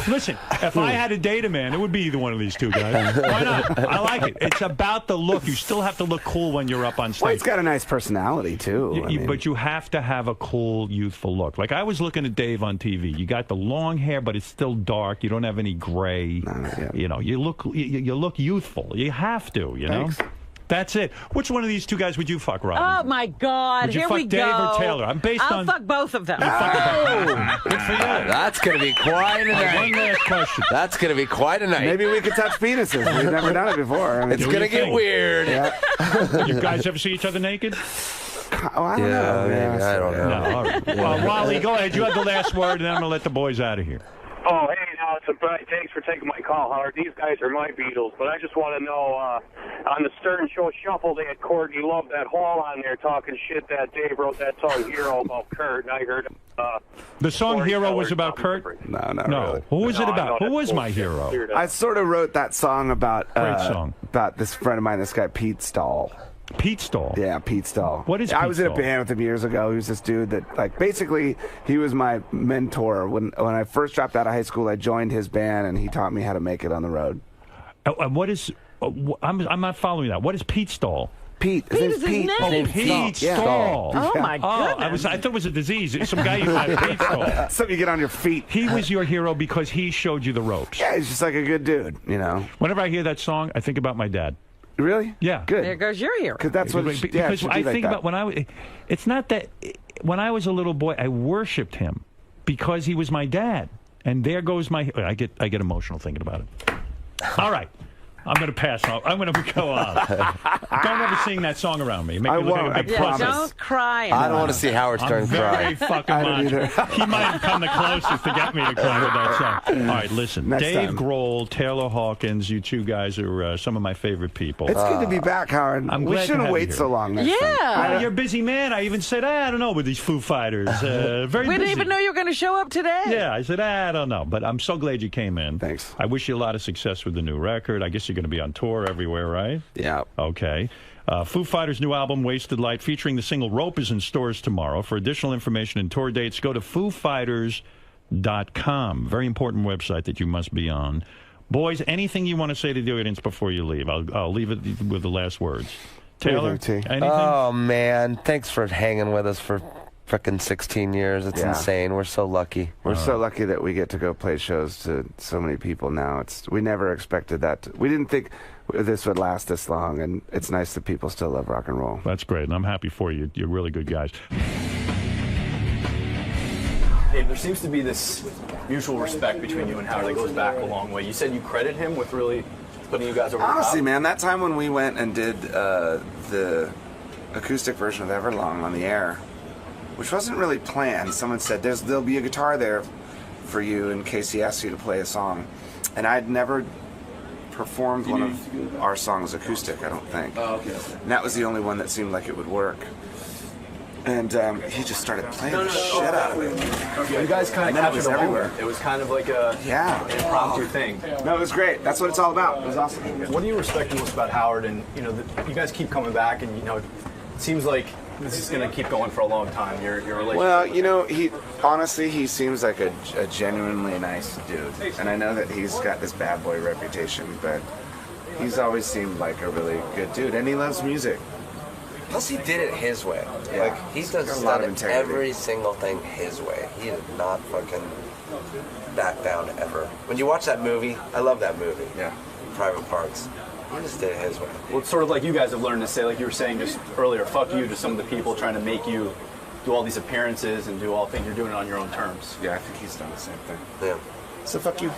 Listen, if I had to date a man, it would be either one of these two guys. Why not? I like it. It's about the look. You still have to look cool when you're up on stage. Well, he's got a nice personality too. I mean, But you have to have a cool, youthful look. Like I was looking at Dave on TV. You got the long hair, but it's still dark. You don't have any gray. You know, you look youthful. You have to. You know. That's it. Which one of these two guys would you fuck, Robin? Oh my God! Would you Here fuck we Dave go. or Taylor? I'm based I'll on. fuck both of them. Good for you. That's going to be quite a night. One last question. That's going to be quite a night. maybe we could touch penises. We've never done it before. I mean, It's going to get weird. You guys ever see each other naked? Oh, I don't know. Maybe. I don't know. No. All right. Well, Wally, go ahead. You have the last word, and then I'm going to let the boys out of here. Oh, hey, now it's thanks for taking my call, Howard. These guys are my Beatles, but I just want to know, on the Stern Show Shuffle, they had Courtney Love that Hall on there talking shit that Dave wrote that song Hero about Kurt, and I heard The song Hero was about Kurt? No, not really. Who was it No, I about? know Who that's was my bullshit. hero? I sort of wrote that song about Great song. about this friend of mine, this guy Pete Stahl. Pete Stahl? Yeah, Pete Stahl. What is I Pete was in a Stahl? band with him years ago. He was this dude that, like, basically, he was my mentor. When I first dropped out of high school, I joined his band, and he taught me how to make it on the road. And what is... I'm not following that. What is Pete Stahl? Pete. Pete is his name. Oh, Pete Stahl. Oh my goodness! I thought it was a disease. Some guy you had Pete Stahl. Something you get on your feet. He was your hero because he showed you the ropes. Yeah, he's just like a good dude, you know. Whenever I hear that song, I think about my dad. Really? Yeah. Good. There goes your hero. Because that's what. Because I think about when it's not that when I was a little boy, I worshipped him because he was my dad, and there goes my. I get emotional thinking about it. All right. I'm going to pass on. I'm going to go on. Don't ever sing that song around me. Make me look like a big puppet. Don't cry. I don't want to see Howard Stern very cry. fucking macho. He might have come the closest to get me to cry with that song. All right, listen. Next Dave time. Grohl, Taylor Hawkins, you two guys are some of my favorite people. It's good to be back, Howard. I'm We glad to shouldn't have wait you here. so long. Yeah. Well, you're a busy man. I even said, I don't know, with these Foo Fighters. Very We busy. didn't even know you were going to show up today. Yeah, I said, I don't know. But I'm so glad you came in. Thanks. I wish you a lot of success with the new record. I guess you're going to be on tour everywhere, right? Yeah. Okay. Foo Fighters' new album, Wasted Light, featuring the single Rope, is in stores tomorrow. For additional information and tour dates, go to FooFighters.com. Very important website that you must be on. Boys, anything you want to say to the audience before you leave? I'll leave it with the last words. Taylor, anything? Oh, man. Thanks for hanging with us for frickin' 16 years. It's insane. We're so lucky. We're so lucky that we get to go play shows to so many people now. We never expected that. We didn't think this would last this long, and it's nice that people still love rock and roll. That's great, and I'm happy for you. You're really good guys. Dave, there seems to be this mutual respect between you and Howard that goes back a long way. You said you credit him with really putting you guys over the top. Honestly, man, that time when we went and did the acoustic version of Everlong on the air, which wasn't really planned. Someone said, there'll be a guitar there for you in case he asks you to play a song. And I'd never performed one of our songs acoustic, I don't think. Oh, okay. And that was the only one that seemed like it would work. And he just started playing the shit out of it. You guys kind of captured was the everywhere. moment. It was kind of like an impromptu thing. No, it was great. That's what it's all about. It was awesome. What do you respect most about Howard? And you know, you guys keep coming back, and you know, it seems like this is going to keep going for a long time. Your relationship. Well, you know, he seems like a genuinely nice dude, and I know that he's got this bad boy reputation, but he's always seemed like a really good dude, and he loves music. Plus, he did it his way. Yeah. Like, he He's got a does lot of done integrity. every single thing his way. He did not fucking back down ever. When you watch that movie, I love that movie. Yeah. Private Parts. He just did it his way. Well, it's sort of like you guys have learned to say, like you were saying just earlier, fuck you to some of the people trying to make you do all these appearances and do all things. You're doing it on your own terms. Yeah, I think he's done the same thing. Yeah. So fuck you.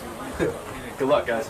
Good luck, guys.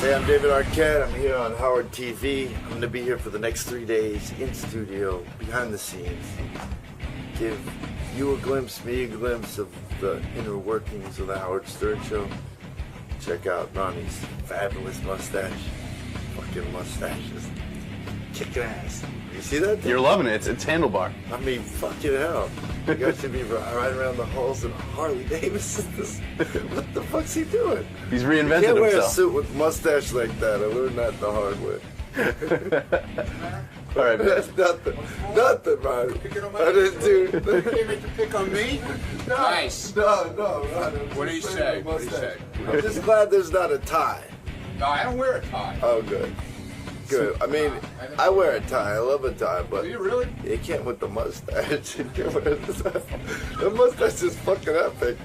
Hey, I'm David Arquette. I'm here on Howard TV. I'm going to be here for the next 3 days in studio, behind the scenes. Give you a glimpse, me a glimpse of the inner workings of the Howard Stern Show. Check out Ronnie's fabulous mustache. Fucking mustache is kicking ass. You see that thing? You're loving it. It's handlebar. I mean, fucking hell. You guys should be riding around the halls in Harley Davidson. What the fuck's he doing? He's You reinvented can't wear a himself. suit with a mustache like that. I learned that the hard way. All right, man. That's nothing, man. I didn't do. You came in to pick on me? Nice. No. What do you say? What do you say? I'm just glad there's not a tie. No, I don't wear a tie. Oh, good. Good. I mean, I wear a tie. I love a tie, but Do you really? you can't with the mustache. You can't wear the mustache is fucking epic.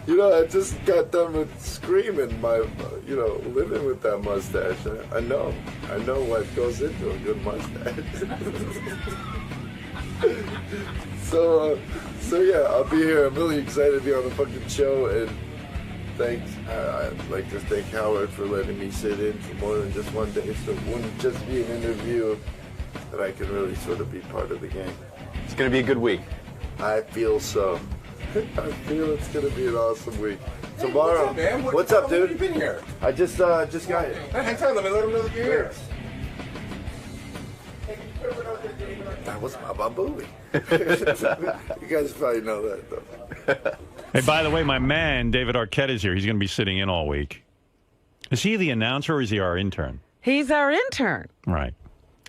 You know, I just got done with screaming my, living with that mustache. I know what goes into a good mustache. So yeah, I'll be here. I'm really excited to be on the fucking show, and thanks. I'd like to thank Howard for letting me sit in for more than just one day, so it wouldn't just be an interview, that I can really sort of be part of the game. It's going to be a good week. I feel so. I feel it's going to be an awesome week. Tomorrow. What's up, dude? You been here? I just got here. Hang tight. Let me let him know that you're here. That was my baboon. You guys probably know that, though. Hey, by the way, my man, David Arquette, is here. He's going to be sitting in all week. Is he the announcer or is he our intern? He's our intern. Right.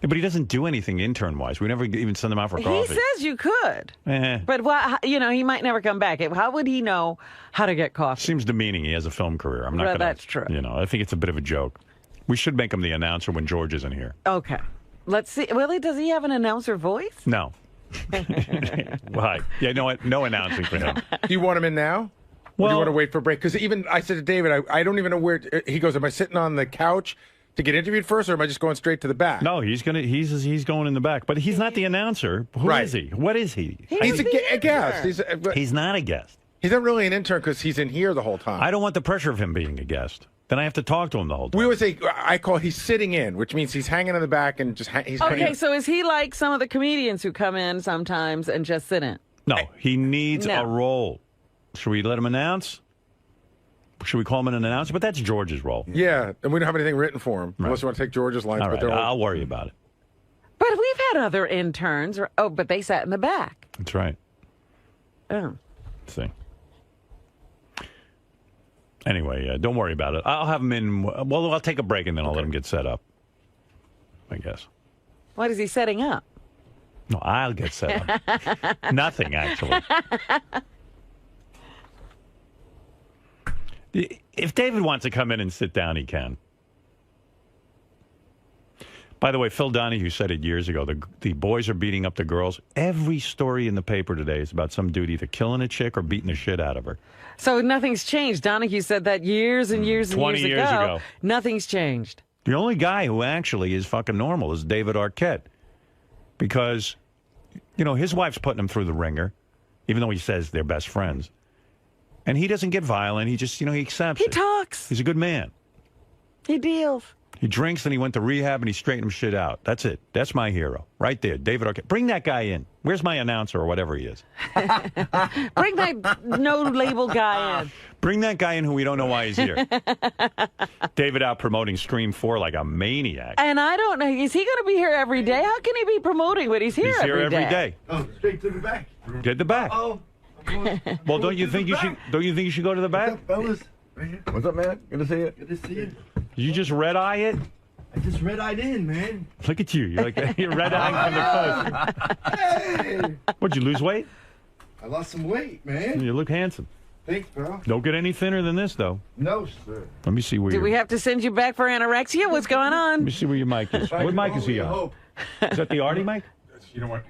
Yeah, but he doesn't do anything intern-wise. We never even send him out for He coffee. says you could. Eh. But, he might never come back. How would he know how to get coffee? Seems demeaning. He has a film career. I'm not Well, going to. that's true. I think it's a bit of a joke. We should make him the announcer when George isn't here. Okay. Let's see. Really, does he have an announcer voice? No. Why? Yeah, no announcing for him. Do you want him in now? Or do you want to wait for a break? Because even I said to David, I don't even know where. He goes, am I sitting on the couch to get interviewed first, or am I just going straight to the back? No, he's going in the back. But he's not the announcer. Who is he? What is he? He's a guest. He's not a guest. He's not really an intern because he's in here the whole time. I don't want the pressure of him being a guest. Then I have to talk to him the whole time. We always say, he's sitting in, which means he's hanging in the back and just he's Okay, so is he like some of the comedians who come in sometimes and just sit in? No, he needs a role. Should we let him announce? Should we call him an announcer? But that's George's role. Yeah, and we don't have anything written for him, unless you want to take George's lines. All right, I'll worry about it. But we've had other interns. But they sat in the back. That's right. Oh. Let's see. Anyway, don't worry about it. I'll have him in. Well, I'll take a break and then I'll let him get set up, I guess. What is he setting up? No, I'll get set up. Nothing, actually. If David wants to come in and sit down, he can. By the way, Phil Donahue said it years ago. The boys are beating up the girls. Every story in the paper today is about some dude either killing a chick or beating the shit out of her. So nothing's changed. Donahue said that years and years and 20 years ago. Nothing's changed. The only guy who actually is fucking normal is David Arquette. Because, his wife's putting him through the ringer, even though he says they're best friends. And he doesn't get violent. He just, he accepts it. He talks. He's a good man. He deals. He drinks and he went to rehab and he straightened him shit out. That's it. That's my hero. Right there. David Arquette. Bring that guy in. Where's my announcer or whatever he is? Bring that no-label guy in. Bring that guy in who we don't know why he's here. David out promoting Scream 4 like a maniac. And I don't know. Is he going to be here every day? How can he be promoting when he's here every day? Oh, straight to the back. Get the back. Oh. Well, don't you think you should go to the back? What's up, fellas? Right here. What's up, man? Good to see you. Good to see you. You just red-eye it? I just red-eyed in, man. Look at you. You're like you're red-eyeing from the close. Hey! What'd you lose weight? I lost some weight, man. You look handsome. Thanks, bro. Don't get any thinner than this, though. No, sir. Let me see where Do we have to send you back for anorexia? What's going on? Let me see where your mic is. What mic is he on? Is that the Artie mic? You know what?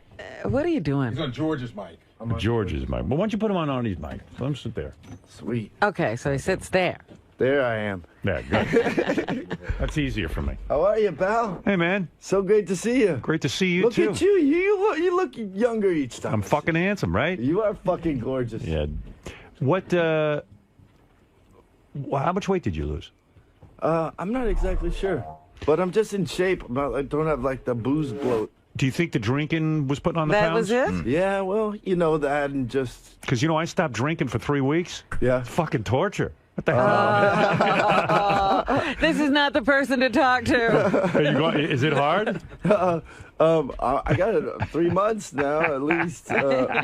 What are you doing? He's on George's mic. George's mic. Well, why don't you put him on Artie's mic? Let him sit there. Sweet. Okay, so he sits there. There I am. Yeah, good. That's easier for me. How are you, pal? Hey, man. So great to see you. Great to see you, Look too. Look at you. You look younger each time. I'm fucking handsome, right? You are fucking gorgeous. Yeah. What, how much weight did you lose? I'm not exactly sure. But I'm just in shape. I don't have, like, the booze bloat. Do you think the drinking was putting on the pounds? That was it? Yeah, well, that and just... Because, I stopped drinking for 3 weeks. Yeah. It's fucking torture. What the hell? This is not the person to talk to. Is it hard? I got it 3 months now, at least.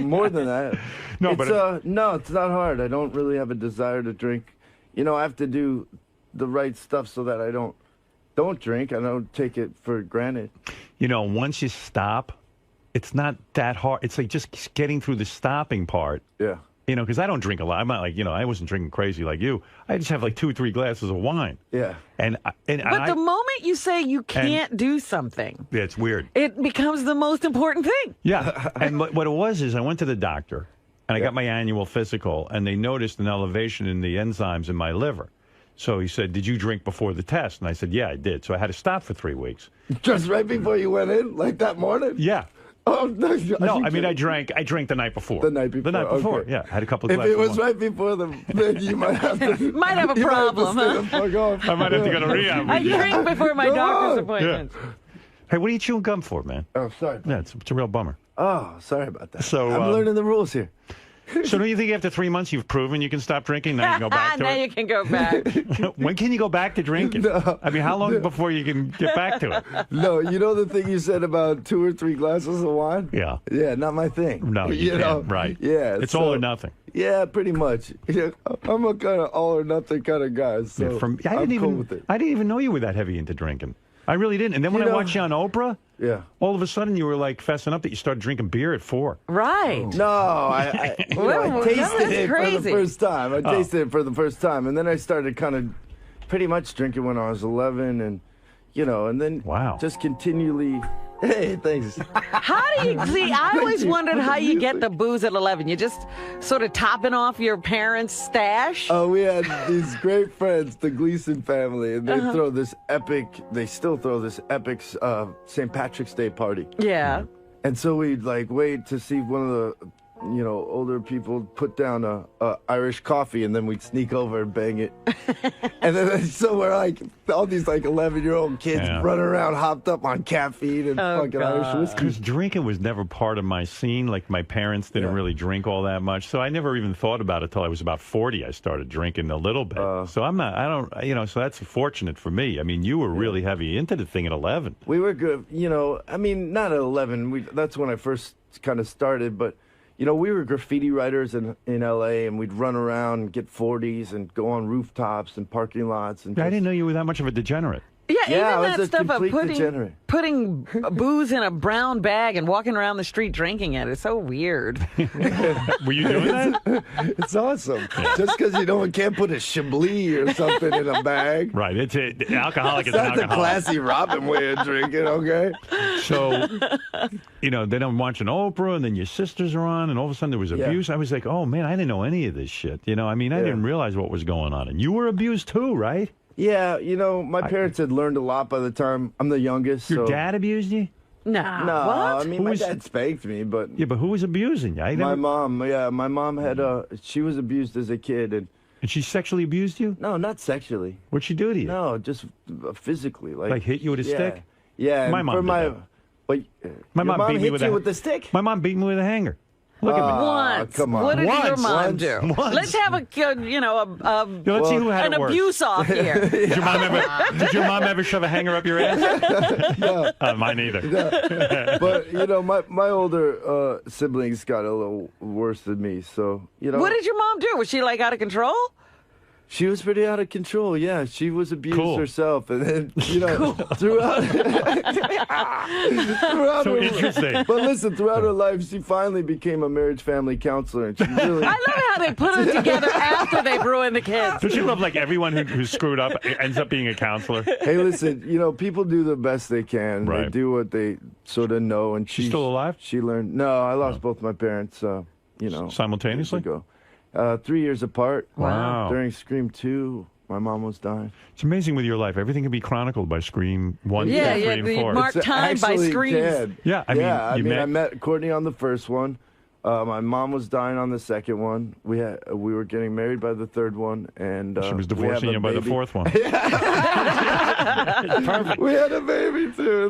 More than that. No, it's not hard. I don't really have a desire to drink. I have to do the right stuff so that I don't drink. I don't take it for granted. Once you stop, it's not that hard. It's like just getting through the stopping part. Yeah. Because I don't drink a lot. I'm not like, I wasn't drinking crazy like you. I just have like 2 or 3 glasses of wine. Yeah. But the moment you say you can't do something, yeah, it's weird. It becomes the most important thing. Yeah. And what it was is I went to the doctor and I got my annual physical and they noticed an elevation in the enzymes in my liver. So he said, did you drink before the test? And I said, yeah, I did. So I had to stop for 3 weeks. Just right before you went in? Like that morning? Yeah. Oh, no. I mean, I drank the night before. The night before? Okay. Yeah. I had a couple of If glasses. it was right before then you might have to... Might have a problem, huh? I might have to go to rehab. I drink before my doctor's appointment. Yeah. Hey, what are you chewing gum for, man? Oh, sorry. Yeah, it's a real bummer. Oh, sorry about that. So I'm learning the rules here. So don't you think after 3 months you've proven you can stop drinking? Now you can go back to now it? you can go back. When can you go back to drinking? No. I mean, how long before you can get back to it? No, you know the thing you said about 2 or 3 glasses of wine? Yeah. Yeah, not my thing. No, you can't. know? Right. Yeah. It's all or nothing. Yeah, pretty much. Yeah, I'm a kind of all or nothing kind of guy. So Yeah, I'm cool with it. I didn't even know you were that heavy into drinking. I really didn't. And then when I watched you on Oprah, all of a sudden you were like fessing up that you started drinking beer at 4. Right. No, I tasted it for the first time. I tasted it for the first time, and then I started kind of pretty much drinking when I was 11, and and then just continually. Hey, thanks. How do you see? I always wondered how you get the booze at 11. You just sort of topping off your parents' stash. Oh, we had these great friends, the @𝗏 family, and they throw this epic. They still throw this epic St. Patrick's Day party. Yeah. And so we'd like wait to see one of the older people put down a Irish coffee, and then we'd sneak over and bang it. And then so we're like all these like 11-year-old kids running around hopped up on caffeine and fucking Irish whiskey. Because drinking was never part of my scene. Like my parents didn't really drink all that much, so I never even thought about it till I was about 40. I started drinking a little bit. So so that's fortunate for me. I mean, you were really heavy into the thing at 11. We were good, I mean, not at 11. That's when I first kind of started, but. We were graffiti writers in L.A., and we'd run around and get 40s and go on rooftops and parking lots. And I didn't know you were that much of a degenerate. Yeah, I even was that a stuff of complete degenerate. putting booze in a brown bag and walking around the street drinking it. It's so weird. Were you doing that? It's awesome. Just because you can't put a Chablis or something in a bag. Right. It's alcoholic. It's not the classy Robin way of drinking, okay? So, then I'm watching Oprah, and then your sisters are on, and all of a sudden there was abuse. I was like, oh, man, I didn't know any of this shit. I didn't realize what was going on. And you were abused too, right? Yeah, my parents had learned a lot by the time I'm the youngest. Your dad abused you? No. No, What? I mean, my dad spanked me, but... Yeah, but who was abusing you? My mom, my mom had, she was abused as a kid. And she sexually abused you? No, not sexually. What'd she do to you? No, just physically. Like hit you with a stick? Yeah. My mom did that. But my mom beat me with with the stick? My mom beat me with a hanger. Look at me. Once. Come on. What did your mom Once. do? Once. Let's have Let's see who had an it worse. abuse off here. Did your mom ever shove a hanger up your ass? No. Mine either. No. But, my older siblings got a little worse than me, so, What did your mom do? Was she like out of control? She was pretty out of control, yeah. She was abused herself, and then, throughout So her, interesting. But listen, throughout her life, she finally became a marriage family counselor, and she really... I love how they put it together after they've ruined the kids. Don't you love like everyone who's screwed up ends up being a counselor? Hey, listen, people do the best they can. Right. They do what they sort of know, and She's still alive? She learned... No, I lost both my parents, Simultaneously? years ago. 3 years apart. Wow. During Scream 2, my mom was dying. It's amazing with your life. Everything can be chronicled by Scream 1, 2, 3, and 4. Mark time by screams. Can. Yeah, I met Courtney on the first one. My mom was dying on the second one. We were getting married by the third one, and she was divorcing you by the fourth one. Perfect. We had a baby too.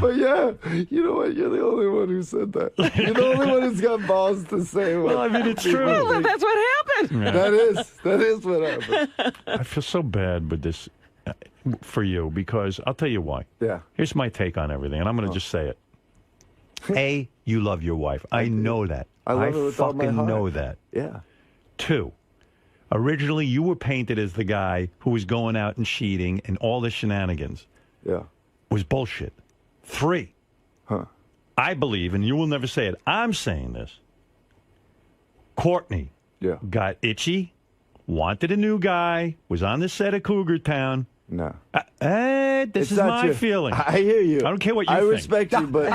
But yeah, you know what? You're the only one who said that. You're the only one who's got balls to say what. Well, I mean, it's true. Well, that's what happened. Yeah. That is what happened. I feel so bad with this for you because I'll tell you why. Yeah. Here's my take on everything, and I'm going to just say it. A, you love your wife. I know that. I love her with all my fucking heart. know that. Yeah. 2, originally you were painted as the guy who was going out and cheating and all the shenanigans. Yeah. Was bullshit. 3, I believe, and you will never say it, I'm saying this, Courtney got itchy, wanted a new guy, was on the set of Cougar Town. No. This is my feeling. I hear you. I don't care what you I think. respect you, but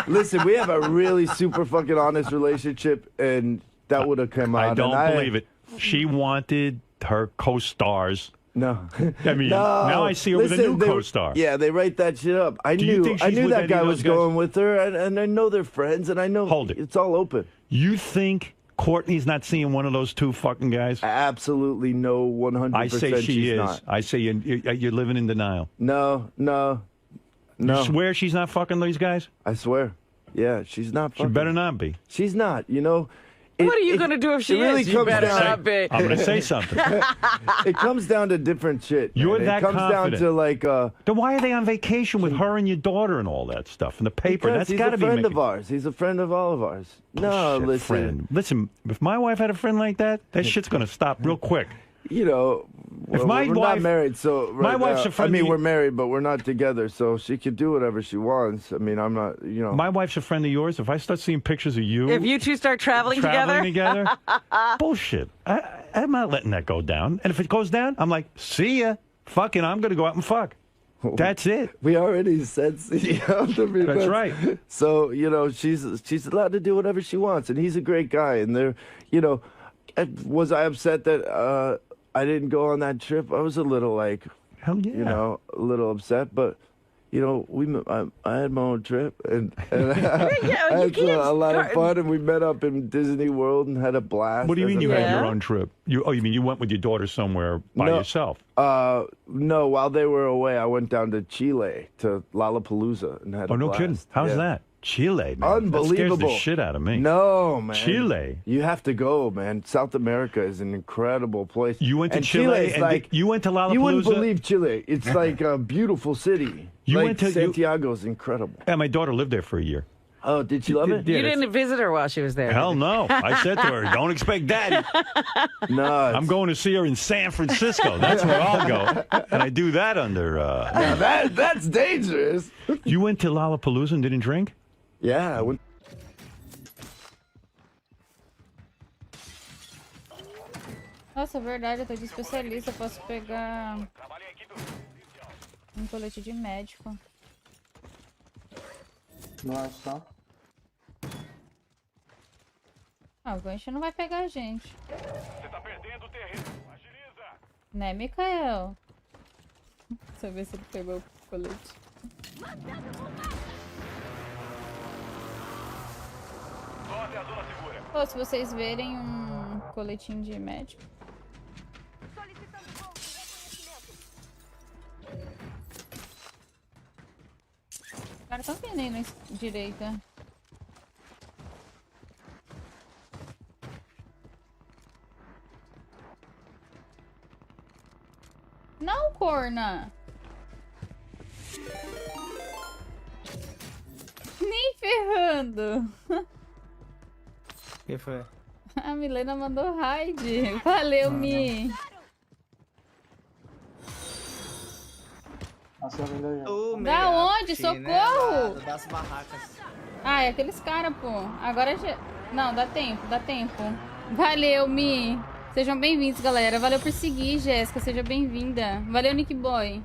listen, we have a really super fucking honest relationship, and that would have come out. I don't believe it. She wanted her co-stars. No. I mean, now I see her with a new co-star. Yeah, they write that shit up. I Do you knew think she's with that any guy of was those guys? going with her, and I know they're friends, and I know it's all open. You think Courtney's not seeing one of those two fucking guys? Absolutely no, 100%. I say she is. Not. I say you're living in denial. No. You swear she's not fucking these guys? I swear. Yeah, she's not fucking. She better not be. She's not. What are you going to do if she really is? You comes better down- not be. I'm going to say something. It comes down to different shit. You're man. that It comes confident. down to like. Then why are they on vacation with her and your daughter and all that stuff in the paper? Because That's he's got to a be friend making... of ours. He's a friend of all of ours. No, Bullshit listen. friend. Listen, if my wife had a friend like that, that shit's going to stop real quick. You know, If well, my we're wife- not married, so my right wife's now- a friend I mean, of you- we're married, but we're not together, so she can do whatever she wants. I mean, I'm not. You know, My wife's a friend of yours. If I start seeing pictures of you... If you two start traveling together? Bullshit. I'm not letting that go down. And if it goes down, I'm like, see ya. Fucking, I'm going to go out and fuck. That's it. We already said, you know, That's right. So you know, she's allowed to do whatever she wants, and he's a great guy. And they're, you know, was I upset that I didn't go on that trip? I was a little like, hell yeah, you know, a little upset, but. You know, I had my own trip, and I had a lot of fun, and we met up in Disney World and had a blast. What do you mean as a you had family. your own trip? You mean you went with your daughter somewhere by No. yourself? No, while they were away, I went down to Chile, to Lollapalooza, and had Oh, a no blast. kidding. How's Yeah. that? Chile, man. Unbelievable. That scares the shit out of me. No, man. Chile. You have to go, man. South America is an incredible place. You went to and Chile is and like, you went to Lollapalooza? You wouldn't believe Chile. It's like a beautiful city. You like went to- Santiago's incredible. Yeah, my daughter lived there for a year. Oh, did she love it? You didn't visit her while she was there. Hell no. I said to her, don't expect daddy. No. I'm going to see her in San Francisco. That's where I'll go. And I do that under... Now that's dangerous. You went to Lollapalooza and didn't drink? Yeah, I went... Nossa, é verdade, eu tô de especialista, eu posso pegar um colete de médico. Nossa. Ah, o gancho não vai pegar a gente. Você tá perdendo o terreno. Agiliza. Né, Mikael? Deixa eu ver se ele pegou o colete. Só até a zona segura. Pô, se vocês verem um coletinho de médico. Os caras estão vindo aí na direita. Não, corna! Nem ferrando! Que foi? A Milena mandou raid. Valeu, Mi. Nossa, vindo aí. Da onde? Socorro! Das barracas. Ah, é aqueles caras, pô. Agora já... Não, dá tempo, dá tempo. Valeu, Mi. Sejam bem-vindos, galera. Valeu por seguir, Jéssica. Seja bem-vinda. Valeu, Nick Boy.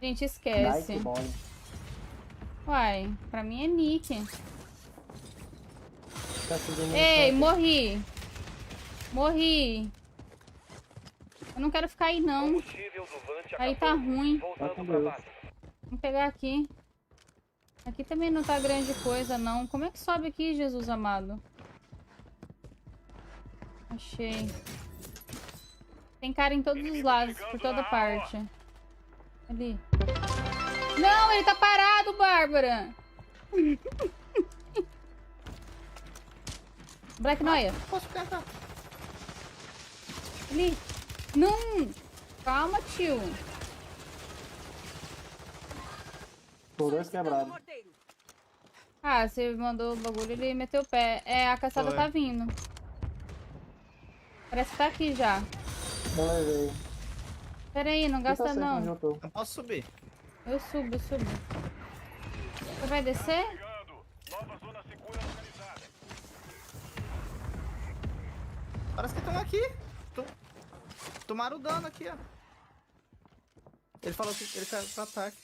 Gente, esquece. Nick Boy. Uai, pra mim é Nick. Tá seguindo Ei, no morri. Morri. Eu não quero ficar aí, não. Aí tá ruim. Vamos pegar aqui. Aqui também não tá grande coisa, não. Como é que sobe aqui, Jesus amado? Achei. Tem cara em todos os lados, por toda parte. Ali. Não, ele tá parado, Bárbara. Black Noia. Posso pegar? Ali. Não. Calma, tio. Por dois quebrados. Ah, você mandou o bagulho, ele meteu o pé. É, a caçada Foi. tá vindo. Parece que tá aqui já. Não levei. Pera aí, não gasta sei onde não. eu tô. Eu posso subir. Eu subo, eu subo. Você vai descer? Parece que estão aqui. Tomaram dano aqui, ó. Ele falou que ele caiu pro ataque.